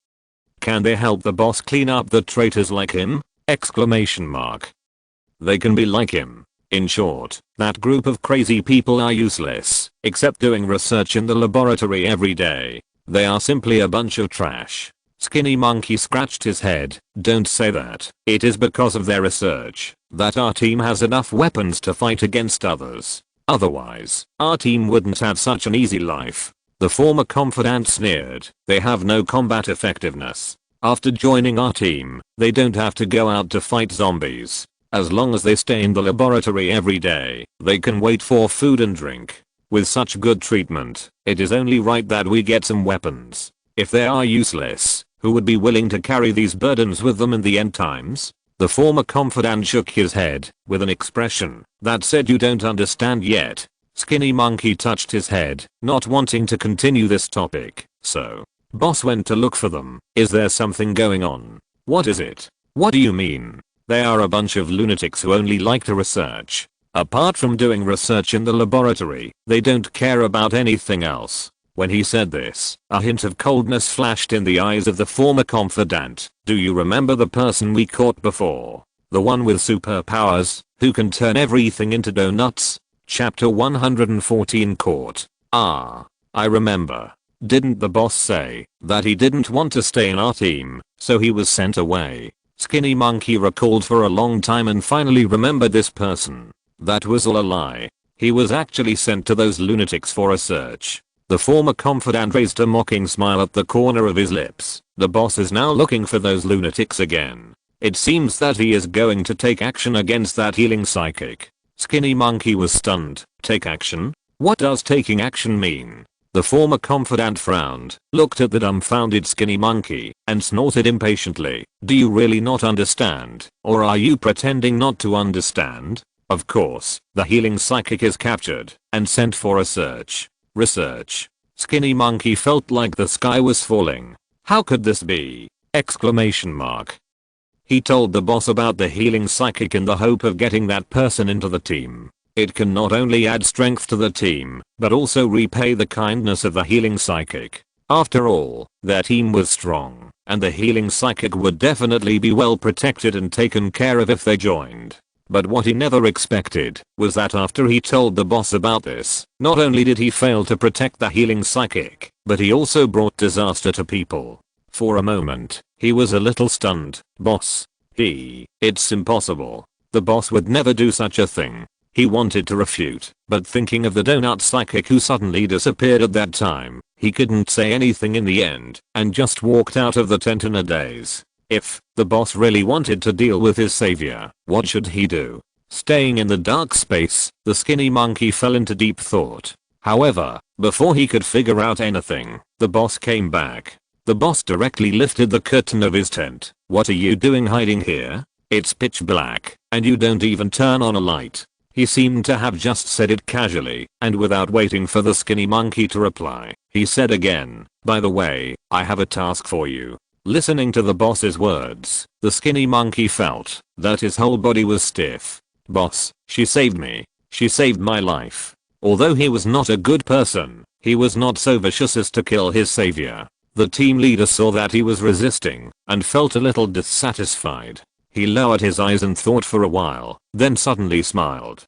Can they help the boss clean up the traitors like him? Exclamation mark. They can be like him. In short, that group of crazy people are useless, except doing research in the laboratory every day. They are simply a bunch of trash. Skinny Monkey scratched his head. Don't say that. It is because of their research that our team has enough weapons to fight against others. Otherwise, our team wouldn't have such an easy life. The former confidant sneered. They have no combat effectiveness. After joining our team, they don't have to go out to fight zombies. As long as they stay in the laboratory every day, they can wait for food and drink. With such good treatment, it is only right that we get some weapons. If they are useless, who would be willing to carry these burdens with them in the end times? The former confidant shook his head with an expression that said, you don't understand yet. Skinny Monkey touched his head, not wanting to continue this topic. So, boss went to look for them. Is there something going on? What is it? What do you mean? They are a bunch of lunatics who only like to research. Apart from doing research in the laboratory, they don't care about anything else. When he said this, a hint of coldness flashed in the eyes of the former confidant. Do you remember the person we caught before? The one with superpowers, who can turn everything into donuts? Chapter 114 Caught. Ah, I remember. Didn't the boss say that he didn't want to stay in our team, so he was sent away? Skinny Monkey recalled for a long time and finally remembered this person. That was all a lie. He was actually sent to those lunatics for a search. The former confidant raised a mocking smile at the corner of his lips. The boss is now looking for those lunatics again. It seems that he is going to take action against that healing psychic. Skinny Monkey was stunned. Take action? What does taking action mean? The former confidant frowned, looked at the dumbfounded Skinny Monkey, and snorted impatiently. Do you really not understand? Or are you pretending not to understand? Of course, the healing psychic is captured and sent for a search. Research. Skinny Monkey felt like the sky was falling. How could this be? Exclamation mark. He told the boss about the healing psychic in the hope of getting that person into the team. It can not only add strength to the team, but also repay the kindness of the healing psychic. After all, their team was strong, and the healing psychic would definitely be well protected and taken care of if they joined. But what he never expected was that after he told the boss about this, not only did he fail to protect the healing psychic, but he also brought disaster to people. For a moment, he was a little stunned. Boss. It's impossible. The boss would never do such a thing. He wanted to refute, but thinking of the donut psychic who suddenly disappeared at that time, he couldn't say anything in the end, and just walked out of the tent in a daze. If the boss really wanted to deal with his savior, what should he do? Staying in the dark space, the Skinny Monkey fell into deep thought. However, before he could figure out anything, the boss came back. The boss directly lifted the curtain of his tent. What are you doing hiding here? It's pitch black, and you don't even turn on a light. He seemed to have just said it casually, and without waiting for the Skinny Monkey to reply, he said again, by the way, I have a task for you. Listening to the boss's words, the Skinny Monkey felt that his whole body was stiff. Boss, she saved me. She saved my life. Although he was not a good person, he was not so vicious as to kill his savior. The team leader saw that he was resisting, and felt a little dissatisfied. He lowered his eyes and thought for a while, then suddenly smiled.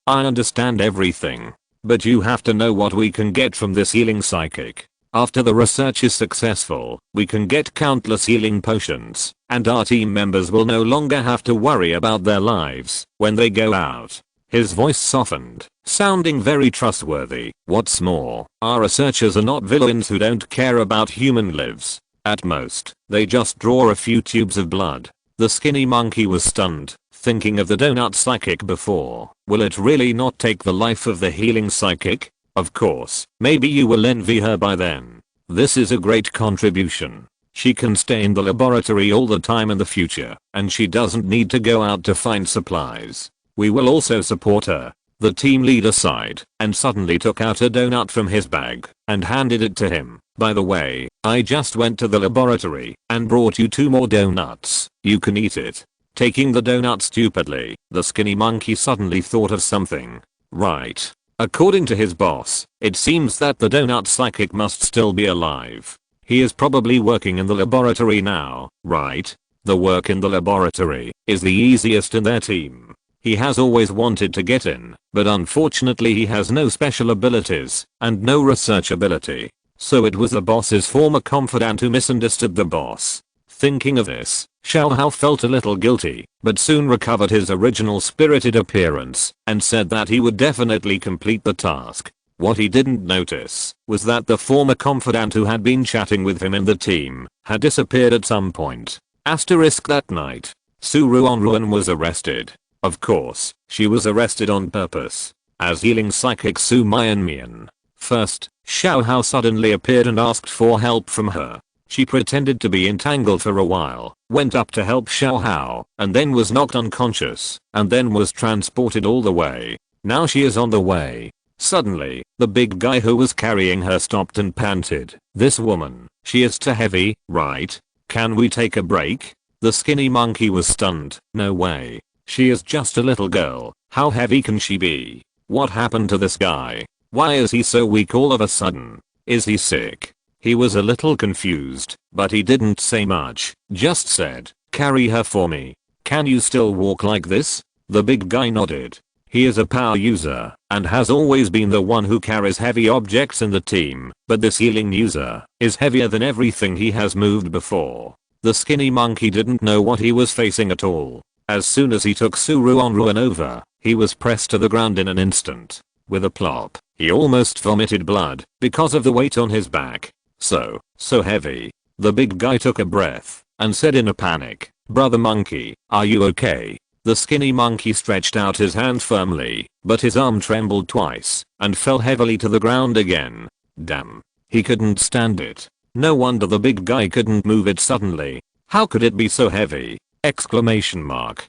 I understand everything. But you have to know what we can get from this healing psychic. After the research is successful, we can get countless healing potions, and our team members will no longer have to worry about their lives when they go out. His voice softened, sounding very trustworthy. What's more, our researchers are not villains who don't care about human lives. At most, they just draw a few tubes of blood. The Skinny Monkey was stunned, thinking of the donut psychic before. Will it really not take the life of the healing psychic? Of course, maybe you will envy her by then. This is a great contribution. She can stay in the laboratory all the time in the future, and she doesn't need to go out to find supplies. We will also support her. The team leader sighed and suddenly took out a donut from his bag and handed it to him. By the way, I just went to the laboratory and brought you 2 more donuts. You can eat it. Taking the donut stupidly, the skinny monkey suddenly thought of something. Right. According to his boss, it seems that the donut psychic must still be alive. He is probably working in the laboratory now, right? The work in the laboratory is the easiest in their team. He has always wanted to get in, but unfortunately he has no special abilities and no research ability. So it was the boss's former confidant who misunderstood the boss. Thinking of this, Xiao Hao felt a little guilty, but soon recovered his original spirited appearance and said that he would definitely complete the task. What he didn't notice was that the former confidant who had been chatting with him in the team had disappeared at some point. Asterisk that night, Ruanruan was arrested. Of course, she was arrested on purpose. As healing psychic Su Mian. First, Xiao Hao suddenly appeared and asked for help from her. She pretended to be entangled for a while, went up to help Xiao Hao, and then was knocked unconscious, and then was transported all the way. Now she is on the way. Suddenly, the big guy who was carrying her stopped and panted. This woman, she is too heavy, right? Can we take a break? The skinny monkey was stunned. No way. She is just a little girl. How heavy can she be? What happened to this guy? Why is he so weak all of a sudden? Is he sick? He was a little confused, but he didn't say much, just said, carry her for me. Can you still walk like this? The big guy nodded. He is a power user and has always been the one who carries heavy objects in the team, but this healing user is heavier than everything he has moved before. The skinny monkey didn't know what he was facing at all. As soon as he took Ruanruan over, he was pressed to the ground in an instant. With a plop, he almost vomited blood because of the weight on his back. So heavy. The big guy took a breath and said in a panic, "Brother monkey, are you okay?" The skinny monkey stretched out his hand firmly, but his arm trembled twice and fell heavily to the ground again. Damn. He couldn't stand it. No wonder the big guy couldn't move it suddenly. How could it be so heavy? Exclamation mark.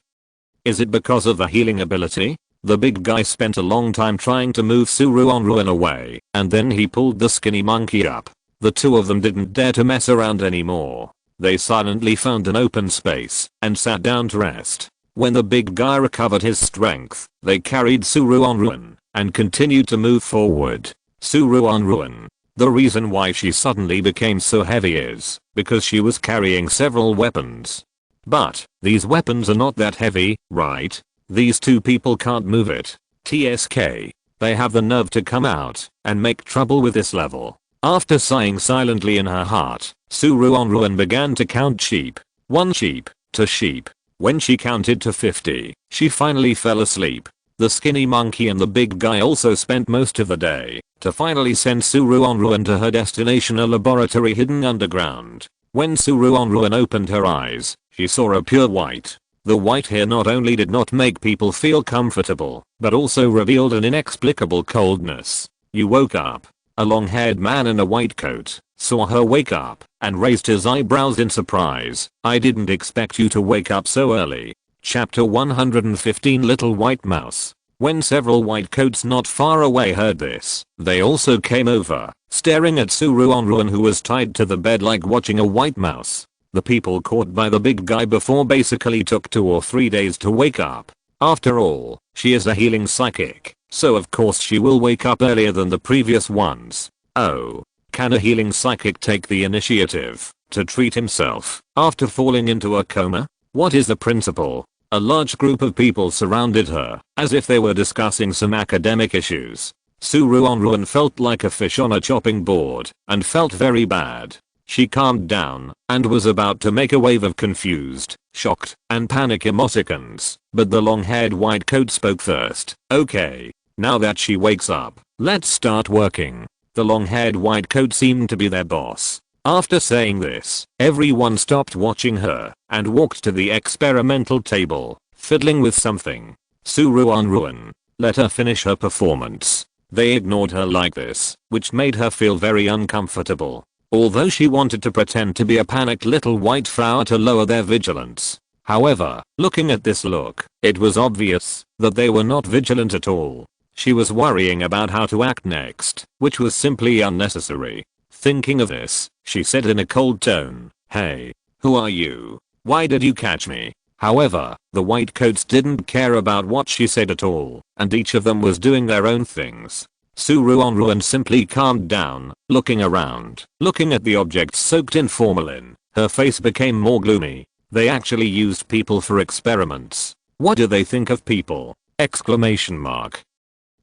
Is it because of the healing ability? The big guy spent a long time trying to move Ruanruan away, and then he pulled the skinny monkey up. The two of them didn't dare to mess around anymore. They silently found an open space and sat down to rest. When the big guy recovered his strength, they carried Ruanruan and continued to move forward. Ruanruan. The reason why she suddenly became so heavy is because she was carrying several weapons. But these weapons are not that heavy, right? These two people can't move it. TSK. They have the nerve to come out and make trouble with this level. After sighing silently in her heart, Ruanruan began to count sheep. 1 sheep, 2 sheep. When she counted to 50, she finally fell asleep. The skinny monkey and the big guy also spent most of the day to finally send Ruanruan to her destination, a laboratory hidden underground. When Ruanruan opened her eyes, she saw a pure white. The white here not only did not make people feel comfortable, but also revealed an inexplicable coldness. You woke up. A long-haired man in a white coat saw her wake up and raised his eyebrows in surprise. I didn't expect you to wake up so early. Chapter 115 Little White Mouse. When several white coats not far away heard this, they also came over, staring at Ruanruan, who was tied to the bed like watching a white mouse. The people caught by the big guy before basically took 2 or 3 days to wake up. After all, she is a healing psychic, so of course she will wake up earlier than the previous ones. Oh. Can a healing psychic take the initiative to treat himself after falling into a coma? What is the principle? A large group of people surrounded her, as if they were discussing some academic issues. Ruanruan felt like a fish on a chopping board, and felt very bad. She calmed down, and was about to make a wave of confused, shocked, and panic emoticons, but the long-haired white coat spoke first. Okay. Now that she wakes up, let's start working. The long-haired white coat seemed to be their boss. After saying this, everyone stopped watching her and walked to the experimental table, fiddling with something. Ruanruan. Let her finish her performance. They ignored her like this, which made her feel very uncomfortable. Although she wanted to pretend to be a panicked little white flower to lower their vigilance, However, looking at this look, it was obvious that they were not vigilant at all. She was worrying about how to act next, which was simply unnecessary. Thinking of this, she said in a cold tone, "Hey, who are you? Why did you catch me?" However, the white coats didn't care about what she said at all, and each of them was doing their own things. Ruanruan simply calmed down, looking around, looking at the objects soaked in formalin. Her face became more gloomy. They actually used people for experiments. What do they think of people? Exclamation mark.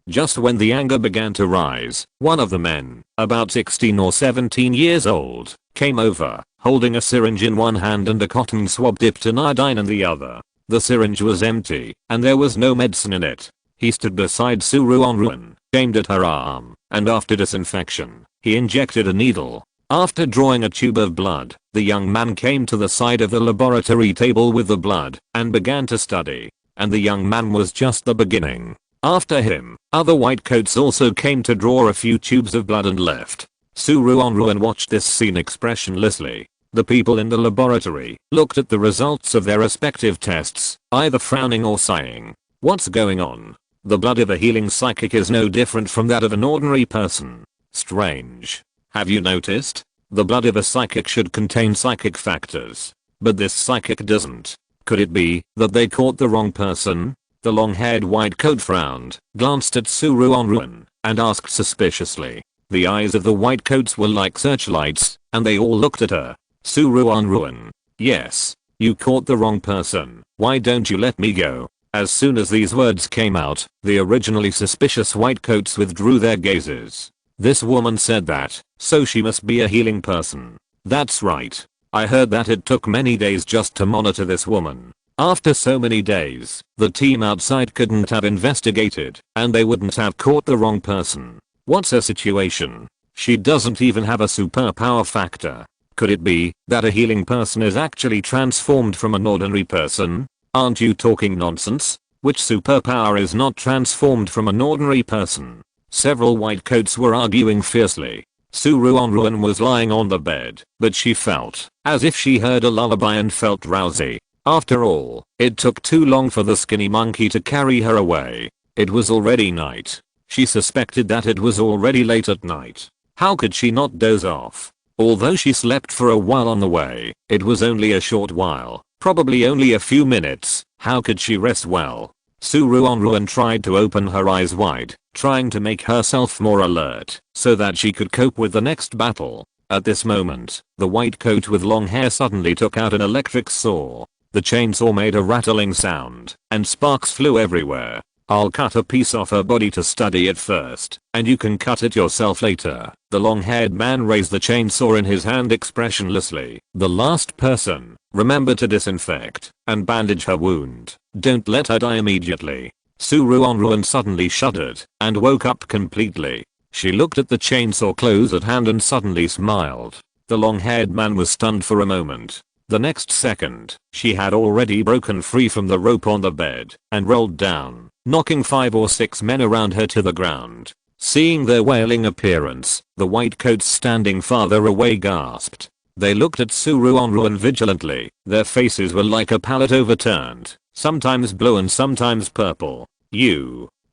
Just when the anger began to rise, one of the men, about 16 or 17 years old, came over, holding a syringe in one hand and a cotton swab dipped in iodine in the other. The syringe was empty, and there was no medicine in it. He stood beside Ruanruan, aimed at her arm, and after disinfection, he injected a needle. After drawing a tube of blood, the young man came to the side of the laboratory table with the blood, and began to study. And the young man was just the beginning. After him, other white coats also came to draw a few tubes of blood and left. Ruanruan watched this scene expressionlessly. The people in the laboratory looked at the results of their respective tests, either frowning or sighing. What's going on? The blood of a healing psychic is no different from that of an ordinary person. Strange. Have you noticed? The blood of a psychic should contain psychic factors. But this psychic doesn't. Could it be that they caught the wrong person? The long-haired white coat frowned, glanced at Ruanruan, and asked suspiciously. The eyes of the white coats were like searchlights, and they all looked at her. Ruanruan. Yes. You caught the wrong person. Why don't you let me go? As soon as these words came out, the originally suspicious white coats withdrew their gazes. This woman said that, so she must be a healing person. That's right. I heard that it took many days just to monitor this woman. After so many days, the team outside couldn't have investigated, and they wouldn't have caught the wrong person. What's her situation? She doesn't even have a superpower factor. Could it be that a healing person is actually transformed from an ordinary person? Aren't you talking nonsense? Which superpower is not transformed from an ordinary person? Several white coats were arguing fiercely. Ruanruan was lying on the bed, but she felt as if she heard a lullaby and felt drowsy. After all, it took too long for the skinny monkey to carry her away. It was already night. She suspected that it was already late at night. How could she not doze off? Although she slept for a while on the way, it was only a short while, probably only a few minutes. How could she rest well? Ruanruan tried to open her eyes wide, trying to make herself more alert, so that she could cope with the next battle. At this moment, the white coat with long hair suddenly took out an electric saw. The chainsaw made a rattling sound, and sparks flew everywhere. I'll cut a piece off her body to study it first, and you can cut it yourself later. The long-haired man raised the chainsaw in his hand expressionlessly. The last person, remember to disinfect and bandage her wound. Don't let her die immediately. Ruanruan suddenly shuddered and woke up completely. She looked at the chainsaw close at hand and suddenly smiled. The long-haired man was stunned for a moment. The next second, she had already broken free from the rope on the bed and rolled down, knocking 5 or 6 men around her to the ground. Seeing their wailing appearance, the white coats standing farther away gasped. They looked at Ruanruan vigilantly. Their faces were like a pallet overturned, sometimes blue and sometimes purple.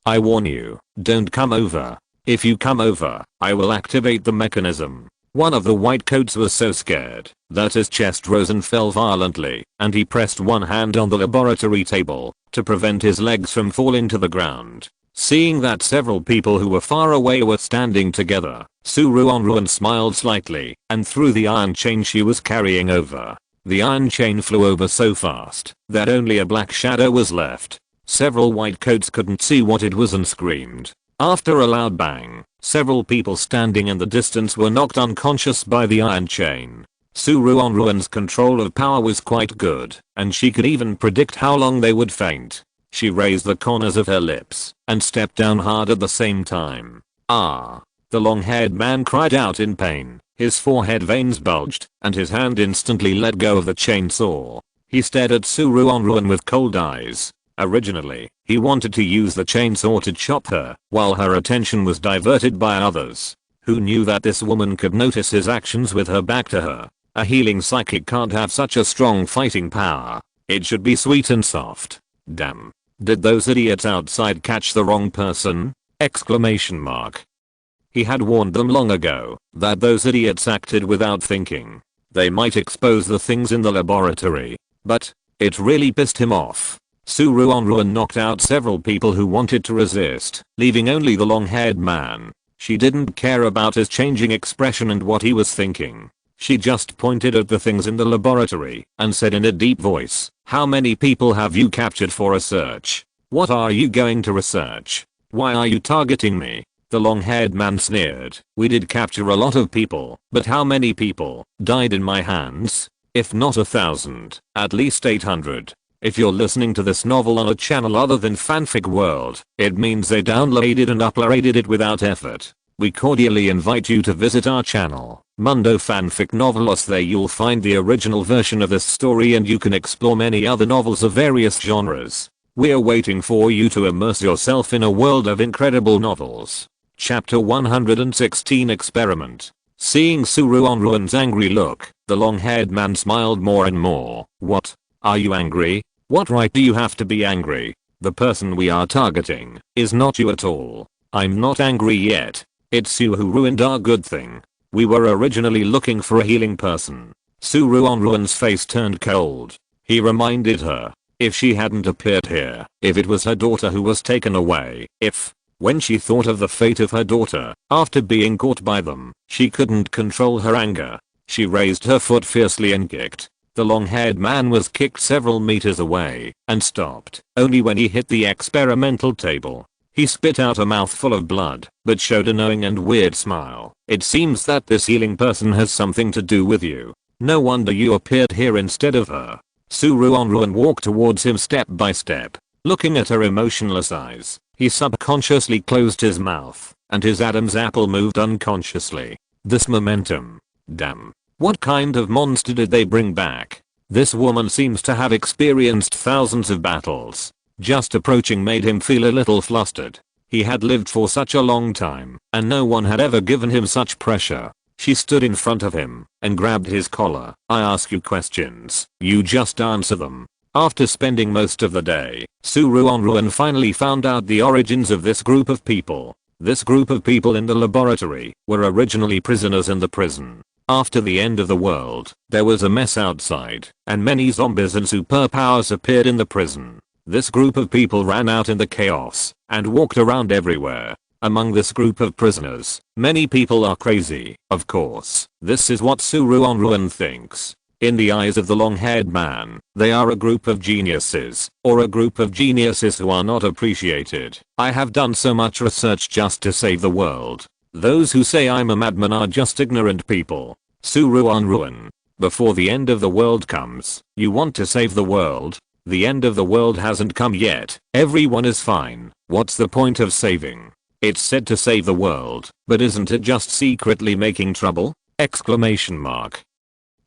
I warn you, don't come over. If you come over, I will activate the mechanism. One of the white coats was so scared that his chest rose and fell violently, and he pressed one hand on the laboratory table to prevent his legs from falling to the ground. Seeing that several people who were far away were standing together, Ruanruan smiled slightly and threw the iron chain she was carrying over. The iron chain flew over so fast that only a black shadow was left. Several white coats couldn't see what it was and screamed. After a loud bang, several people standing in the distance were knocked unconscious by the iron chain. Ruanruan's control of power was quite good, and she could even predict how long they would faint. She raised the corners of her lips and stepped down hard at the same time. Ah! The long-haired man cried out in pain. His forehead veins bulged, and his hand instantly let go of the chainsaw. He stared at Ruanruan with cold eyes. Originally, he wanted to use the chainsaw to chop her, while her attention was diverted by others. Who knew that this woman could notice his actions with her back to her? A healing psychic can't have such a strong fighting power. It should be sweet and soft. Damn. Did those idiots outside catch the wrong person? Exclamation mark. He had warned them long ago that those idiots acted without thinking. They might expose the things in the laboratory. But it really pissed him off. Ruanruan knocked out several people who wanted to resist, leaving only the long-haired man. She didn't care about his changing expression and what he was thinking. She just pointed at the things in the laboratory and said in a deep voice, "How many people have you captured for research? What are you going to research? Why are you targeting me?" The long-haired man sneered. "We did capture a lot of people, but how many people died in my hands? If not 1,000, at least 800. If you're listening to this novel on a channel other than Fanfic World, it means they downloaded and uploaded it without effort. We cordially invite you to visit our channel, Mundo Fanfic Novelos. There you'll find the original version of this story and you can explore many other novels of various genres. We're waiting for you to immerse yourself in a world of incredible novels. Chapter 116 Experiment. Seeing Ruanruan's angry look, the long-haired man smiled more and more. "What? Are you angry? What right do you have to be angry? The person we are targeting is not you at all." "I'm not angry yet. It's you who ruined our good thing. We were originally looking for a healing person." Ruanruan's face turned cold. He reminded her, if she hadn't appeared here, if it was her daughter who was taken away, when she thought of the fate of her daughter, after being caught by them, she couldn't control her anger. She raised her foot fiercely and kicked. The long-haired man was kicked several meters away and stopped only when he hit the experimental table. He spit out a mouthful of blood, but showed a knowing and weird smile. "It seems that this healing person has something to do with you. No wonder you appeared here instead of her." Ruanruan walked towards him step by step, looking at her emotionless eyes. He subconsciously closed his mouth, and his Adam's apple moved unconsciously. This momentum. Damn. What kind of monster did they bring back? This woman seems to have experienced thousands of battles. Just approaching made him feel a little flustered. He had lived for such a long time, and no one had ever given him such pressure. She stood in front of him and grabbed his collar. "I ask you questions. You just answer them." After spending most of the day, Ruanruan finally found out the origins of this group of people. This group of people in the laboratory were originally prisoners in the prison. After the end of the world, there was a mess outside, and many zombies and superpowers appeared in the prison. This group of people ran out in the chaos and walked around everywhere. Among this group of prisoners, many people are crazy, of course. This is what Ruanruan thinks. In the eyes of the long-haired man, they are a group of geniuses, or a group of geniuses who are not appreciated. "I have done so much research just to save the world. Those who say I'm a madman are just ignorant people." Ruanruan. "Before the end of the world comes, you want to save the world? The end of the world hasn't come yet. Everyone is fine. What's the point of saving? It's said to save the world, but isn't it just secretly making trouble?" Exclamation mark.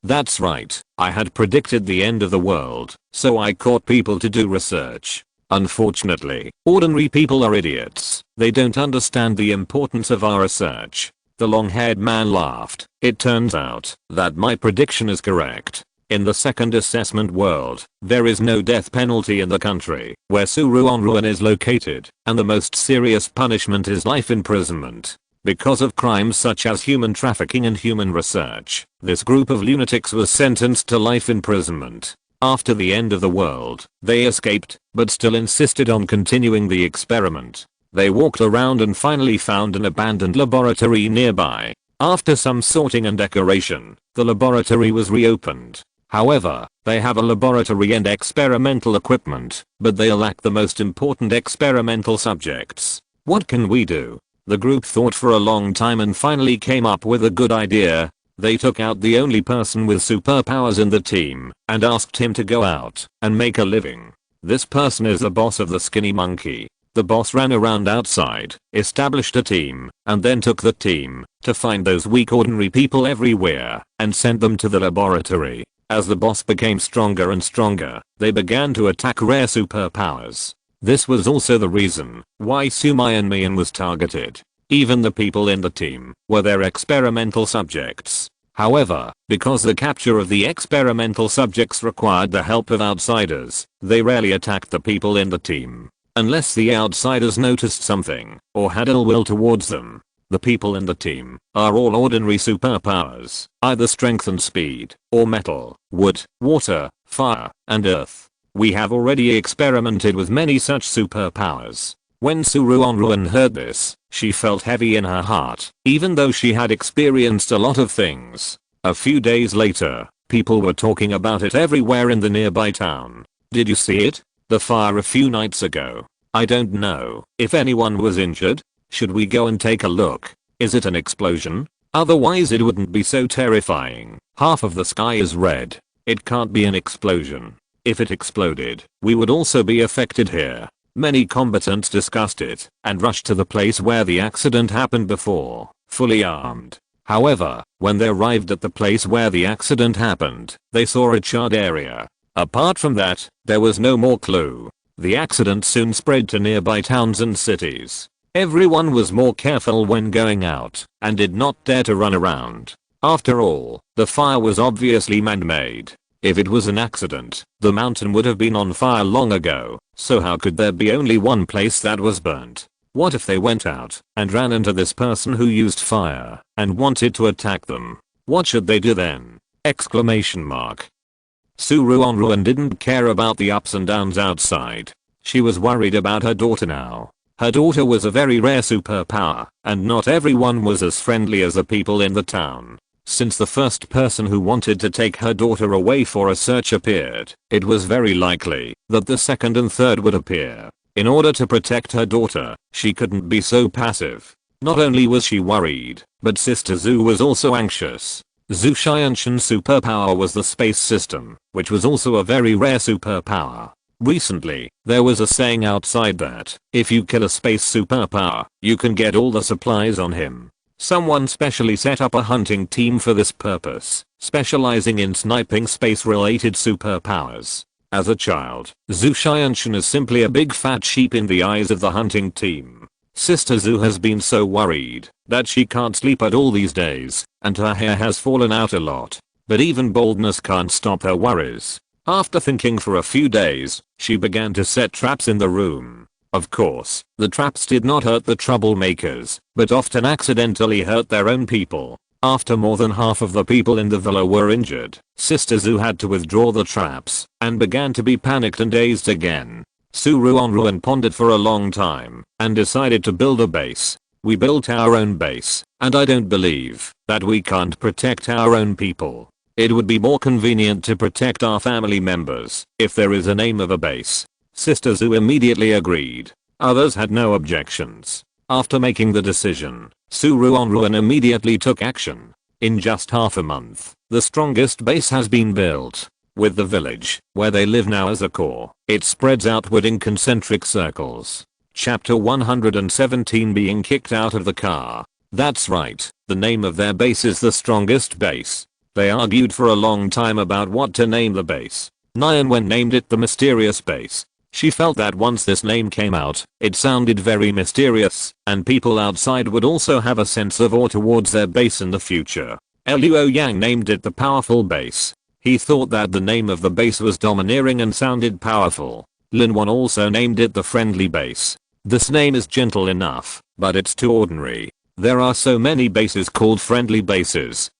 "That's right. I had predicted the end of the world, so I caught people to do research. Unfortunately, ordinary people are idiots. They don't understand the importance of our research." The long-haired man laughed. "It turns out that my prediction is correct. In the second assessment world, there is no death penalty in the country where Ruanruan is located, and the most serious punishment is life imprisonment. Because of crimes such as human trafficking and human research, this group of lunatics was sentenced to life imprisonment. After the end of the world, they escaped, but still insisted on continuing the experiment. They walked around and finally found an abandoned laboratory nearby. After some sorting and decoration, the laboratory was reopened. However, they have a laboratory and experimental equipment, but they lack the most important experimental subjects. What can we do? The group thought for a long time and finally came up with a good idea. They took out the only person with superpowers in the team and asked him to go out and make a living. This person is the boss of the skinny monkey. The boss ran around outside, established a team, and then took the team to find those weak ordinary people everywhere and sent them to the laboratory. As the boss became stronger and stronger, they began to attack rare superpowers. This was also the reason why Sumayan was targeted. Even the people in the team were their experimental subjects. However, because the capture of the experimental subjects required the help of outsiders, they rarely attacked the people in the team. Unless the outsiders noticed something, or had ill will towards them. The people in the team are all ordinary superpowers, either strength and speed, or metal, wood, water, fire, and earth. We have already experimented with many such superpowers. When Ruanruan heard this, she felt heavy in her heart, even though she had experienced a lot of things. A few days later, people were talking about it everywhere in the nearby town. Did you see it? The fire a few nights ago. I don't know if anyone was injured. Should we go and take a look? Is it an explosion? Otherwise it wouldn't be so terrifying. Half of the sky is red. It can't be an explosion. If it exploded, we would also be affected here. Many combatants discussed it and rushed to the place where the accident happened before, fully armed. However, when they arrived at the place where the accident happened, they saw a charred area. Apart from that, there was no more clue. The accident soon spread to nearby towns and cities. Everyone was more careful when going out and did not dare to run around. After all, the fire was obviously man-made. If it was an accident, the mountain would have been on fire long ago, so how could there be only one place that was burnt? What if they went out and ran into this person who used fire and wanted to attack them? What should they do then? Exclamation mark. Ruanruan didn't care about the ups and downs outside. She was worried about her daughter now. Her daughter was a very rare superpower, and not everyone was as friendly as the people in the town. Since the first person who wanted to take her daughter away for a search appeared, it was very likely that the second and third would appear. In order to protect her daughter, she couldn't be so passive. Not only was she worried, but Sister Zhu was also anxious. Zhu Xianshan's superpower was the space system, which was also a very rare superpower. Recently, there was a saying outside that, if you kill a space superpower, you can get all the supplies on him. Someone specially set up a hunting team for this purpose, specializing in sniping space-related superpowers. As a child, Zhu Xianshan is simply a big fat sheep in the eyes of the hunting team. Sister Zhu has been so worried that she can't sleep at all these days, and her hair has fallen out a lot. But even baldness can't stop her worries. After thinking for a few days, she began to set traps in the room. Of course, the traps did not hurt the troublemakers, but often accidentally hurt their own people. After more than half of the people in the villa were injured, Sister Zhu had to withdraw the traps and began to be panicked and dazed again. Ruanruan pondered for a long time and decided to build a base. We built our own base, and I don't believe that we can't protect our own people. It would be more convenient to protect our family members if there is a name of a base. Sister Zhu immediately agreed. Others had no objections. After making the decision, Ruanruan immediately took action. In just half a month, the strongest base has been built. With the village, where they live now as a core, it spreads outward in concentric circles. Chapter 117 Being kicked out of the car. That's right, the name of their base is the strongest base. They argued for a long time about what to name the base. Nianwen named it the mysterious base. She felt that once this name came out, it sounded very mysterious, and people outside would also have a sense of awe towards their base in the future. Luo Yang named it the powerful base. He thought that the name of the base was domineering and sounded powerful. Linwan also named it the friendly base. This name is gentle enough, but it's too ordinary. There are so many bases called friendly bases,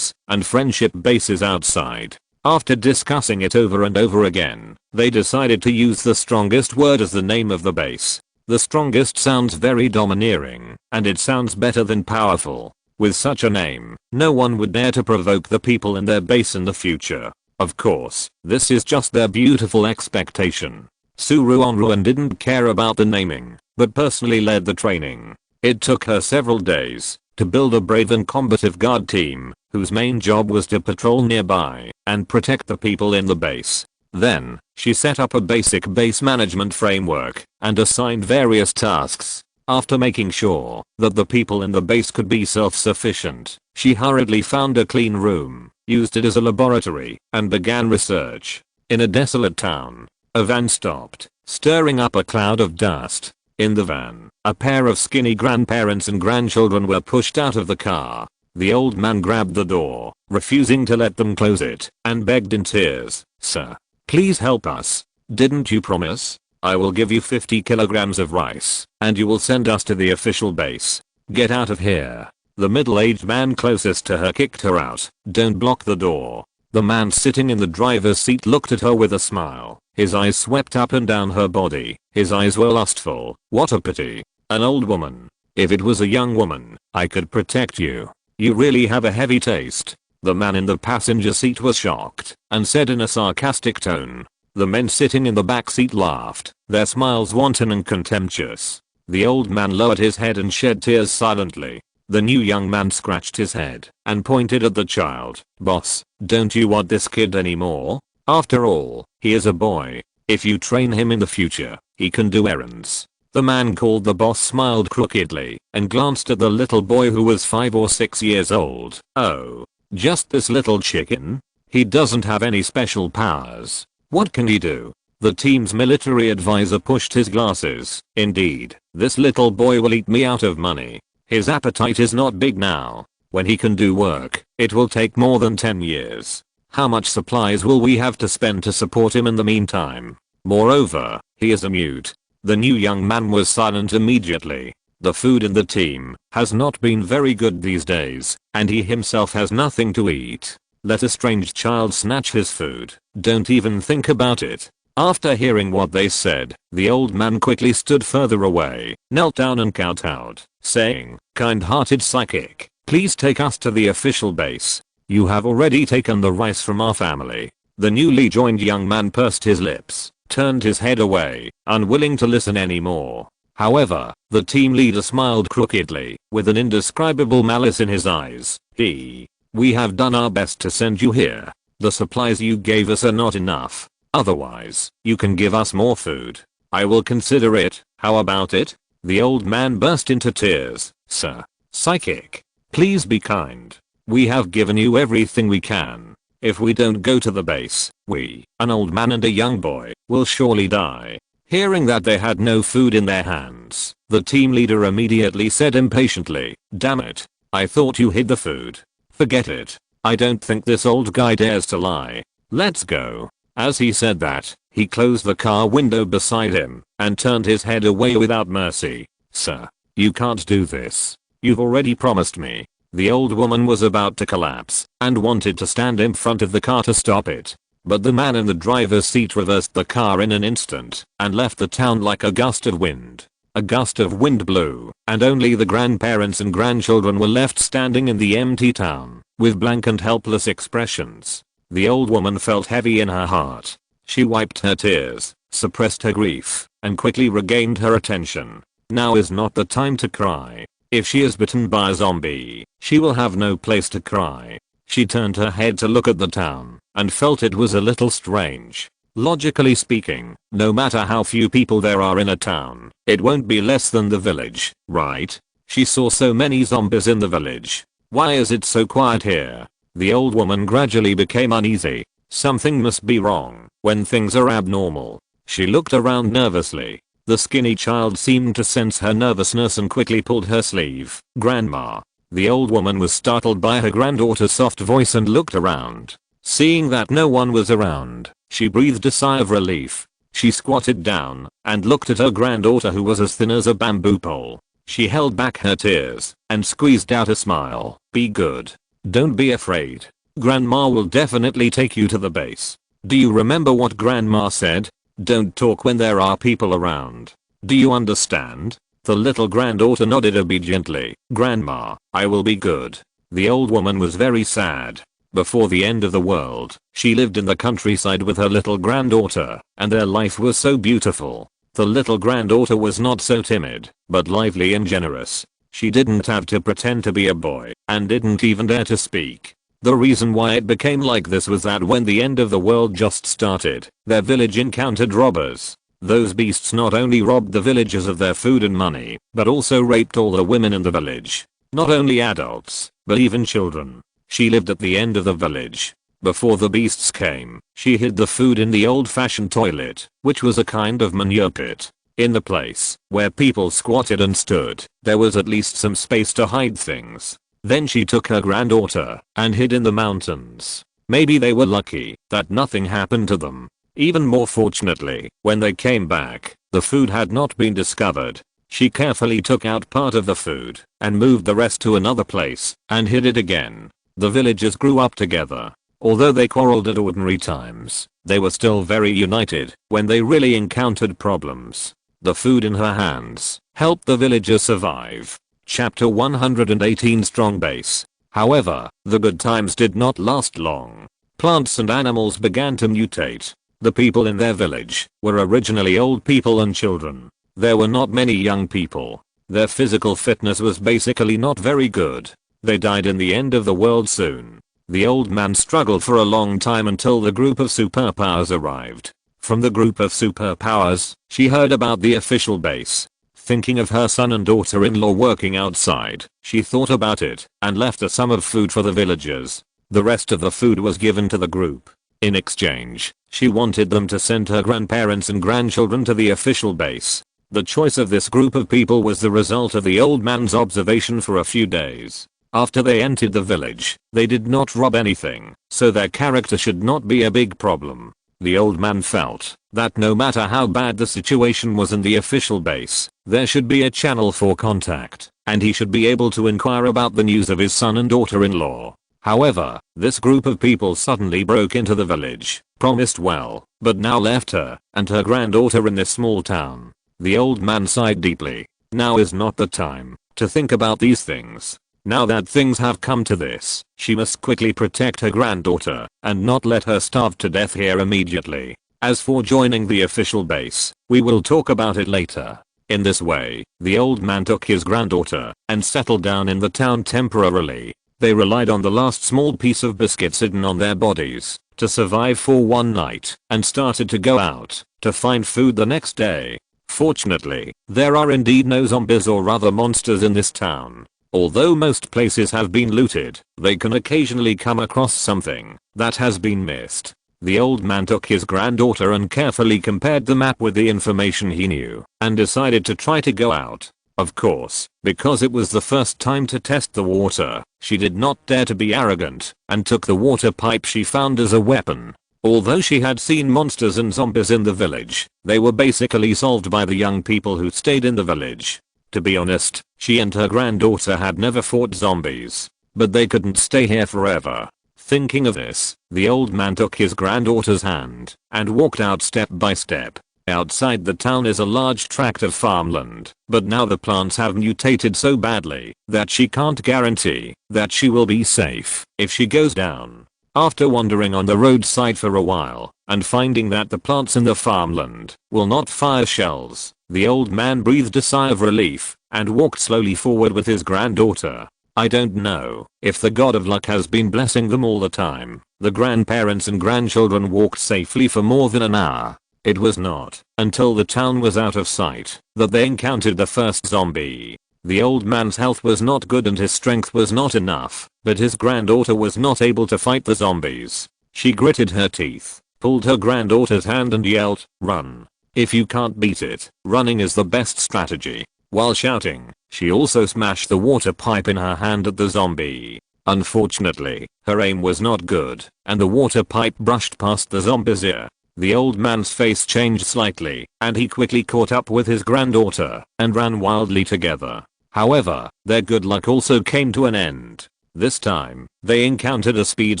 and friendship bases outside. After discussing it over and over again, they decided to use the strongest word as the name of the base. The strongest sounds very domineering, and it sounds better than powerful. With such a name, no one would dare to provoke the people in their base in the future. Of course, this is just their beautiful expectation. Ruanruan didn't care about the naming, but personally led the training. It took her several days to build a brave and combative guard team, whose main job was to patrol nearby and protect the people in the base. Then, she set up a basic base management framework and assigned various tasks. After making sure that the people in the base could be self-sufficient, she hurriedly found a clean room, used it as a laboratory, and began research. In a desolate town, a van stopped, stirring up a cloud of dust. In the van, a pair of skinny grandparents and grandchildren were pushed out of the car. The old man grabbed the door, refusing to let them close it, and begged in tears, "Sir, please help us. Didn't you promise? I will give you 50 kilograms of rice, and you will send us to the official base. Get out of here." The middle-aged man closest to her kicked her out. "Don't block the door." The man sitting in the driver's seat looked at her with a smile. His eyes swept up and down her body. His eyes were lustful. "What a pity. An old woman. If it was a young woman, I could protect you. You really have a heavy taste." The man in the passenger seat was shocked and said in a sarcastic tone. The men sitting in the back seat laughed, their smiles wanton and contemptuous. The old man lowered his head and shed tears silently. The new young man scratched his head and pointed at the child. "Boss, don't you want this kid anymore? After all, he is a boy. If you train him in the future, he can do errands." The man called the boss smiled crookedly and glanced at the little boy who was 5 or 6 years old. "Oh, just this little chicken? He doesn't have any special powers. What can he do?" The team's military advisor pushed his glasses. "Indeed, this little boy will eat me out of money. His appetite is not big now. When he can do work, it will take more than 10 years. How much supplies will we have to spend to support him in the meantime? Moreover, he is a mute." The new young man was silent immediately. The food in the team has not been very good these days, and he himself has nothing to eat. Let a strange child snatch his food. Don't even think about it. After hearing what they said, the old man quickly stood further away, knelt down and kowtowed, saying, "Kind-hearted psychic, please take us to the official base. You have already taken the rice from our family." The newly joined young man pursed his lips, turned his head away, unwilling to listen anymore. However, the team leader smiled crookedly, with an indescribable malice in his eyes. "We have done our best to send you here. The supplies you gave us are not enough. Otherwise, you can give us more food. I will consider it. How about it?" The old man burst into tears. "Sir, psychic, please be kind. We have given you everything we can. If we don't go to the base, we, an old man and a young boy, will surely die." Hearing that they had no food in their hands, the team leader immediately said impatiently, "Damn it. I thought you hid the food. Forget it. I don't think this old guy dares to lie. Let's go." As he said that, he closed the car window beside him and turned his head away without mercy. "Sir, you can't do this. You've already promised me." The old woman was about to collapse and wanted to stand in front of the car to stop it. But the man in the driver's seat reversed the car in an instant and left the town like a gust of wind. A gust of wind blew, and only the grandparents and grandchildren were left standing in the empty town, with blank and helpless expressions. The old woman felt heavy in her heart. She wiped her tears, suppressed her grief, and quickly regained her attention. Now is not the time to cry. If she is bitten by a zombie, she will have no place to cry. She turned her head to look at the town, and felt it was a little strange. Logically speaking, no matter how few people there are in a town, it won't be less than the village, right? She saw so many zombies in the village. Why is it so quiet here? The old woman gradually became uneasy. Something must be wrong when things are abnormal. She looked around nervously. The skinny child seemed to sense her nervousness and quickly pulled her sleeve. "Grandma." The old woman was startled by her granddaughter's soft voice and looked around. Seeing that no one was around, she breathed a sigh of relief. She squatted down and looked at her granddaughter, who was as thin as a bamboo pole. She held back her tears and squeezed out a smile. "Be good. Don't be afraid. Grandma will definitely take you to the base. Do you remember what Grandma said? Don't talk when there are people around. Do you understand?" The little granddaughter nodded obediently. "Grandma, I will be good." The old woman was very sad. Before the end of the world, she lived in the countryside with her little granddaughter, and their life was so beautiful. The little granddaughter was not so timid, but lively and generous. She didn't have to pretend to be a boy, and didn't even dare to speak. The reason why it became like this was that when the end of the world just started, their village encountered robbers. Those beasts not only robbed the villagers of their food and money, but also raped all the women in the village. Not only adults, but even children. She lived at the end of the village. Before the beasts came, she hid the food in the old-fashioned toilet, which was a kind of manure pit. In the place where people squatted and stood, there was at least some space to hide things. Then she took her granddaughter and hid in the mountains. Maybe they were lucky that nothing happened to them. Even more fortunately, when they came back, the food had not been discovered. She carefully took out part of the food and moved the rest to another place and hid it again. The villagers grew up together. Although they quarreled at ordinary times, they were still very united when they really encountered problems. The food in her hands helped the villagers survive. Chapter 118 Strong Base. However, the good times did not last long. Plants and animals began to mutate. The people in their village were originally old people and children. There were not many young people. Their physical fitness was basically not very good. They died in the end of the world soon. The old man struggled for a long time until the group of superpowers arrived. From the group of superpowers, she heard about the official base. Thinking of her son and daughter-in-law working outside, she thought about it and left a sum of food for the villagers. The rest of the food was given to the group. In exchange, she wanted them to send her grandparents and grandchildren to the official base. The choice of this group of people was the result of the old man's observation for a few days. After they entered the village, they did not rob anything, so their character should not be a big problem. The old man felt that no matter how bad the situation was in the official base, there should be a channel for contact, and he should be able to inquire about the news of his son and daughter-in-law. However, this group of people suddenly broke into the village, promised well, but now left her and her granddaughter in this small town. The old man sighed deeply. Now is not the time to think about these things. Now that things have come to this, she must quickly protect her granddaughter and not let her starve to death here immediately. As for joining the official base, we will talk about it later. In this way, the old man took his granddaughter and settled down in the town temporarily. They relied on the last small piece of biscuits hidden on their bodies to survive for one night and started to go out to find food the next day. Fortunately, there are indeed no zombies or other monsters in this town. Although most places have been looted, they can occasionally come across something that has been missed. The old man took his granddaughter and carefully compared the map with the information he knew and decided to try to go out. Of course, because it was the first time to test the water, she did not dare to be arrogant and took the water pipe she found as a weapon. Although she had seen monsters and zombies in the village, they were basically solved by the young people who stayed in the village. To be honest, she and her granddaughter had never fought zombies, but they couldn't stay here forever. Thinking of this, the old man took his granddaughter's hand and walked out step by step. Outside the town is a large tract of farmland, but now the plants have mutated so badly that she can't guarantee that she will be safe if she goes down. After wandering on the roadside for a while and finding that the plants in the farmland will not fire shells, the old man breathed a sigh of relief and walked slowly forward with his granddaughter. I don't know if the god of luck has been blessing them all the time. The grandparents and grandchildren walked safely for more than an hour. It was not until the town was out of sight that they encountered the first zombie. The old man's health was not good and his strength was not enough, but his granddaughter was not able to fight the zombies. She gritted her teeth, pulled her granddaughter's hand and yelled, "Run. If you can't beat it, running is the best strategy." While shouting, she also smashed the water pipe in her hand at the zombie. Unfortunately, her aim was not good, and the water pipe brushed past the zombie's ear. The old man's face changed slightly, and he quickly caught up with his granddaughter and ran wildly together. However, their good luck also came to an end. This time, they encountered a speed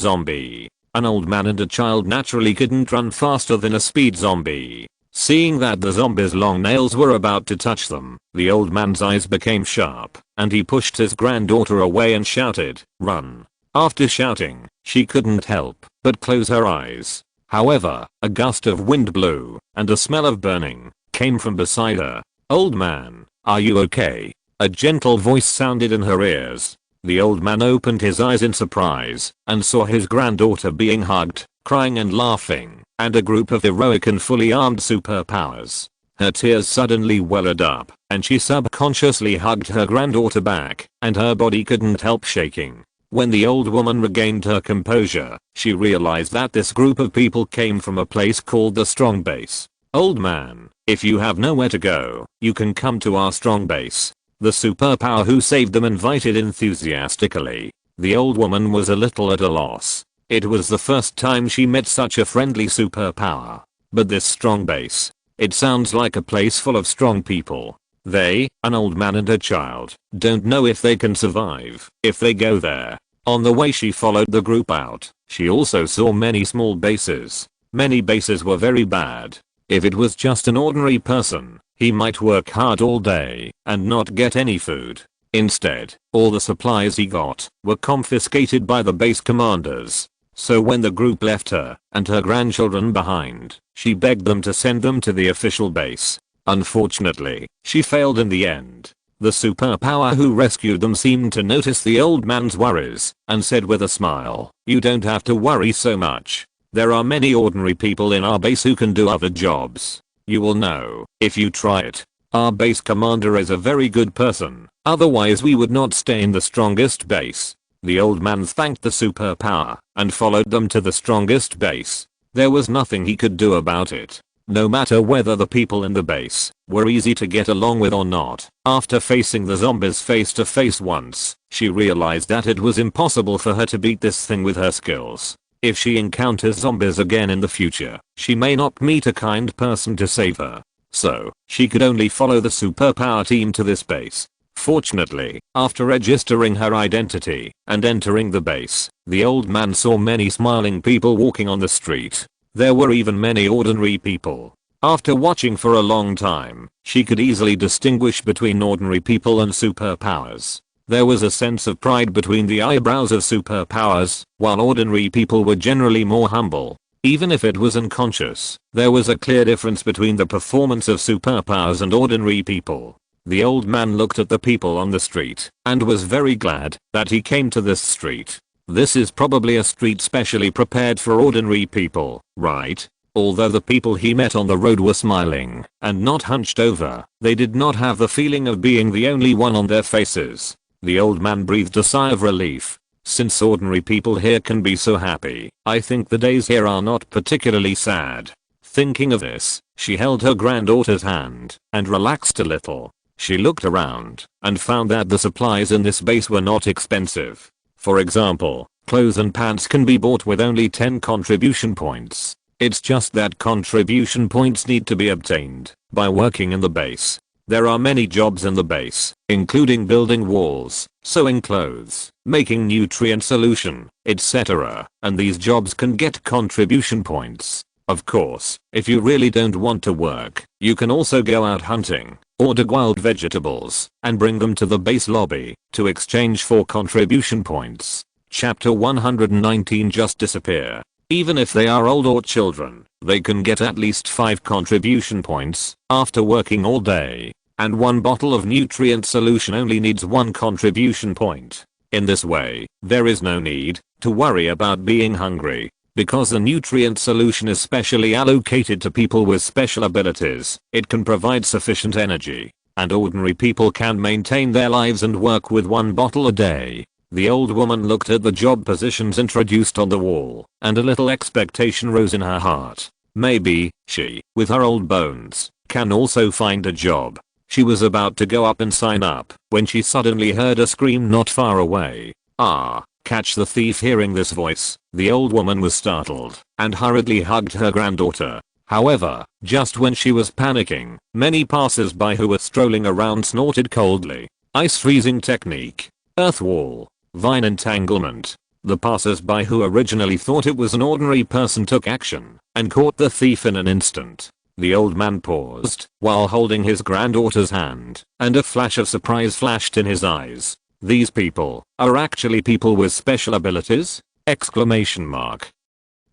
zombie. An old man and a child naturally couldn't run faster than a speed zombie. Seeing that the zombie's long nails were about to touch them, the old man's eyes became sharp, and he pushed his granddaughter away and shouted, "Run." After shouting, she couldn't help but close her eyes. However, a gust of wind blew, and a smell of burning came from beside her. "Old man, are you okay?" A gentle voice sounded in her ears. The old man opened his eyes in surprise and saw his granddaughter being hugged, crying and laughing, and a group of heroic and fully armed superpowers. Her tears suddenly welled up, and she subconsciously hugged her granddaughter back, and her body couldn't help shaking. When the old woman regained her composure, she realized that this group of people came from a place called the Strong Base. "Old man, if you have nowhere to go, you can come to our Strong Base." The superpower who saved them invited enthusiastically. The old woman was a little at a loss. It was the first time she met such a friendly superpower. But this strong base. It sounds like a place full of strong people. They, an old man and a child, don't know if they can survive if they go there. On the way she followed the group out. She also saw many small bases. Many bases were very bad. If it was just an ordinary person, he might work hard all day and not get any food. Instead, all the supplies he got were confiscated by the base commanders. So when the group left her and her grandchildren behind, she begged them to send them to the official base. Unfortunately, she failed in the end. The superpower who rescued them seemed to notice the old man's worries and said with a smile, "You don't have to worry so much. There are many ordinary people in our base who can do other jobs. You will know if you try it. Our base commander is a very good person, otherwise we would not stay in the strongest base." The old man thanked the superpower and followed them to the strongest base. There was nothing he could do about it. No matter whether the people in the base were easy to get along with or not. After facing the zombies face to face once, she realized that it was impossible for her to beat this thing with her skills. If she encounters zombies again in the future, she may not meet a kind person to save her. So, she could only follow the superpower team to this base. Fortunately, after registering her identity and entering the base, the old man saw many smiling people walking on the street. There were even many ordinary people. After watching for a long time, she could easily distinguish between ordinary people and superpowers. There was a sense of pride between the eyebrows of superpowers, while ordinary people were generally more humble. Even if it was unconscious, there was a clear difference between the performance of superpowers and ordinary people. The old man looked at the people on the street and was very glad that he came to this street. This is probably a street specially prepared for ordinary people, right? Although the people he met on the road were smiling and not hunched over, they did not have the feeling of being the only one on their faces. The old man breathed a sigh of relief. Since ordinary people here can be so happy, I think the days here are not particularly sad. Thinking of this, she held her granddaughter's hand and relaxed a little. She looked around and found that the supplies in this base were not expensive. For example, clothes and pants can be bought with only 10 contribution points. It's just that contribution points need to be obtained by working in the base. There are many jobs in the base, including building walls, sewing clothes, making nutrient solution, etc. And these jobs can get contribution points. Of course, if you really don't want to work, you can also go out hunting, order wild vegetables, and bring them to the base lobby to exchange for contribution points. Chapter 119 Just disappear. Even if they are old or children, they can get at least 5 contribution points after working all day. And one bottle of nutrient solution only needs 1 contribution point. In this way, there is no need to worry about being hungry. Because the nutrient solution is specially allocated to people with special abilities, it can provide sufficient energy, and ordinary people can maintain their lives and work with 1 bottle a day. The old woman looked at the job positions introduced on the wall, and a little expectation rose in her heart. Maybe she, with her old bones, can also find a job. She was about to go up and sign up when she suddenly heard a scream not far away. "Ah! Catch the thief!" Hearing this voice, the old woman was startled and hurriedly hugged her granddaughter. However, just when she was panicking, many passers-by who were strolling around snorted coldly. Ice freezing technique. Earth wall. Vine entanglement. The passers-by who originally thought it was an ordinary person took action and caught the thief in an instant. The old man paused while holding his granddaughter's hand, and a flash of surprise flashed in his eyes. These people are actually people with special abilities? Exclamation mark.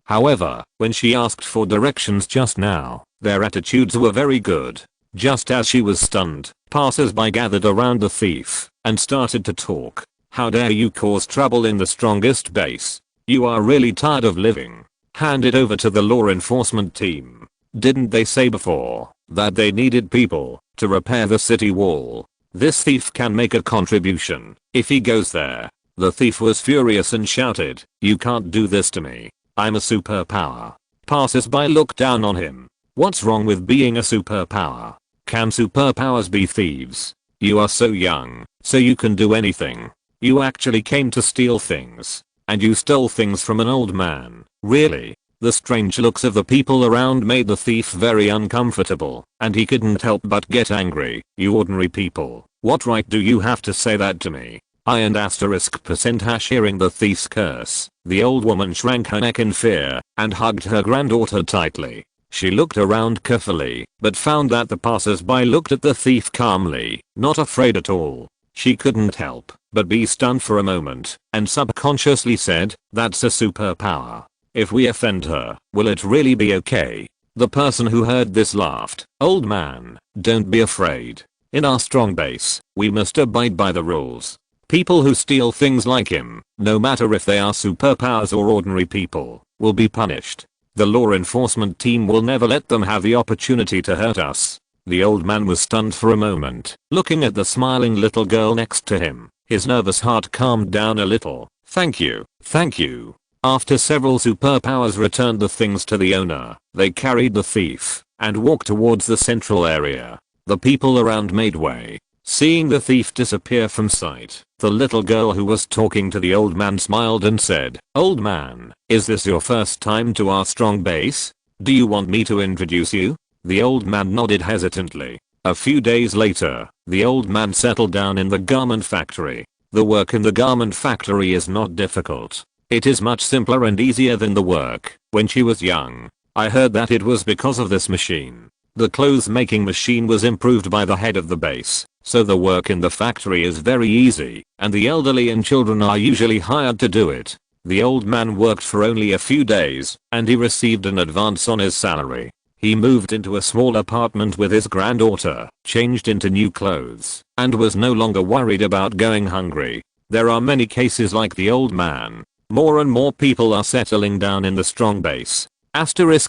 However, when she asked for directions just now, their attitudes were very good. Just as she was stunned, passers-by gathered around the thief and started to talk. "How dare you cause trouble in the strongest base? You are really tired of living. Hand it over to the law enforcement team. Didn't they say before that they needed people to repair the city wall? This thief can make a contribution if he goes there." The thief was furious and shouted, "You can't do this to me. I'm a superpower." Passers-by looked down on him. What's wrong with being a superpower? Can superpowers be thieves? You are so young, so you can do anything. You actually came to steal things. And you stole things from an old man. Really? The strange looks of the people around made the thief very uncomfortable, and he couldn't help but get angry. You ordinary people, what right do you have to say that to me? I and *% hearing the thief's curse, the old woman shrank her neck in fear and hugged her granddaughter tightly. She looked around carefully, but found that the passers-by looked at the thief calmly, not afraid at all. She couldn't help but be stunned for a moment, and subconsciously said, "That's a superpower. If we offend her, will it really be okay?" The person who heard this laughed. "Old man, don't be afraid. In our strong base, we must abide by the rules. People who steal things like him, no matter if they are superpowers or ordinary people, will be punished. The law enforcement team will never let them have the opportunity to hurt us." The old man was stunned for a moment, looking at the smiling little girl next to him. His nervous heart calmed down a little. "Thank you, thank you." After several superpowers returned the things to the owner, they carried the thief and walked towards the central area. The people around made way. Seeing the thief disappear from sight, the little girl who was talking to the old man smiled and said, "Old man, is this your first time to our strong base? Do you want me to introduce you?" The old man nodded hesitantly. A few days later, the old man settled down in the garment factory. The work in the garment factory is not difficult. It is much simpler and easier than the work when she was young. I heard that it was because of this machine. The clothes making machine was improved by the head of the base, so the work in the factory is very easy, and the elderly and children are usually hired to do it. The old man worked for only a few days, and he received an advance on his salary. He moved into a small apartment with his granddaughter, changed into new clothes, and was no longer worried about going hungry. There are many cases like the old man. More and more people are settling down in the strong base.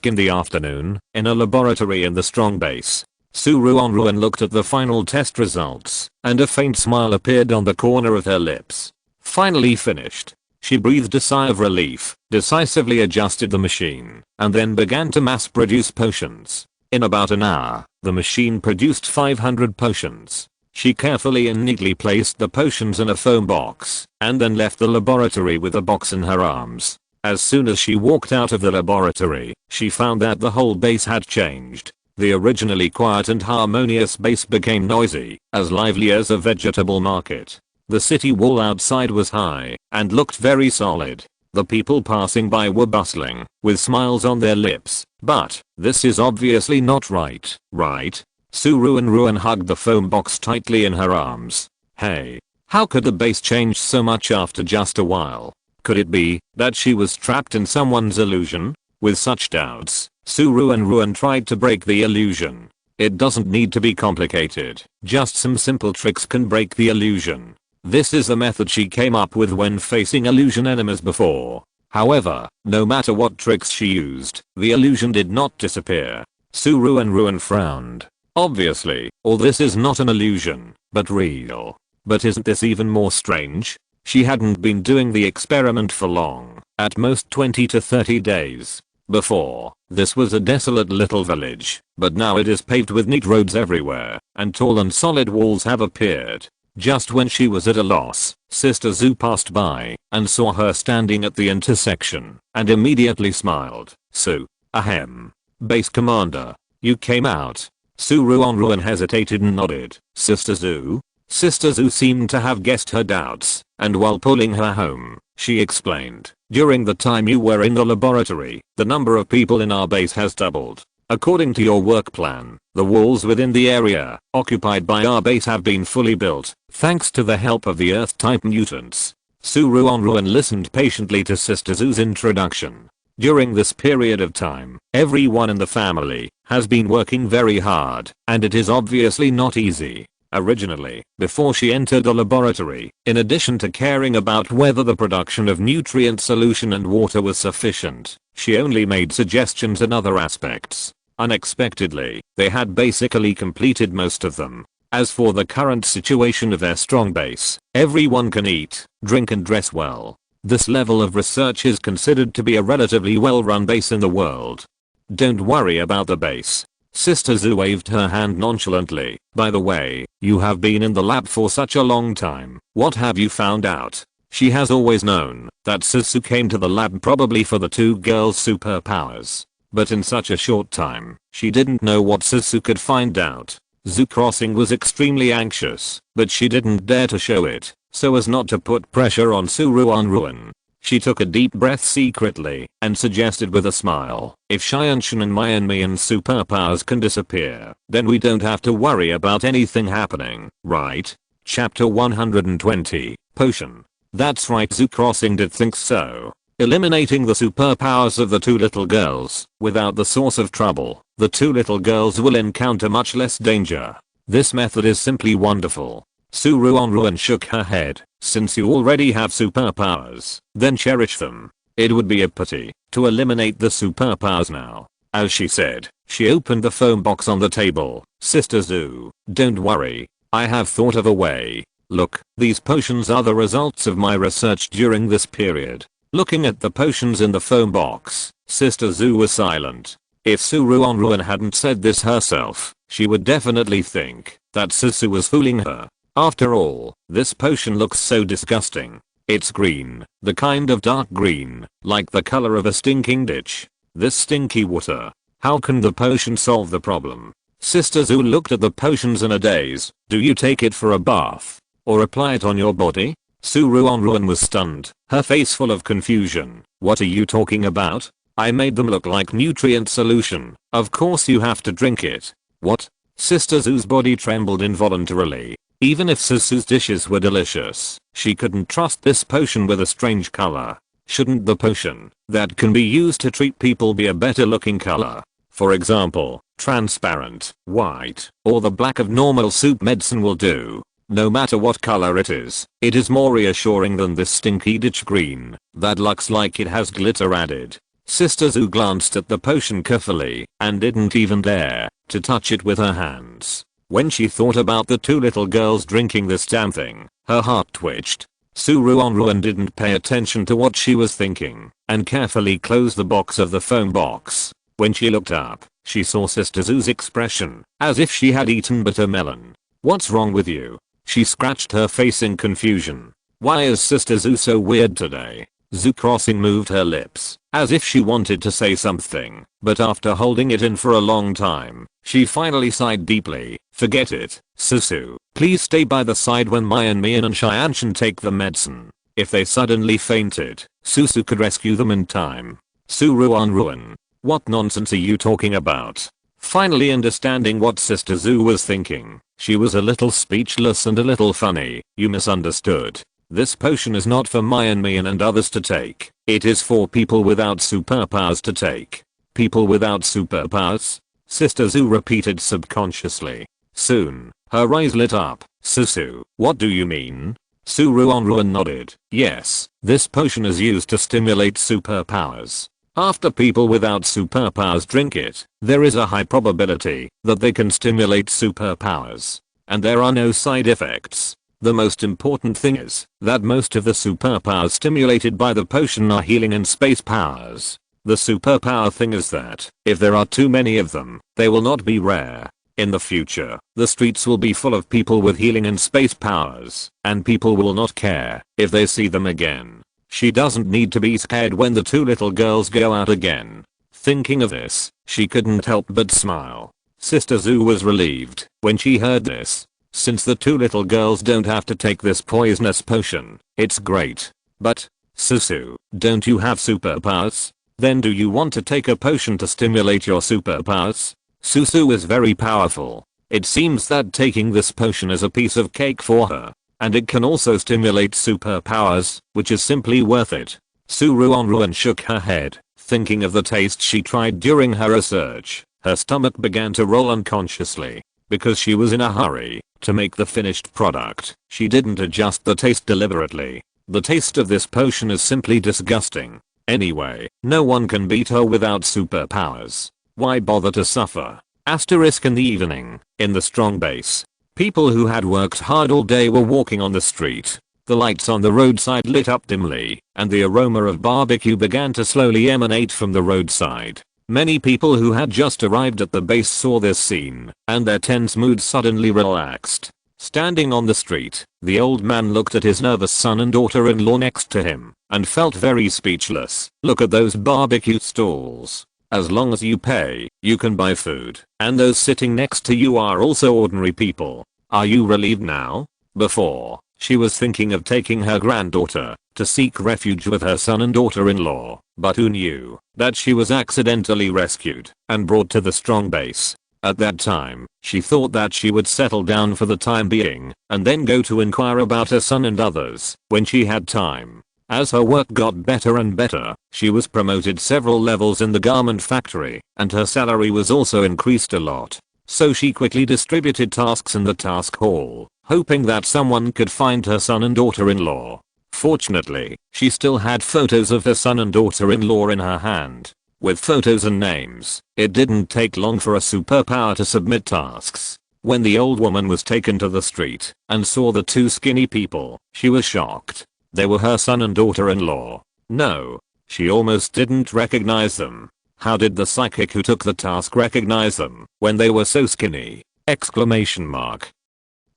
In the afternoon, in a laboratory in the strong base, Ruanruan looked at the final test results, and a faint smile appeared on the corner of her lips. Finally finished. She breathed a sigh of relief, decisively adjusted the machine, and then began to mass produce potions. In about an hour, the machine produced 500 potions. She carefully and neatly placed the potions in a foam box, and then left the laboratory with the box in her arms. As soon as she walked out of the laboratory, she found that the whole base had changed. The originally quiet and harmonious base became noisy, as lively as a vegetable market. The city wall outside was high and looked very solid. The people passing by were bustling, with smiles on their lips. But this is obviously not right, right? Ruanruan hugged the foam box tightly in her arms. Hey, how could the base change so much after just a while? Could it be that she was trapped in someone's illusion? With such doubts, Ruanruan tried to break the illusion. It doesn't need to be complicated, just some simple tricks can break the illusion. This is the method she came up with when facing illusion enemies before. However, no matter what tricks she used, the illusion did not disappear. Ruanruan frowned. Obviously, all this is not an illusion, but real. But isn't this even more strange? She hadn't been doing the experiment for long, at most 20 to 30 days. Before, this was a desolate little village, but now it is paved with neat roads everywhere, and tall and solid walls have appeared. Just when she was at a loss, Sister Zoo passed by and saw her standing at the intersection and immediately smiled. "Sue, ahem. Base Commander, you came out." Ruanruan hesitated and nodded. "Sister Zoo?" Sister Zoo seemed to have guessed her doubts, and while pulling her home, she explained, "During the time you were in the laboratory, the number of people in our base has doubled. According to your work plan, the walls within the area occupied by our base have been fully built, thanks to the help of the Earth-type mutants." Ruanruan listened patiently to Sister Zoo's introduction. During this period of time, everyone in the family has been working very hard, and it is obviously not easy. Originally, before she entered the laboratory, in addition to caring about whether the production of nutrient solution and water was sufficient, she only made suggestions in other aspects. Unexpectedly, they had basically completed most of them. As for the current situation of their strong base, everyone can eat, drink and dress well. This level of research is considered to be a relatively well-run base in the world. "Don't worry about the base," Sister Zu waved her hand nonchalantly. By the way, you have been in the lab for such a long time. What have you found out? She has always known that Susu came to the lab probably for the two girls' superpowers. But in such a short time, she didn't know what Susu could find out. Zu Crossing was extremely anxious, but she didn't dare to show it, so as not to put pressure on Ruanruan. She took a deep breath secretly and suggested with a smile, if Xianshan and Mianmian's superpowers can disappear, then we don't have to worry about anything happening, right? Chapter 120, Potion. That's right, Zu Crossing did think so. Eliminating the superpowers of the two little girls, without the source of trouble, the two little girls will encounter much less danger. This method is simply wonderful. Ruanruan shook her head. Since you already have superpowers, then cherish them. It would be a pity to eliminate the superpowers now. As she said, she opened the foam box on the table. Sister Zu, don't worry. I have thought of a way. Look, these potions are the results of my research during this period. Looking at the potions in the foam box, Sister Zu was silent. If Ruanruan hadn't said this herself, she would definitely think that Susu was fooling her. After all, this potion looks so disgusting. It's green, the kind of dark green, like the color of a stinking ditch. This stinky water. How can the potion solve the problem? Sister Zu looked at the potions in a daze. Do you take it for a bath? Or apply it on your body? Ruanruan was stunned, her face full of confusion. What are you talking about? I made them look like nutrient solution. Of course you have to drink it. What? Sister Zu's body trembled involuntarily. Even if Susu's dishes were delicious, she couldn't trust this potion with a strange color. Shouldn't the potion that can be used to treat people be a better looking color? For example, transparent, white, or the black of normal soup medicine will do. No matter what color it is more reassuring than this stinky ditch green that looks like it has glitter added. Sister Zu glanced at the potion carefully and didn't even dare to touch it with her hands. When she thought about the two little girls drinking this damn thing, her heart twitched. Ruanruan didn't pay attention to what she was thinking and carefully closed the box of the foam box. When she looked up, she saw Sister Zu's expression, as if she had eaten bitter melon. What's wrong with you? She scratched her face in confusion. Why is Sister Zu so weird today? Zu Crossing moved her lips, as if she wanted to say something, but after holding it in for a long time, she finally sighed deeply. Forget it, Susu. Please stay by the side when Mian and Xianshan take the medicine. If they suddenly fainted, Susu could rescue them in time. Ruanruan. What nonsense are you talking about? Finally understanding what Sister Zu was thinking, she was a little speechless and a little funny. You misunderstood. This potion is not for Mian and others to take. It is for people without superpowers to take. People without superpowers? Sister Zu repeated subconsciously. Soon, her eyes lit up. Susu, what do you mean? Ruanruan nodded. Yes, this potion is used to stimulate superpowers. After people without superpowers drink it, there is a high probability that they can stimulate superpowers. And there are no side effects. The most important thing is that most of the superpowers stimulated by the potion are healing and space powers. The superpower thing is that if there are too many of them, they will not be rare. In the future, the streets will be full of people with healing and space powers, and people will not care if they see them again. She doesn't need to be scared when the two little girls go out again. Thinking of this, she couldn't help but smile. Sister Zu was relieved when she heard this. Since the two little girls don't have to take this poisonous potion, it's great. But, Susu, don't you have superpowers? Then do you want to take a potion to stimulate your superpowers? Susu is very powerful. It seems that taking this potion is a piece of cake for her. And it can also stimulate superpowers, which is simply worth it. Ruanruan shook her head, thinking of the taste she tried during her research. Her stomach began to roll unconsciously. Because she was in a hurry to make the finished product, she didn't adjust the taste deliberately. The taste of this potion is simply disgusting. Anyway, no one can beat her without superpowers. Why bother to suffer? Asterisk in the evening, in the strong base. People who had worked hard all day were walking on the street. The lights on the roadside lit up dimly, and the aroma of barbecue began to slowly emanate from the roadside. Many people who had just arrived at the base saw this scene, and their tense mood suddenly relaxed. Standing on the street, the old man looked at his nervous son and daughter-in-law next to him, and felt very speechless. Look at those barbecue stalls. As long as you pay, you can buy food, and those sitting next to you are also ordinary people. Are you relieved now? Before, she was thinking of taking her granddaughter to seek refuge with her son and daughter-in-law, but who knew that she was accidentally rescued and brought to the strong base. At that time, she thought that she would settle down for the time being and then go to inquire about her son and others when she had time. As her work got better and better, she was promoted several levels in the garment factory, and her salary was also increased a lot. So she quickly distributed tasks in the task hall, hoping that someone could find her son and daughter-in-law. Fortunately, she still had photos of her son and daughter-in-law in her hand. With photos and names, it didn't take long for a superpower to submit tasks. When the old woman was taken to the street and saw the two skinny people, she was shocked. They were her son and daughter-in-law. No, she almost didn't recognize them. How did the psychic who took the task recognize them when they were so skinny? Exclamation mark.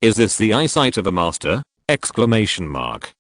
Is this the eyesight of a master? Exclamation mark.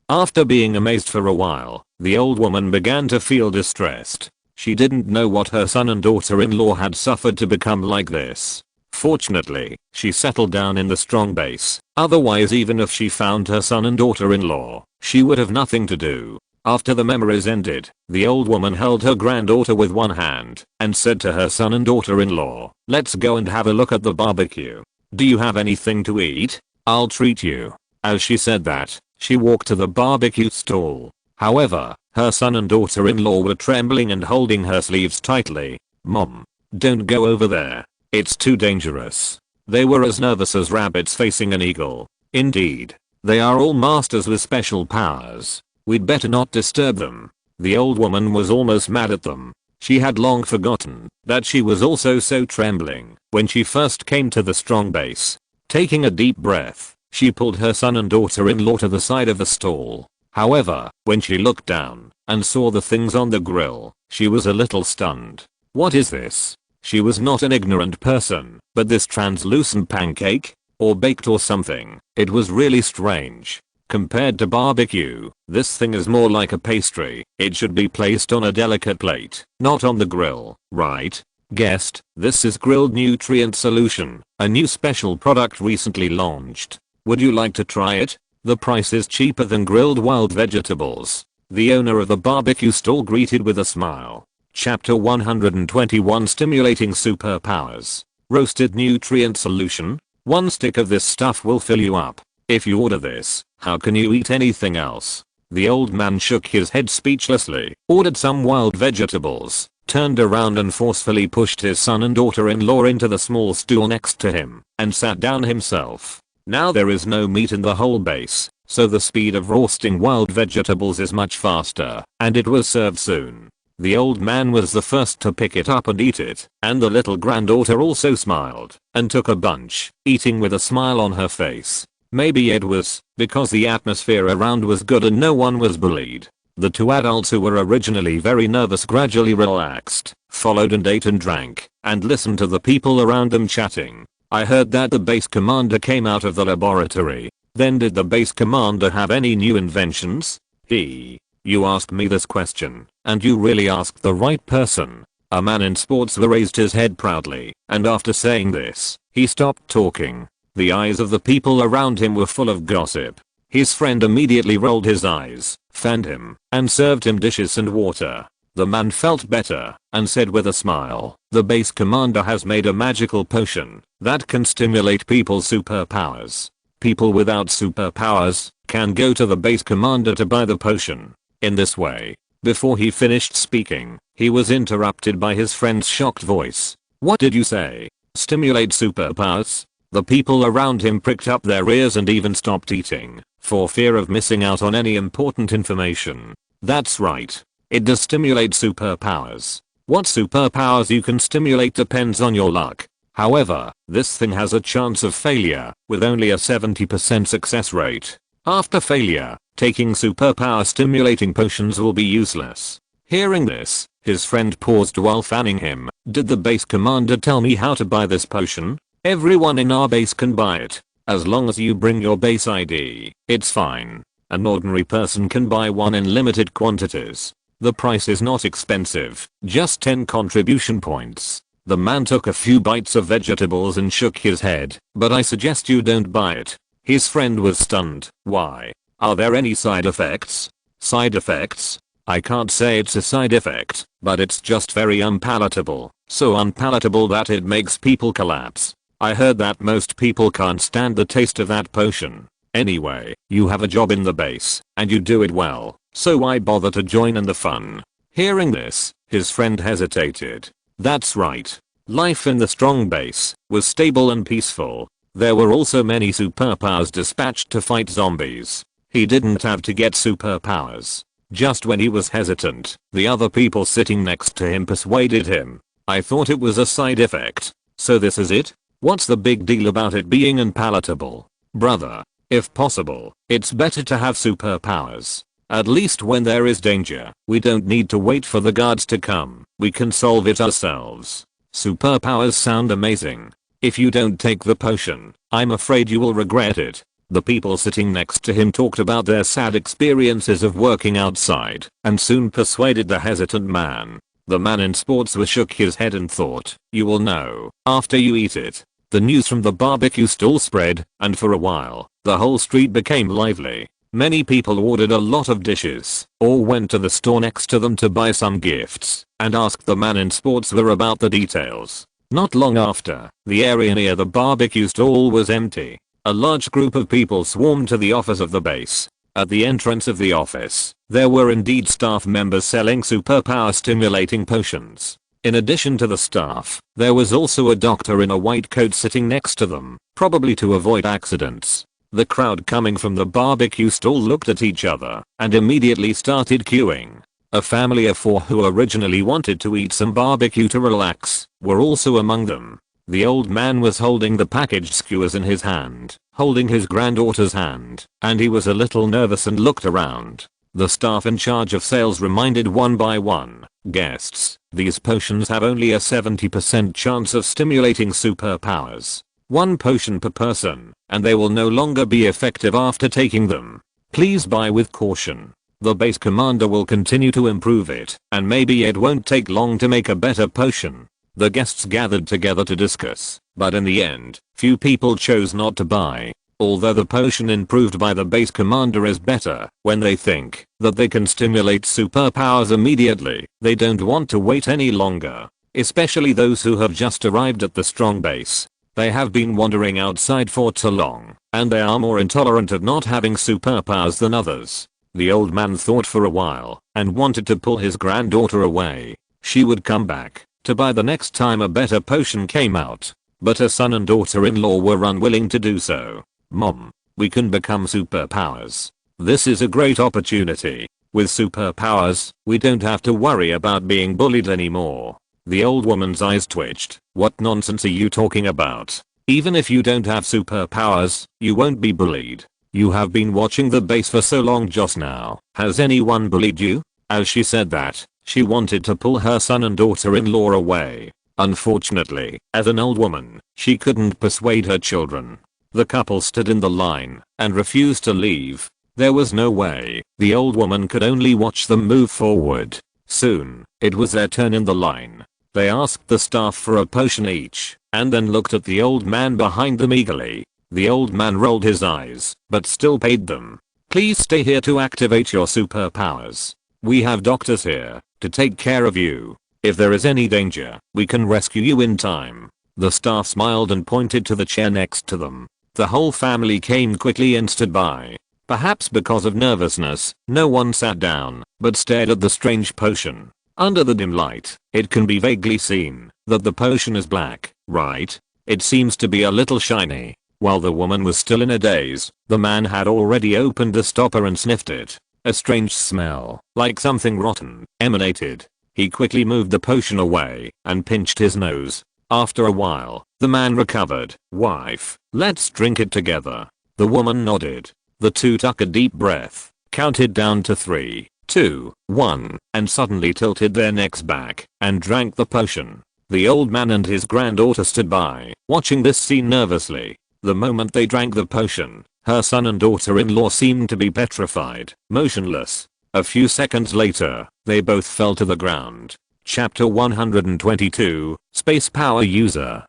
After being amazed for a while, the old woman began to feel distressed. She didn't know what her son and daughter-in-law had suffered to become like this. Fortunately, she settled down in the strong base. Otherwise, even if she found her son and daughter-in-law, she would have nothing to do. After the memories ended, the old woman held her granddaughter with one hand and said to her son and daughter-in-law, "Let's go and have a look at the barbecue. Do you have anything to eat? I'll treat you." As she said that, she walked to the barbecue stall. However, her son and daughter-in-law were trembling and holding her sleeves tightly. "Mom, don't go over there. It's too dangerous." They were as nervous as rabbits facing an eagle. Indeed, they are all masters with special powers. We'd better not disturb them. The old woman was almost mad at them. She had long forgotten that she was also so trembling when she first came to the strong base. Taking a deep breath, she pulled her son and daughter-in-law to the side of the stall. However, when she looked down and saw the things on the grill, she was a little stunned. What is this? She was not an ignorant person, but this translucent pancake? Or baked or something. It was really strange. Compared to barbecue, this thing is more like a pastry. It should be placed on a delicate plate, not on the grill, right? Guessed, this is grilled nutrient solution, a new special product recently launched. Would you like to try it? The price is cheaper than grilled wild vegetables. The owner of the barbecue stall greeted with a smile. Chapter 121, Stimulating Superpowers. Roasted nutrient solution. One stick of this stuff will fill you up. If you order this, how can you eat anything else? The old man shook his head speechlessly, ordered some wild vegetables, turned around and forcefully pushed his son and daughter-in-law into the small stool next to him, and sat down himself. Now there is no meat in the whole base, so the speed of roasting wild vegetables is much faster, and it was served soon. The old man was the first to pick it up and eat it, and the little granddaughter also smiled and took a bunch, eating with a smile on her face. Maybe it was because the atmosphere around was good and no one was bullied. The two adults who were originally very nervous gradually relaxed, followed and ate and drank, and listened to the people around them chatting. I heard that the base commander came out of the laboratory. Then did the base commander have any new inventions? You asked me this question, and you really asked the right person. A man in sportswear raised his head proudly, and after saying this, he stopped talking. The eyes of the people around him were full of gossip. His friend immediately rolled his eyes, fanned him, and served him dishes and water. The man felt better, and said with a smile, "The base commander has made a magical potion that can stimulate people's superpowers. People without superpowers can go to the base commander to buy the potion." In this way, before he finished speaking, he was interrupted by his friend's shocked voice. "What did you say? Stimulate superpowers?" The people around him pricked up their ears and even stopped eating, for fear of missing out on any important information. That's right. It does stimulate superpowers. What superpowers you can stimulate depends on your luck. However, this thing has a chance of failure, with only a 70% success rate. After failure, taking superpower stimulating potions will be useless. Hearing this, His friend paused while fanning him. Did the base commander tell me how to buy this potion? Everyone in our base can buy it. As long as you bring your base ID, it's fine. An ordinary person can buy one in limited quantities. The price is not expensive, just 10 contribution points. The man took a few bites of vegetables and shook his head. But I suggest you don't buy it. His friend was stunned. Why? Are there any side effects? Side effects? I can't say it's a side effect, but it's just very unpalatable. So unpalatable that it makes people collapse. I heard that most people can't stand the taste of that potion. Anyway, you have a job in the base, and you do it well, so why bother to join in the fun? Hearing this, his friend hesitated. That's right. Life in the strong base was stable and peaceful. There were also many superpowers dispatched to fight zombies. He didn't have to get superpowers. Just when he was hesitant, the other people sitting next to him persuaded him. I thought it was a side effect. So this is it? What's the big deal about it being unpalatable? Brother, if possible, it's better to have superpowers. At least when there is danger, we don't need to wait for the guards to come. We can solve it ourselves. Superpowers sound amazing. If you don't take the potion, I'm afraid you will regret it. The people sitting next to him talked about their sad experiences of working outside and soon persuaded the hesitant man. The man in sportswear shook his head and thought, you will know after you eat it. The news from the barbecue stall spread, and for a while, the whole street became lively. Many people ordered a lot of dishes, or went to the store next to them to buy some gifts, and asked the man in sportswear about the details. Not long after, the area near the barbecue stall was empty. A large group of people swarmed to the office of the base. At the entrance of the office, there were indeed staff members selling superpower stimulating potions. In addition to the staff, there was also a doctor in a white coat sitting next to them, probably to avoid accidents. The crowd coming from the barbecue stall looked at each other and immediately started queuing. A family of 4 who originally wanted to eat some barbecue to relax were also among them. The old man was holding the packaged skewers in his hand, holding his granddaughter's hand, and he was a little nervous and looked around. The staff in charge of sales reminded one by one, guests, these potions have only a 70% chance of stimulating superpowers. 1 potion per person, and they will no longer be effective after taking them. Please buy with caution. The base commander will continue to improve it, and maybe it won't take long to make a better potion. The guests gathered together to discuss, but in the end, few people chose not to buy. Although the potion improved by the base commander is better, when they think that they can stimulate superpowers immediately, they don't want to wait any longer. Especially those who have just arrived at the strong base. They have been wandering outside for too long, and they are more intolerant of not having superpowers than others. The old man thought for a while, and wanted to pull his granddaughter away. She would come back to buy the next time a better potion came out. But her son and daughter-in-law were unwilling to do so. Mom, we can become superpowers. This is a great opportunity. With superpowers, we don't have to worry about being bullied anymore. The old woman's eyes twitched. What nonsense are you talking about? Even if you don't have superpowers, you won't be bullied. You have been watching the base for so long just now. Has anyone bullied you? As she said that, she wanted to pull her son and daughter-in-law away. Unfortunately, as an old woman, she couldn't persuade her children. The couple stood in the line and refused to leave. There was no way. The old woman could only watch them move forward. Soon, it was their turn in the line. They asked the staff for a potion each, and then looked at the old man behind them eagerly. The old man rolled his eyes, but still paid them. Please stay here to activate your superpowers. We have doctors here to take care of you. If there is any danger, we can rescue you in time. The staff smiled and pointed to the chair next to them. The whole family came quickly and stood by. Perhaps because of nervousness, no one sat down, but stared at the strange potion. Under the dim light, it can be vaguely seen that the potion is black, right? It seems to be a little shiny. While the woman was still in a daze, the man had already opened the stopper and sniffed it. A strange smell, like something rotten, emanated. He quickly moved the potion away and pinched his nose. After a while, the man recovered. Wife, let's drink it together. The woman nodded. The two took a deep breath, counted down to 3, 2, 1, and suddenly tilted their necks back and drank the potion. The old man and his granddaughter stood by, watching this scene nervously. The moment they drank the potion, her son and daughter-in-law seemed to be petrified, motionless. A few seconds later, they both fell to the ground. Chapter 122, Space Power User.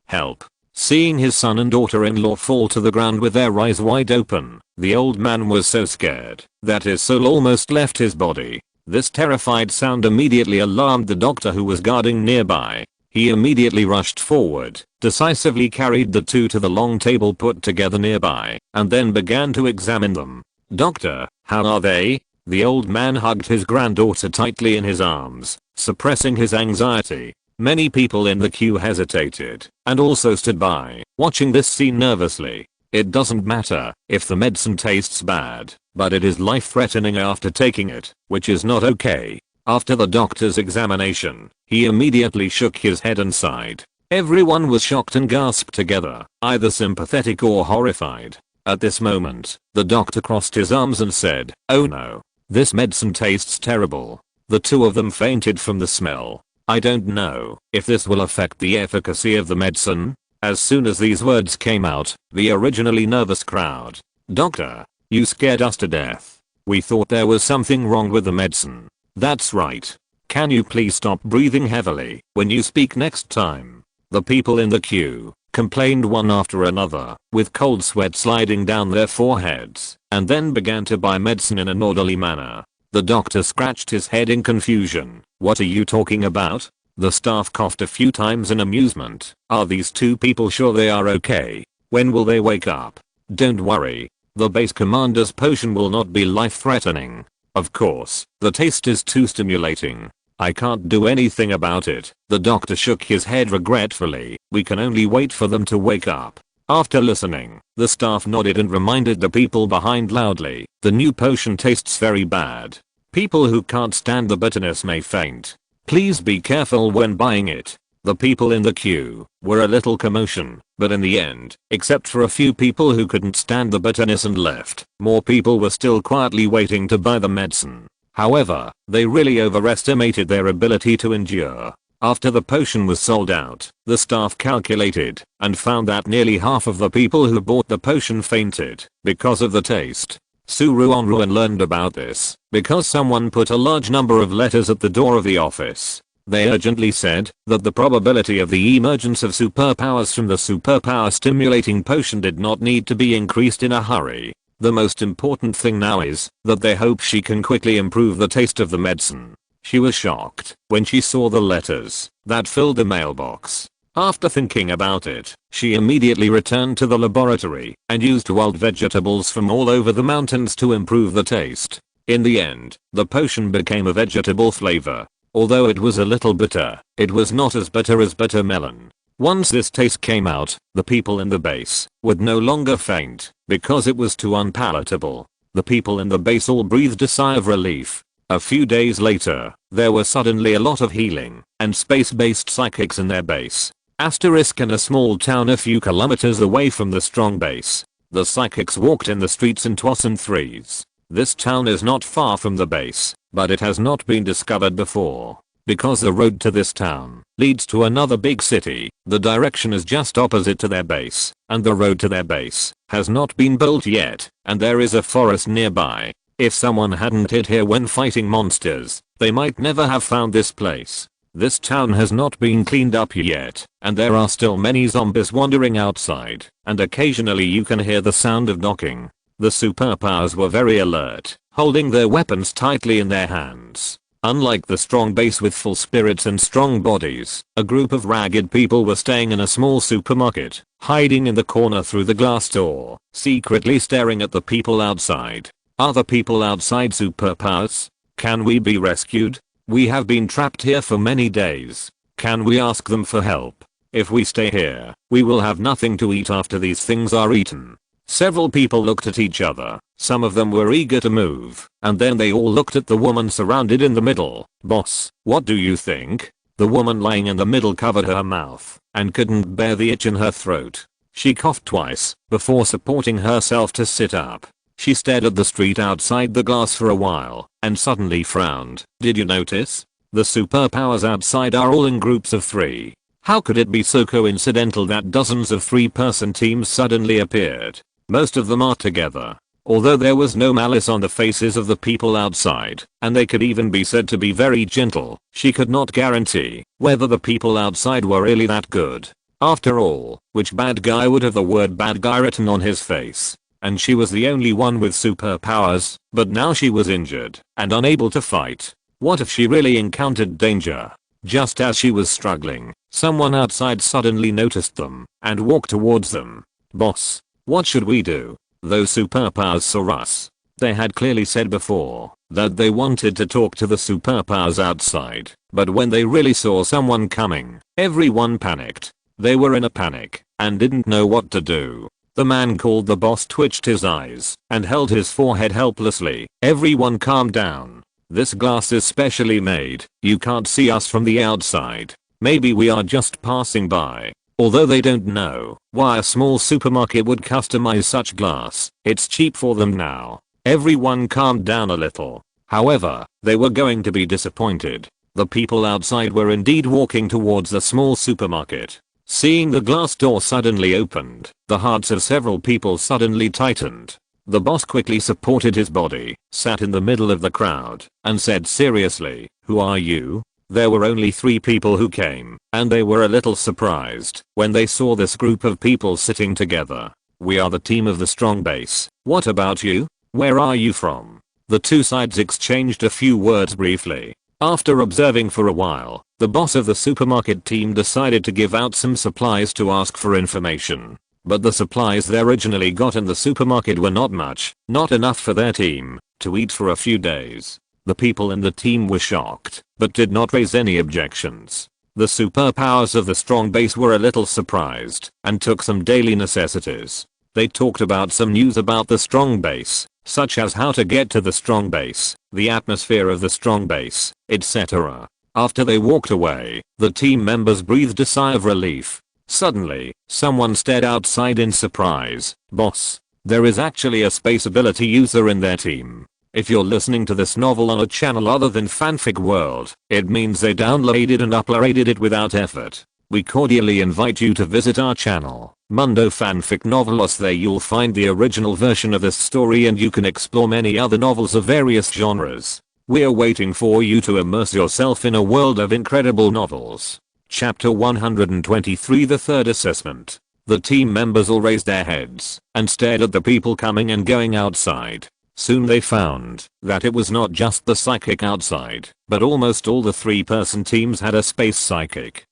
Help. Seeing his son and daughter-in-law fall to the ground with their eyes wide open, the old man was so scared that his soul almost left his body. This terrified sound immediately alarmed the doctor who was guarding nearby. He immediately rushed forward, decisively carried the two to the long table put together nearby, and then began to examine them. "Doctor, how are they?" The old man hugged his granddaughter tightly in his arms, suppressing his anxiety. Many people in the queue hesitated and also stood by, watching this scene nervously. It doesn't matter if the medicine tastes bad, but it is life-threatening after taking it, which is not okay. After the doctor's examination, he immediately shook his head and sighed. Everyone was shocked and gasped together, either sympathetic or horrified. At this moment, the doctor crossed his arms and said, "Oh no. This medicine tastes terrible." The two of them fainted from the smell. "I don't know if this will affect the efficacy of the medicine." As soon as these words came out, the originally nervous crowd, "Doctor, you scared us to death. We thought there was something wrong with the medicine." "That's right. Can you please stop breathing heavily when you speak next time?" The people in the queue complained one after another, with cold sweat sliding down their foreheads, and then began to buy medicine in an orderly manner. The doctor scratched his head in confusion. "What are you talking about?" The staff coughed a few times in amusement. "Are these two people sure they are okay? When will they wake up?" "Don't worry. The base commander's potion will not be life-threatening. Of course, the taste is too stimulating. I can't do anything about it." The doctor shook his head regretfully. "We can only wait for them to wake up." After listening, the staff nodded and reminded the people behind loudly, "The new potion tastes very bad. People who can't stand the bitterness may faint. Please be careful when buying it." The people in the queue were a little commotion, but in the end, except for a few people who couldn't stand the bitterness and left, more people were still quietly waiting to buy the medicine. However, they really overestimated their ability to endure. After the potion was sold out, the staff calculated and found that nearly half of the people who bought the potion fainted because of the taste. Ruanruan learned about this because someone put a large number of letters at the door of the office. They urgently said that the probability of the emergence of superpowers from the superpower stimulating potion did not need to be increased in a hurry. The most important thing now is that they hope she can quickly improve the taste of the medicine. She was shocked when she saw the letters that filled the mailbox. After thinking about it, she immediately returned to the laboratory and used wild vegetables from all over the mountains to improve the taste. In the end, the potion became a vegetable flavor. Although it was a little bitter, it was not as bitter as bitter melon. Once this taste came out, the people in the base would no longer faint because it was too unpalatable. The people in the base all breathed a sigh of relief. A few days later, there were suddenly a lot of healing and space-based psychics in their base. Asterisk in a small town a few kilometers away from the strong base. The psychics walked in the streets in 2s and 3s. This town is not far from the base, but it has not been discovered before. Because the road to this town leads to another big city, the direction is just opposite to their base, and the road to their base has not been built yet, and there is a forest nearby. If someone hadn't hid here when fighting monsters, they might never have found this place. This town has not been cleaned up yet, and there are still many zombies wandering outside, and occasionally you can hear the sound of knocking. The superpowers were very alert, holding their weapons tightly in their hands. Unlike the strong base with full spirits and strong bodies, a group of ragged people were staying in a small supermarket, hiding in the corner through the glass door, secretly staring at the people outside. Are the people outside superpowers? Can we be rescued? We have been trapped here for many days. Can we ask them for help? If we stay here, we will have nothing to eat after these things are eaten. Several people looked at each other. Some of them were eager to move, and then they all looked at the woman surrounded in the middle. "Boss, what do you think?" The woman lying in the middle covered her mouth and couldn't bear the itch in her throat. She coughed twice before supporting herself to sit up. She stared at the street outside the glass for a while and suddenly frowned. Did you notice? The superpowers outside are all in groups of 3. How could it be so coincidental that dozens of 3-person teams suddenly appeared? Most of them are together. Although there was no malice on the faces of the people outside, and they could even be said to be very gentle, she could not guarantee whether the people outside were really that good. After all, which bad guy would have the word bad guy written on his face? And she was the only one with superpowers, but now she was injured and unable to fight. What if she really encountered danger? Just as she was struggling, someone outside suddenly noticed them and walked towards them. Boss, what should we do? Those superpowers saw us. They had clearly said before that they wanted to talk to the superpowers outside, but when they really saw someone coming, everyone panicked. They were in a panic and didn't know what to do. The man called the boss twitched his eyes and held his forehead helplessly. Everyone calm down. This glass is specially made. You can't see us from the outside. Maybe we are just passing by. Although they don't know why a small supermarket would customize such glass, it's cheap for them now. Everyone calmed down a little. However, they were going to be disappointed. The people outside were indeed walking towards the small supermarket. Seeing the glass door suddenly opened, the hearts of several people suddenly tightened. The boss quickly supported his body, sat in the middle of the crowd, and said seriously, "Who are you?" There were only 3 people who came, and they were a little surprised when they saw this group of people sitting together. "We are the team of the strong base. What about you? Where are you from?" The 2 sides exchanged a few words briefly. After observing for a while, the boss of the supermarket team decided to give out some supplies to ask for information. But the supplies they originally got in the supermarket were not much, not enough for their team to eat for a few days. The people in the team were shocked, but did not raise any objections. The superpowers of the strong base were a little surprised and took some daily necessities. They talked about some news about the strong base, such as how to get to the strong base, the atmosphere of the strong base, etc. After they walked away, the team members breathed a sigh of relief. Suddenly, someone stared outside in surprise. "Boss, there is actually a space ability user in their team. If you're listening to this novel on a channel other than Fanfic World, it means they downloaded and uploaded it without effort. We cordially invite you to visit our channel, Mundo Fanfic Novelos. There you'll find the original version of this story and you can explore many other novels of various genres. We're waiting for you to immerse yourself in a world of incredible novels." Chapter 123, The Third Assessment. The team members all raised their heads and stared at the people coming and going outside. Soon they found that it was not just the psychic outside, but almost all the 3-person teams had a space psychic.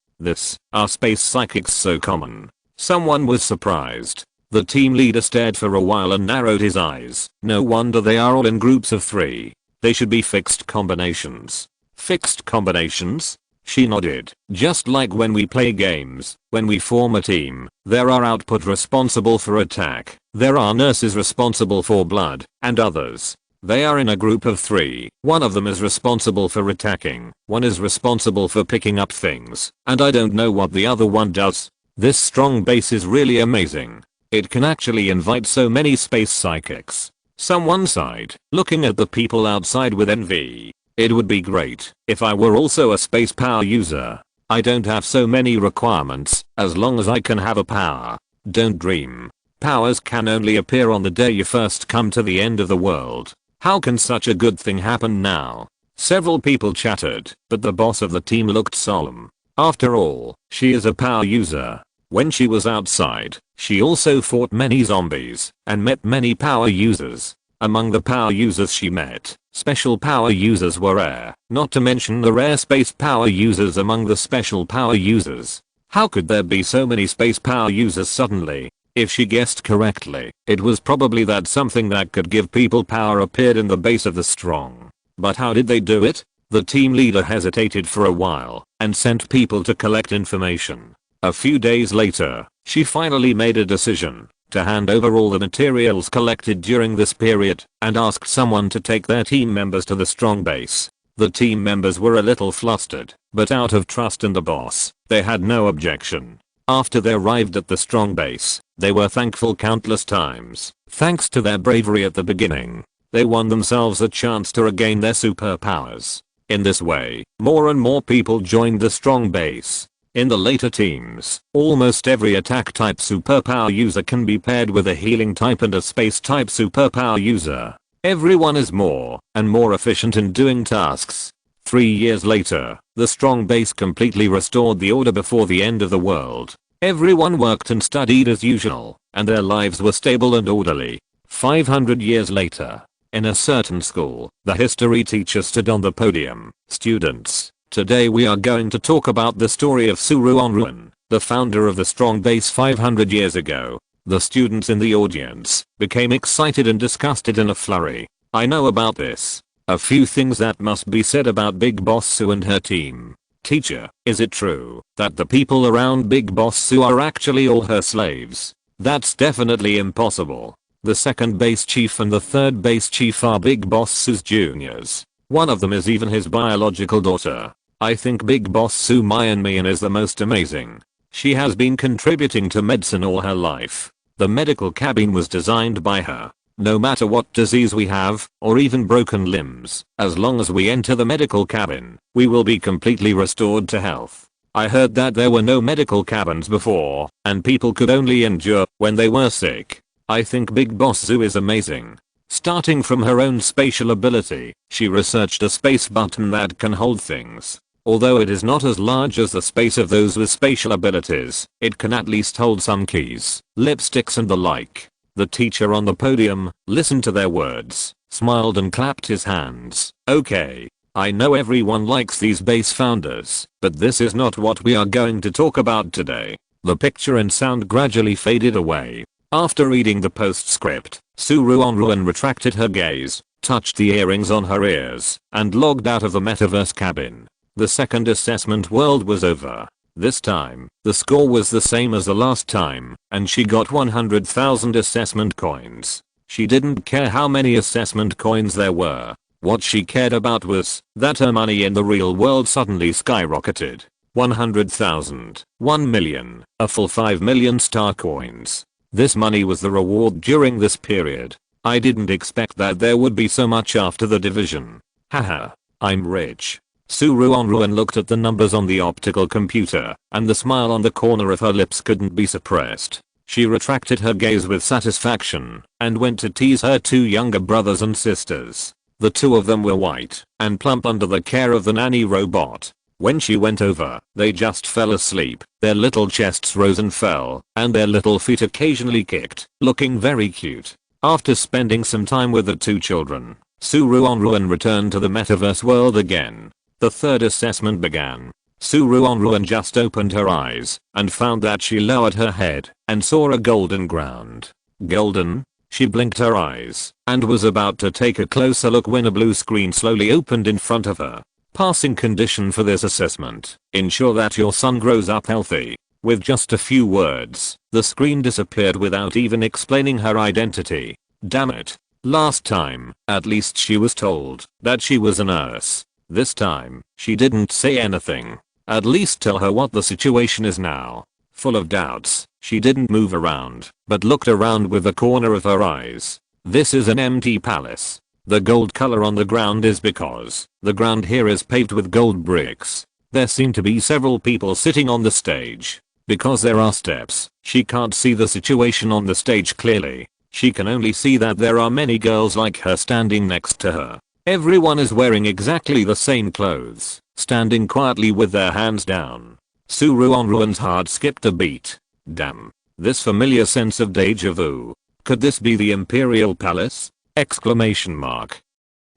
Are space psychics so common? Someone was surprised. The team leader stared for a while and narrowed his eyes. No wonder they are all in groups of 3. They should be fixed combinations. Fixed combinations? She nodded. Just like when we play games, when we form a team, there are output responsible for attack, there are nurses responsible for blood, and others. They are in a group of 3. One of them is responsible for attacking, one is responsible for picking up things, and I don't know what the other one does. This strong base is really amazing. It can actually invite so many space psychics. Someone sighed, looking at the people outside with envy. It would be great if I were also a space power user. I don't have so many requirements, as long as I can have a power. Don't dream. Powers can only appear on the day you first come to the end of the world. How can such a good thing happen now? Several people chattered, but the boss of the team looked solemn. After all, she is a power user. When she was outside, she also fought many zombies and met many power users. Among the power users she met, special power users were rare, not to mention the rare space power users among the special power users. How could there be so many space power users suddenly? If she guessed correctly, it was probably that something that could give people power appeared in the base of the strong. But how did they do it? The team leader hesitated for a while and sent people to collect information. A few days later, she finally made a decision to hand over all the materials collected during this period and asked someone to take their team members to the strong base. The team members were a little flustered, but out of trust in the boss, they had no objection. After they arrived at the strong base, they were thankful countless times. Thanks to their bravery at the beginning, they won themselves a chance to regain their superpowers. In this way, more and more people joined the strong base. In the later teams, almost every attack type superpower user can be paired with a healing type and a space type superpower user. Everyone is more and more efficient in doing tasks. 3 years later, the strong base completely restored the order before the end of the world. Everyone worked and studied as usual, and their lives were stable and orderly. 500 years later, in a certain school, the history teacher stood on the podium. Students, today we are going to talk about the story of Ruanruan, the founder of the strong base 500 years ago. The students in the audience became excited and disgusted in a flurry. I know about this. A few things that must be said about Big Boss Sue and her team. Teacher, is it true that the people around Big Boss Sue are actually all her slaves? That's definitely impossible. The second base chief and the third base chief are Big Boss Sue's juniors. One of them is even his biological daughter. I think Big Boss Sue Mian is the most amazing. She has been contributing to medicine all her life. The medical cabin was designed by her. No matter what disease we have, or even broken limbs, as long as we enter the medical cabin, we will be completely restored to health. I heard that there were no medical cabins before, and people could only endure when they were sick. I think Big Boss Sue is amazing. Starting from her own spatial ability, she researched a space button that can hold things. Although it is not as large as the space of those with spatial abilities, it can at least hold some keys, lipsticks and the like. The teacher on the podium listened to their words, smiled and clapped his hands. Okay, I know everyone likes these base founders, but this is not what we are going to talk about today. The picture and sound gradually faded away. After reading the postscript, Ruanruan retracted her gaze, touched the earrings on her ears, and logged out of the metaverse cabin. The second assessment world was over. This time, the score was the same as the last time, and she got 100,000 assessment coins. She didn't care how many assessment coins there were. What she cared about was that her money in the real world suddenly skyrocketed. 100,000, 1 million, a full 5 million star coins. This money was the reward during this period. I didn't expect that there would be so much after the division. Haha, I'm rich. Ruanruan looked at the numbers on the optical computer, and the smile on the corner of her lips couldn't be suppressed. She retracted her gaze with satisfaction, and went to tease her two younger brothers and sisters. The two of them were white, and plump under the care of the nanny robot. When she went over, they just fell asleep. Their little chests rose and fell, and their little feet occasionally kicked, looking very cute. After spending some time with the two children, Ruanruan returned to the metaverse world again. The third assessment began. Ruanruan just opened her eyes, and found that she lowered her head, and saw a golden ground. Golden? She blinked her eyes, and was about to take a closer look when a blue screen slowly opened in front of her. Passing condition for this assessment: ensure that your son grows up healthy. With just a few words, the screen disappeared without even explaining her identity. Damn it. Last time, at least she was told that she was a nurse. This time, she didn't say anything. At least tell her what the situation is now. Full of doubts, she didn't move around, but looked around with the corner of her eyes. This is an empty palace. The gold color on the ground is because the ground here is paved with gold bricks. There seem to be several people sitting on the stage. Because there are steps, she can't see the situation on the stage clearly. She can only see that there are many girls like her standing next to her. Everyone is wearing exactly the same clothes, standing quietly with their hands down. Ruanruan's heart skipped a beat. Damn. This familiar sense of deja vu. Could this be the Imperial Palace? Exclamation mark.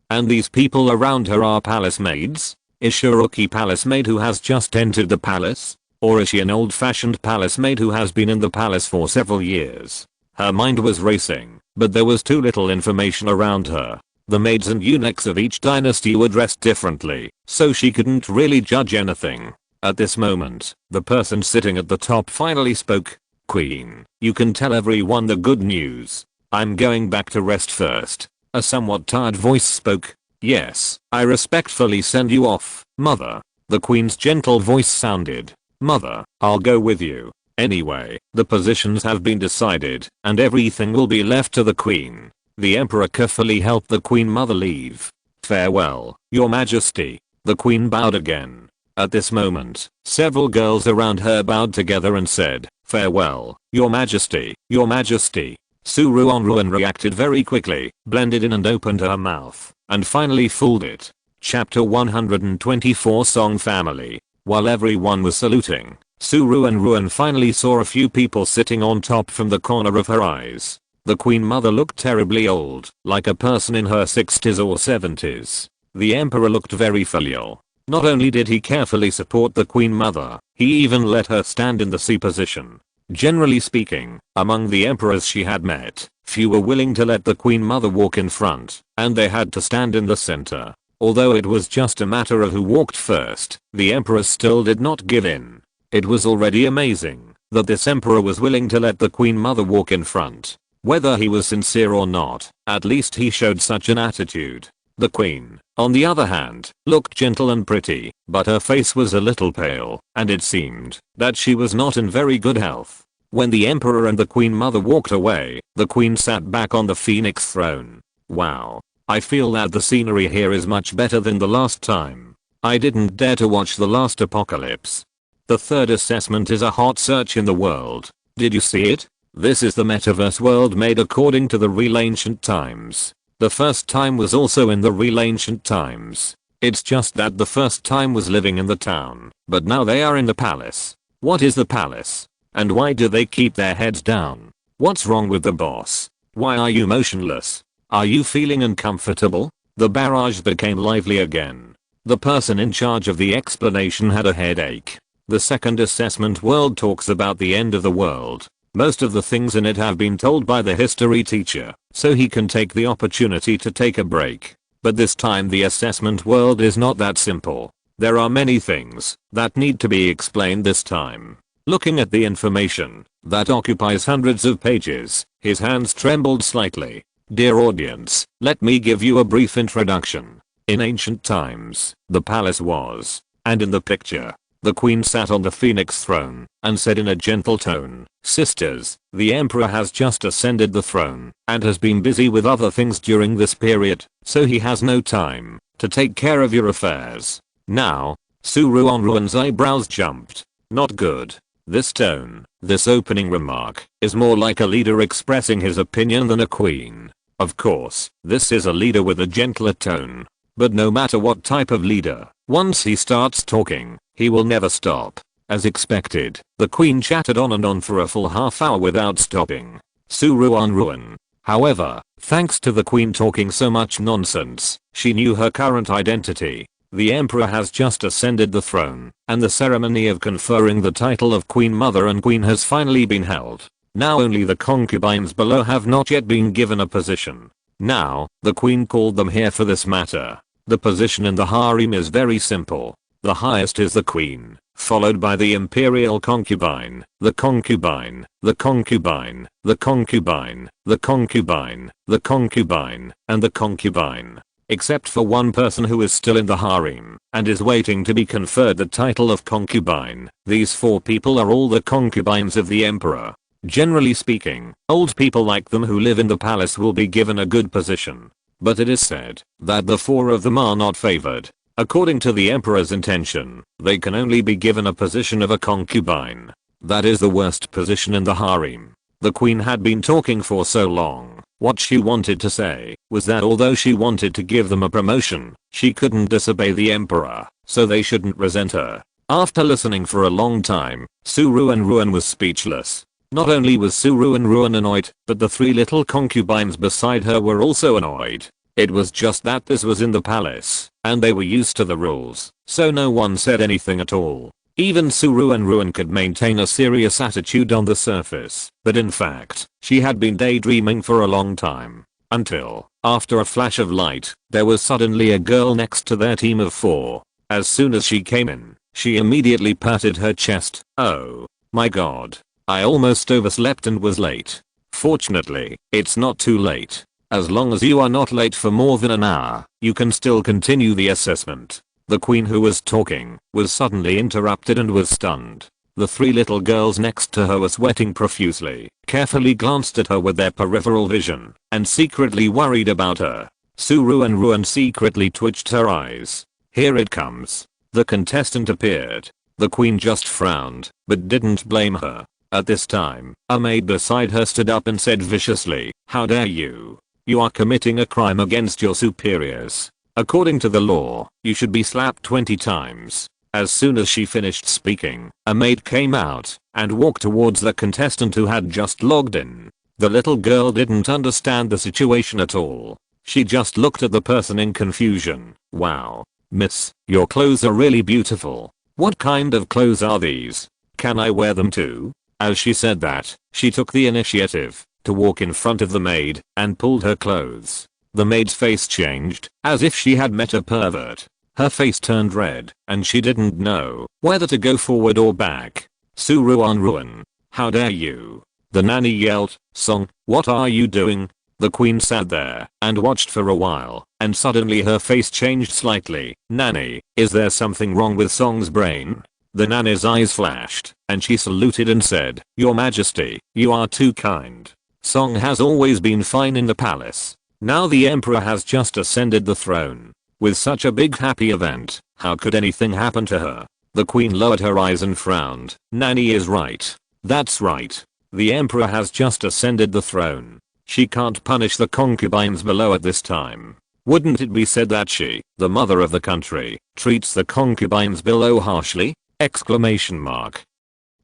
And these people around her are palace maids? Is she a rookie palace maid who has just entered the palace? Or is she an old-fashioned palace maid who has been in the palace for several years? Her mind was racing, but there was too little information around her. The maids and eunuchs of each dynasty were dressed differently, so she couldn't really judge anything. At this moment, the person sitting at the top finally spoke. Queen, you can tell everyone the good news. I'm going back to rest first. A somewhat tired voice spoke. Yes, I respectfully send you off, mother. The queen's gentle voice sounded. Mother, I'll go with you. Anyway, the positions have been decided, and everything will be left to the queen. The emperor carefully helped the queen mother leave. Farewell, your majesty. The queen bowed again. At this moment, several girls around her bowed together and said, farewell, your majesty, your majesty. Ruanruan reacted very quickly, blended in and opened her mouth, and finally fooled it. Chapter 124 Song Family. While everyone was saluting, Ruanruan finally saw a few people sitting on top from the corner of her eyes. The queen mother looked terribly old, like a person in her 60s or 70s. The emperor looked very filial. Not only did he carefully support the queen mother, he even let her stand in the C position. Generally speaking, among the emperors she had met, few were willing to let the queen mother walk in front, and they had to stand in the center. Although it was just a matter of who walked first, the emperor still did not give in. It was already amazing that this emperor was willing to let the queen mother walk in front. Whether he was sincere or not, at least he showed such an attitude. The queen, on the other hand, looked gentle and pretty, but her face was a little pale, and it seemed that she was not in very good health. When the emperor and the queen mother walked away, the queen sat back on the phoenix throne. Wow. I feel that the scenery here is much better than the last time. I didn't dare to watch the last apocalypse. The third assessment is a hot search in the world. Did you see it? This is the metaverse world made according to the real ancient times. The first time was also in the real ancient times. It's just that the first time was living in the town, but now they are in the palace. What is the palace? And why do they keep their heads down? What's wrong with the boss? Why are you motionless? Are you feeling uncomfortable? The barrage became lively again. The person in charge of the explanation had a headache. The second assessment world talks about the end of the world. Most of the things in it have been told by the history teacher, so he can take the opportunity to take a break. But this time the assessment world is not that simple. There are many things that need to be explained this time. Looking at the information that occupies hundreds of pages, his hands trembled slightly. Dear audience, let me give you a brief introduction. In ancient times, the palace was, and in the picture, the queen sat on the phoenix throne and said in a gentle tone, sisters, the emperor has just ascended the throne and has been busy with other things during this period, so he has no time to take care of your affairs. Now, Ruanruan's eyebrows jumped. Not good. This tone, this opening remark, is more like a leader expressing his opinion than a queen. Of course, this is a leader with a gentler tone. But no matter what type of leader, once he starts talking, he will never stop. As expected, the queen chatted on and on for a full half hour without stopping. Ruanruan. However, thanks to the queen talking so much nonsense, she knew her current identity. The emperor has just ascended the throne, and the ceremony of conferring the title of Queen Mother and Queen has finally been held. Now only the concubines below have not yet been given a position. Now, the queen called them here for this matter. The position in the harem is very simple. The highest is the queen, followed by the imperial concubine, the concubine, the concubine, the concubine, the concubine, the concubine, and the concubine. Except for one person who is still in the harem and is waiting to be conferred the title of concubine. These four people are all the concubines of the emperor. Generally speaking, old people like them who live in the palace will be given a good position. But it is said that the four of them are not favored. According to the emperor's intention, they can only be given a position of a concubine. That is the worst position in the harem. The queen had been talking for so long. What she wanted to say was that although she wanted to give them a promotion, she couldn't disobey the emperor, so they shouldn't resent her. After listening for a long time, Ruanruan was speechless. Not only was Ruanruan annoyed, but the three little concubines beside her were also annoyed. It was just that this was in the palace, and they were used to the rules, so no one said anything at all. Even Ruanruan could maintain a serious attitude on the surface, but in fact, she had been daydreaming for a long time. Until, after a flash of light, there was suddenly a girl next to their team of four. As soon as she came in, she immediately patted her chest. Oh my god. I almost overslept and was late. Fortunately, it's not too late. As long as you are not late for more than an hour, you can still continue the assessment. The queen who was talking was suddenly interrupted and was stunned. The three little girls next to her were sweating profusely, carefully glanced at her with their peripheral vision, and secretly worried about her. Ruanruan secretly twitched her eyes. Here it comes. The contestant appeared. The queen just frowned, but didn't blame her. At this time, a maid beside her stood up and said viciously, "How dare you? You are committing a crime against your superiors. According to the law, you should be slapped 20 times. As soon as she finished speaking, a maid came out and walked towards the contestant who had just logged in. The little girl didn't understand the situation at all. She just looked at the person in confusion. "Wow. Miss, your clothes are really beautiful. What kind of clothes are these? Can I wear them too?" As she said that, she took the initiative to walk in front of the maid and pulled her clothes. The maid's face changed, as if she had met a pervert. Her face turned red, and she didn't know whether to go forward or back. Ruanruan, how dare you? The nanny yelled. "Song, what are you doing?" The queen sat there and watched for a while, and suddenly her face changed slightly. "Nanny, is there something wrong with Song's brain?" The nanny's eyes flashed, and she saluted and said, "Your Majesty, you are too kind. Song has always been fine in the palace. Now the emperor has just ascended the throne. With such a big happy event, how could anything happen to her?" The queen lowered her eyes and frowned. "Nanny is right. That's right. The emperor has just ascended the throne. She can't punish the concubines below at this time. Wouldn't it be said that she, the mother of the country, treats the concubines below harshly? Exclamation mark.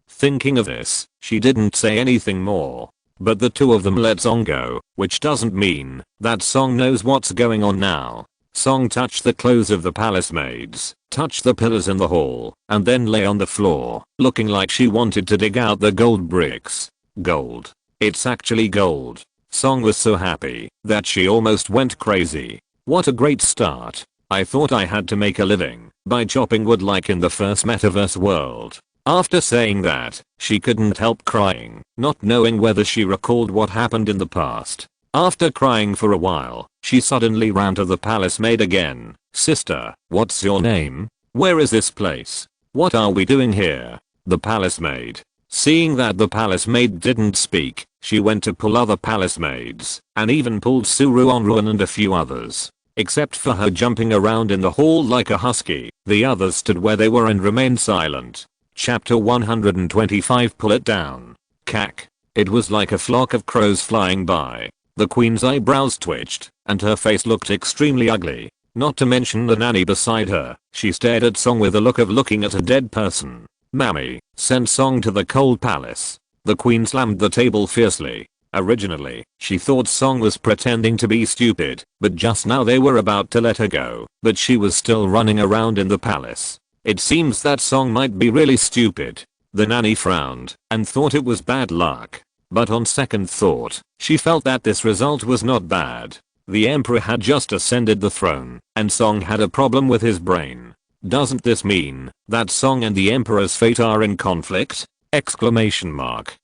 Thinking of this, she didn't say anything more. But the two of them let Song go, which doesn't mean that Song knows what's going on now. Song touched the clothes of the palace maids, touched the pillars in the hall, and then lay on the floor, looking like she wanted to dig out the gold bricks. Gold. It's actually gold. Song was so happy that she almost went crazy. What a great start. I thought I had to make a living by chopping wood like in the first Metaverse world. After saying that, she couldn't help crying, not knowing whether she recalled what happened in the past. After crying for a while, she suddenly ran to the palace maid again. "Sister, what's your name? Where is this place? What are we doing here?" The palace maid. Seeing that the palace maid didn't speak, she went to pull other palace maids, and even pulled Ruanruan and a few others. Except for her jumping around in the hall like a husky, the others stood where they were and remained silent. Chapter 125. Pull it down. Cack. It was like a flock of crows flying by. The queen's eyebrows twitched, and her face looked extremely ugly. Not to mention the nanny beside her. She stared at Song with a look of looking at a dead person. "Mammy, send Song to the cold palace." The queen slammed the table fiercely. Originally, she thought Song was pretending to be stupid, but just now they were about to let her go, but she was still running around in the palace. It seems that Song might be really stupid. The nanny frowned and thought it was bad luck. But on second thought, she felt that this result was not bad. The emperor had just ascended the throne, and Song had a problem with his brain. Doesn't this mean that Song and the emperor's fate are in conflict? Exclamation mark.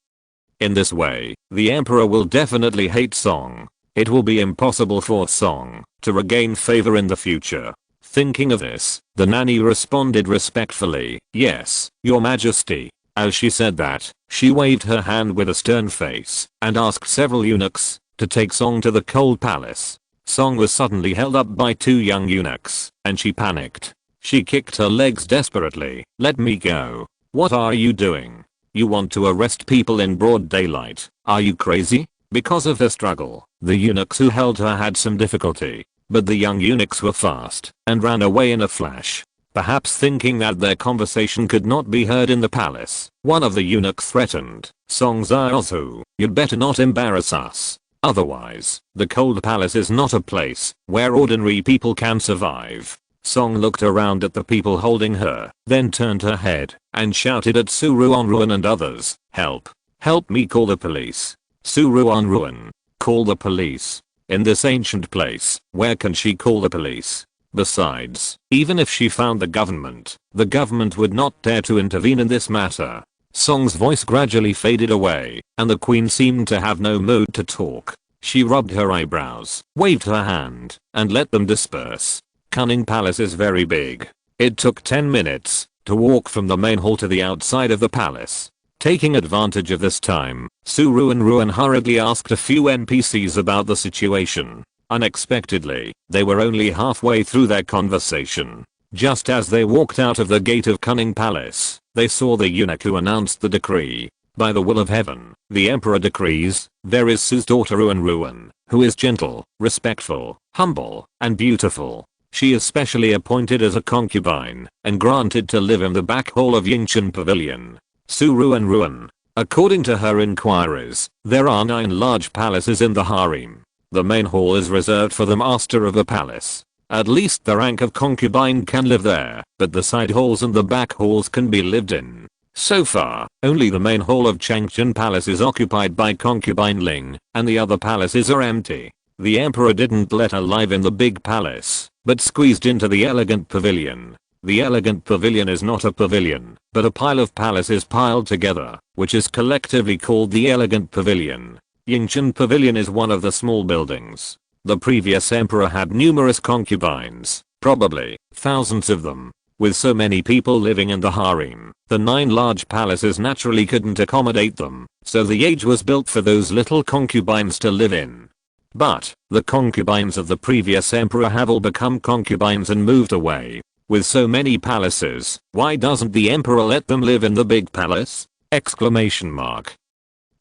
In this way, the emperor will definitely hate Song. It will be impossible for Song to regain favor in the future. Thinking of this, the nanny responded respectfully, "Yes, your majesty." As she said that, she waved her hand with a stern face and asked several eunuchs to take Song to the cold palace. Song was suddenly held up by two young eunuchs, and she panicked. She kicked her legs desperately. "Let me go. What are you doing? You want to arrest people in broad daylight? Are you crazy?" Because of the struggle, the eunuchs who held her had some difficulty, but the young eunuchs were fast and ran away in a flash. Perhaps thinking that their conversation could not be heard in the palace, one of the eunuchs threatened, "Song Zaozu, you'd better not embarrass us. Otherwise, the cold palace is not a place where ordinary people can survive." Song looked around at the people holding her, then turned her head and shouted at Ruanruan and others, "Help! Help me, call the police." Ruanruan, call the police? In this ancient place, where can she call the police? Besides, even if she found the government would not dare to intervene in this matter. Song's voice gradually faded away, and the queen seemed to have no mood to talk. She rubbed her eyebrows, waved her hand, and let them disperse. Cunning Palace is very big. It took 10 minutes to walk from the main hall to the outside of the palace. Taking advantage of this time, Ruanruan hurriedly asked a few NPCs about the situation. Unexpectedly, they were only halfway through their conversation. Just as they walked out of the gate of Cunning Palace, they saw the eunuch who announced the decree. By the will of heaven, the emperor decrees, there is Su's daughter Ruanruan, who is gentle, respectful, humble, and beautiful. She is specially appointed as a concubine, and granted to live in the back hall of Yingchen Pavilion. Ruanruan. According to her inquiries, there are 9 large palaces in the harem. The main hall is reserved for the master of a palace. At least the rank of concubine can live there, but the side halls and the back halls can be lived in. So far, only the main hall of Changchun Palace is occupied by concubine Ling, and the other palaces are empty. The emperor didn't let her live in the big palace, but squeezed into the elegant pavilion. The elegant pavilion is not a pavilion, but a pile of palaces piled together, which is collectively called the elegant pavilion. Yingchen Pavilion is one of the small buildings. The previous emperor had numerous concubines, probably thousands of them. With so many people living in the harem, the 9 large palaces naturally couldn't accommodate them, so the age was built for those little concubines to live in. But, the concubines of the previous emperor have all become concubines and moved away. With so many palaces, why doesn't the emperor let them live in the big palace? Exclamation mark.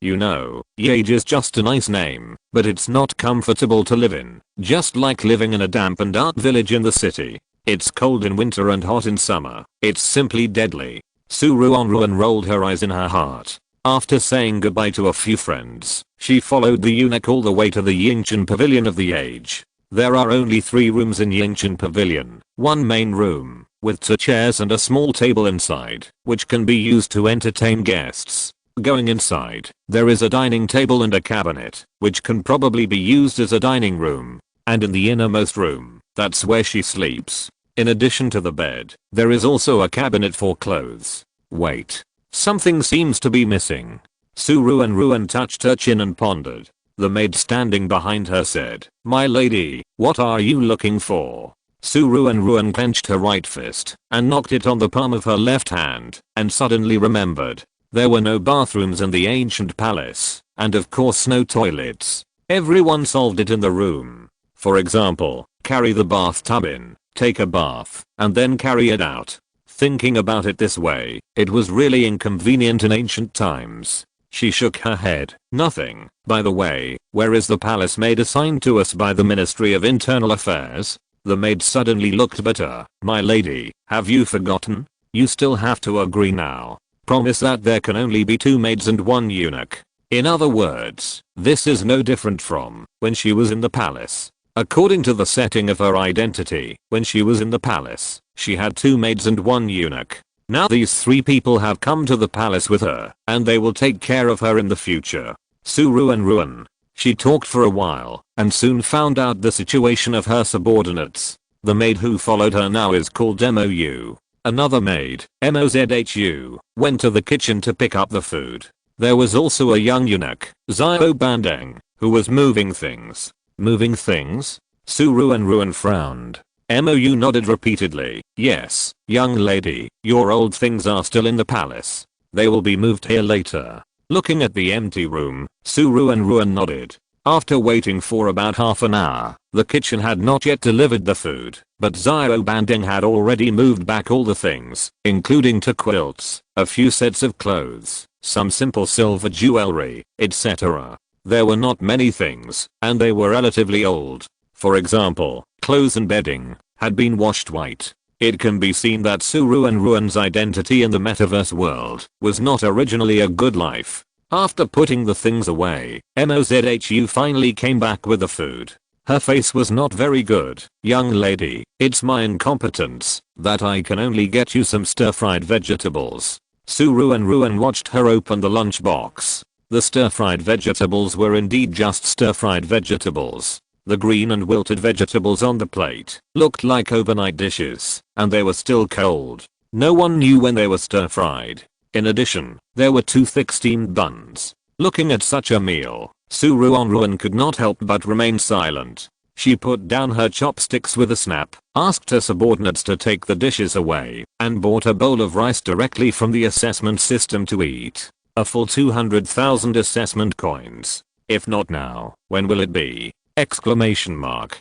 You know, Yage is just a nice name, but it's not comfortable to live in, just like living in a damp and dark village in the city. It's cold in winter and hot in summer. It's simply deadly. Ruanruan rolled her eyes in her heart. After saying goodbye to a few friends, she followed the eunuch all the way to the Yingchen Pavilion of the Age. There are only 3 rooms in Yingchen Pavilion, 1 main room, with 2 chairs and a small table inside, which can be used to entertain guests. Going inside, there is a dining table and a cabinet, which can probably be used as a dining room. And in the innermost room, that's where she sleeps. In addition to the bed, there is also a cabinet for clothes. Wait. Something seems to be missing. Ruanruan touched her chin and pondered. The maid standing behind her said, "My lady, what are you looking for?" Ruanruan clenched her right fist and knocked it on the palm of her left hand, and suddenly remembered. There were no bathrooms in the ancient palace, and of course no toilets. Everyone solved it in the room. For example, carry the bathtub in, take a bath, and then carry it out. Thinking about it this way, it was really inconvenient in ancient times. She shook her head. Nothing. By the way, where is the palace maid assigned to us by the Ministry of Internal Affairs? The maid suddenly looked bitter. My lady, have you forgotten? You still have to agree now. Promise that there can only be 2 maids and 1 eunuch. In other words, this is no different from when she was in the palace. According to the setting of her identity, when she was in the palace, she had 2 maids and 1 eunuch. Now these 3 people have come to the palace with her, and they will take care of her in the future. Ruanruan. She talked for a while, and soon found out the situation of her subordinates. The maid who followed her now is called Mou. Another maid, Mozhu, went to the kitchen to pick up the food. There was also a young eunuch, Xiao Bandeng, who was moving things. Moving things? Ruanruan frowned. Mou nodded repeatedly. Yes, young lady, your old things are still in the palace. They will be moved here later. Looking at the empty room, Ruanruan nodded. After waiting for about half an hour, the kitchen had not yet delivered the food, but Xiao Banding had already moved back all the things, including 2 quilts, a few sets of clothes, some simple silver jewelry, etc. There were not many things, and they were relatively old. For example, clothes and bedding had been washed white. It can be seen that Ruanruan's identity in the metaverse world was not originally a good life. After putting the things away, Mozhu finally came back with the food. Her face was not very good. Young lady, it's my incompetence that I can only get you some stir-fried vegetables. Ruanruan watched her open the lunchbox. The stir-fried vegetables were indeed just stir-fried vegetables. The green and wilted vegetables on the plate looked like overnight dishes, and they were still cold. No one knew when they were stir-fried. In addition, there were 2 thick steamed buns. Looking at such a meal, Ruanruan could not help but remain silent. She put down her chopsticks with a snap, asked her subordinates to take the dishes away, and bought a bowl of rice directly from the assessment system to eat. A full 200,000 assessment coins. If not now, when will it be? Exclamation mark.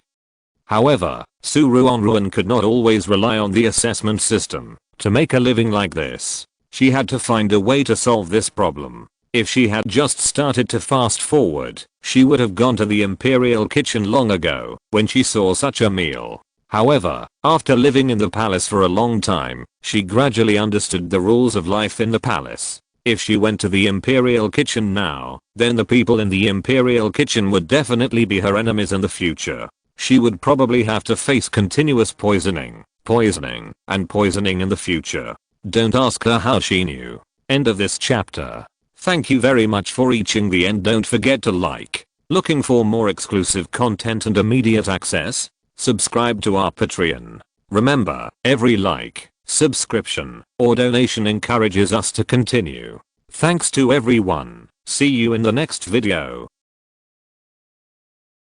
However, Ruanruan could not always rely on the assessment system to make a living like this. She had to find a way to solve this problem. If she had just started to fast forward, she would have gone to the Imperial kitchen long ago when she saw such a meal. However, after living in the palace for a long time, she gradually understood the rules of life in the palace. If she went to the Imperial kitchen now, then the people in the Imperial kitchen would definitely be her enemies in the future. She would probably have to face continuous poisoning, and poisoning in the future. Don't ask her how she knew. End of this chapter. Thank you very much for reaching the end. Don't forget to like. Looking for more exclusive content and immediate access? Subscribe to our Patreon. Remember, every like, subscription, or donation encourages us to continue. Thanks to everyone. See you in the next video.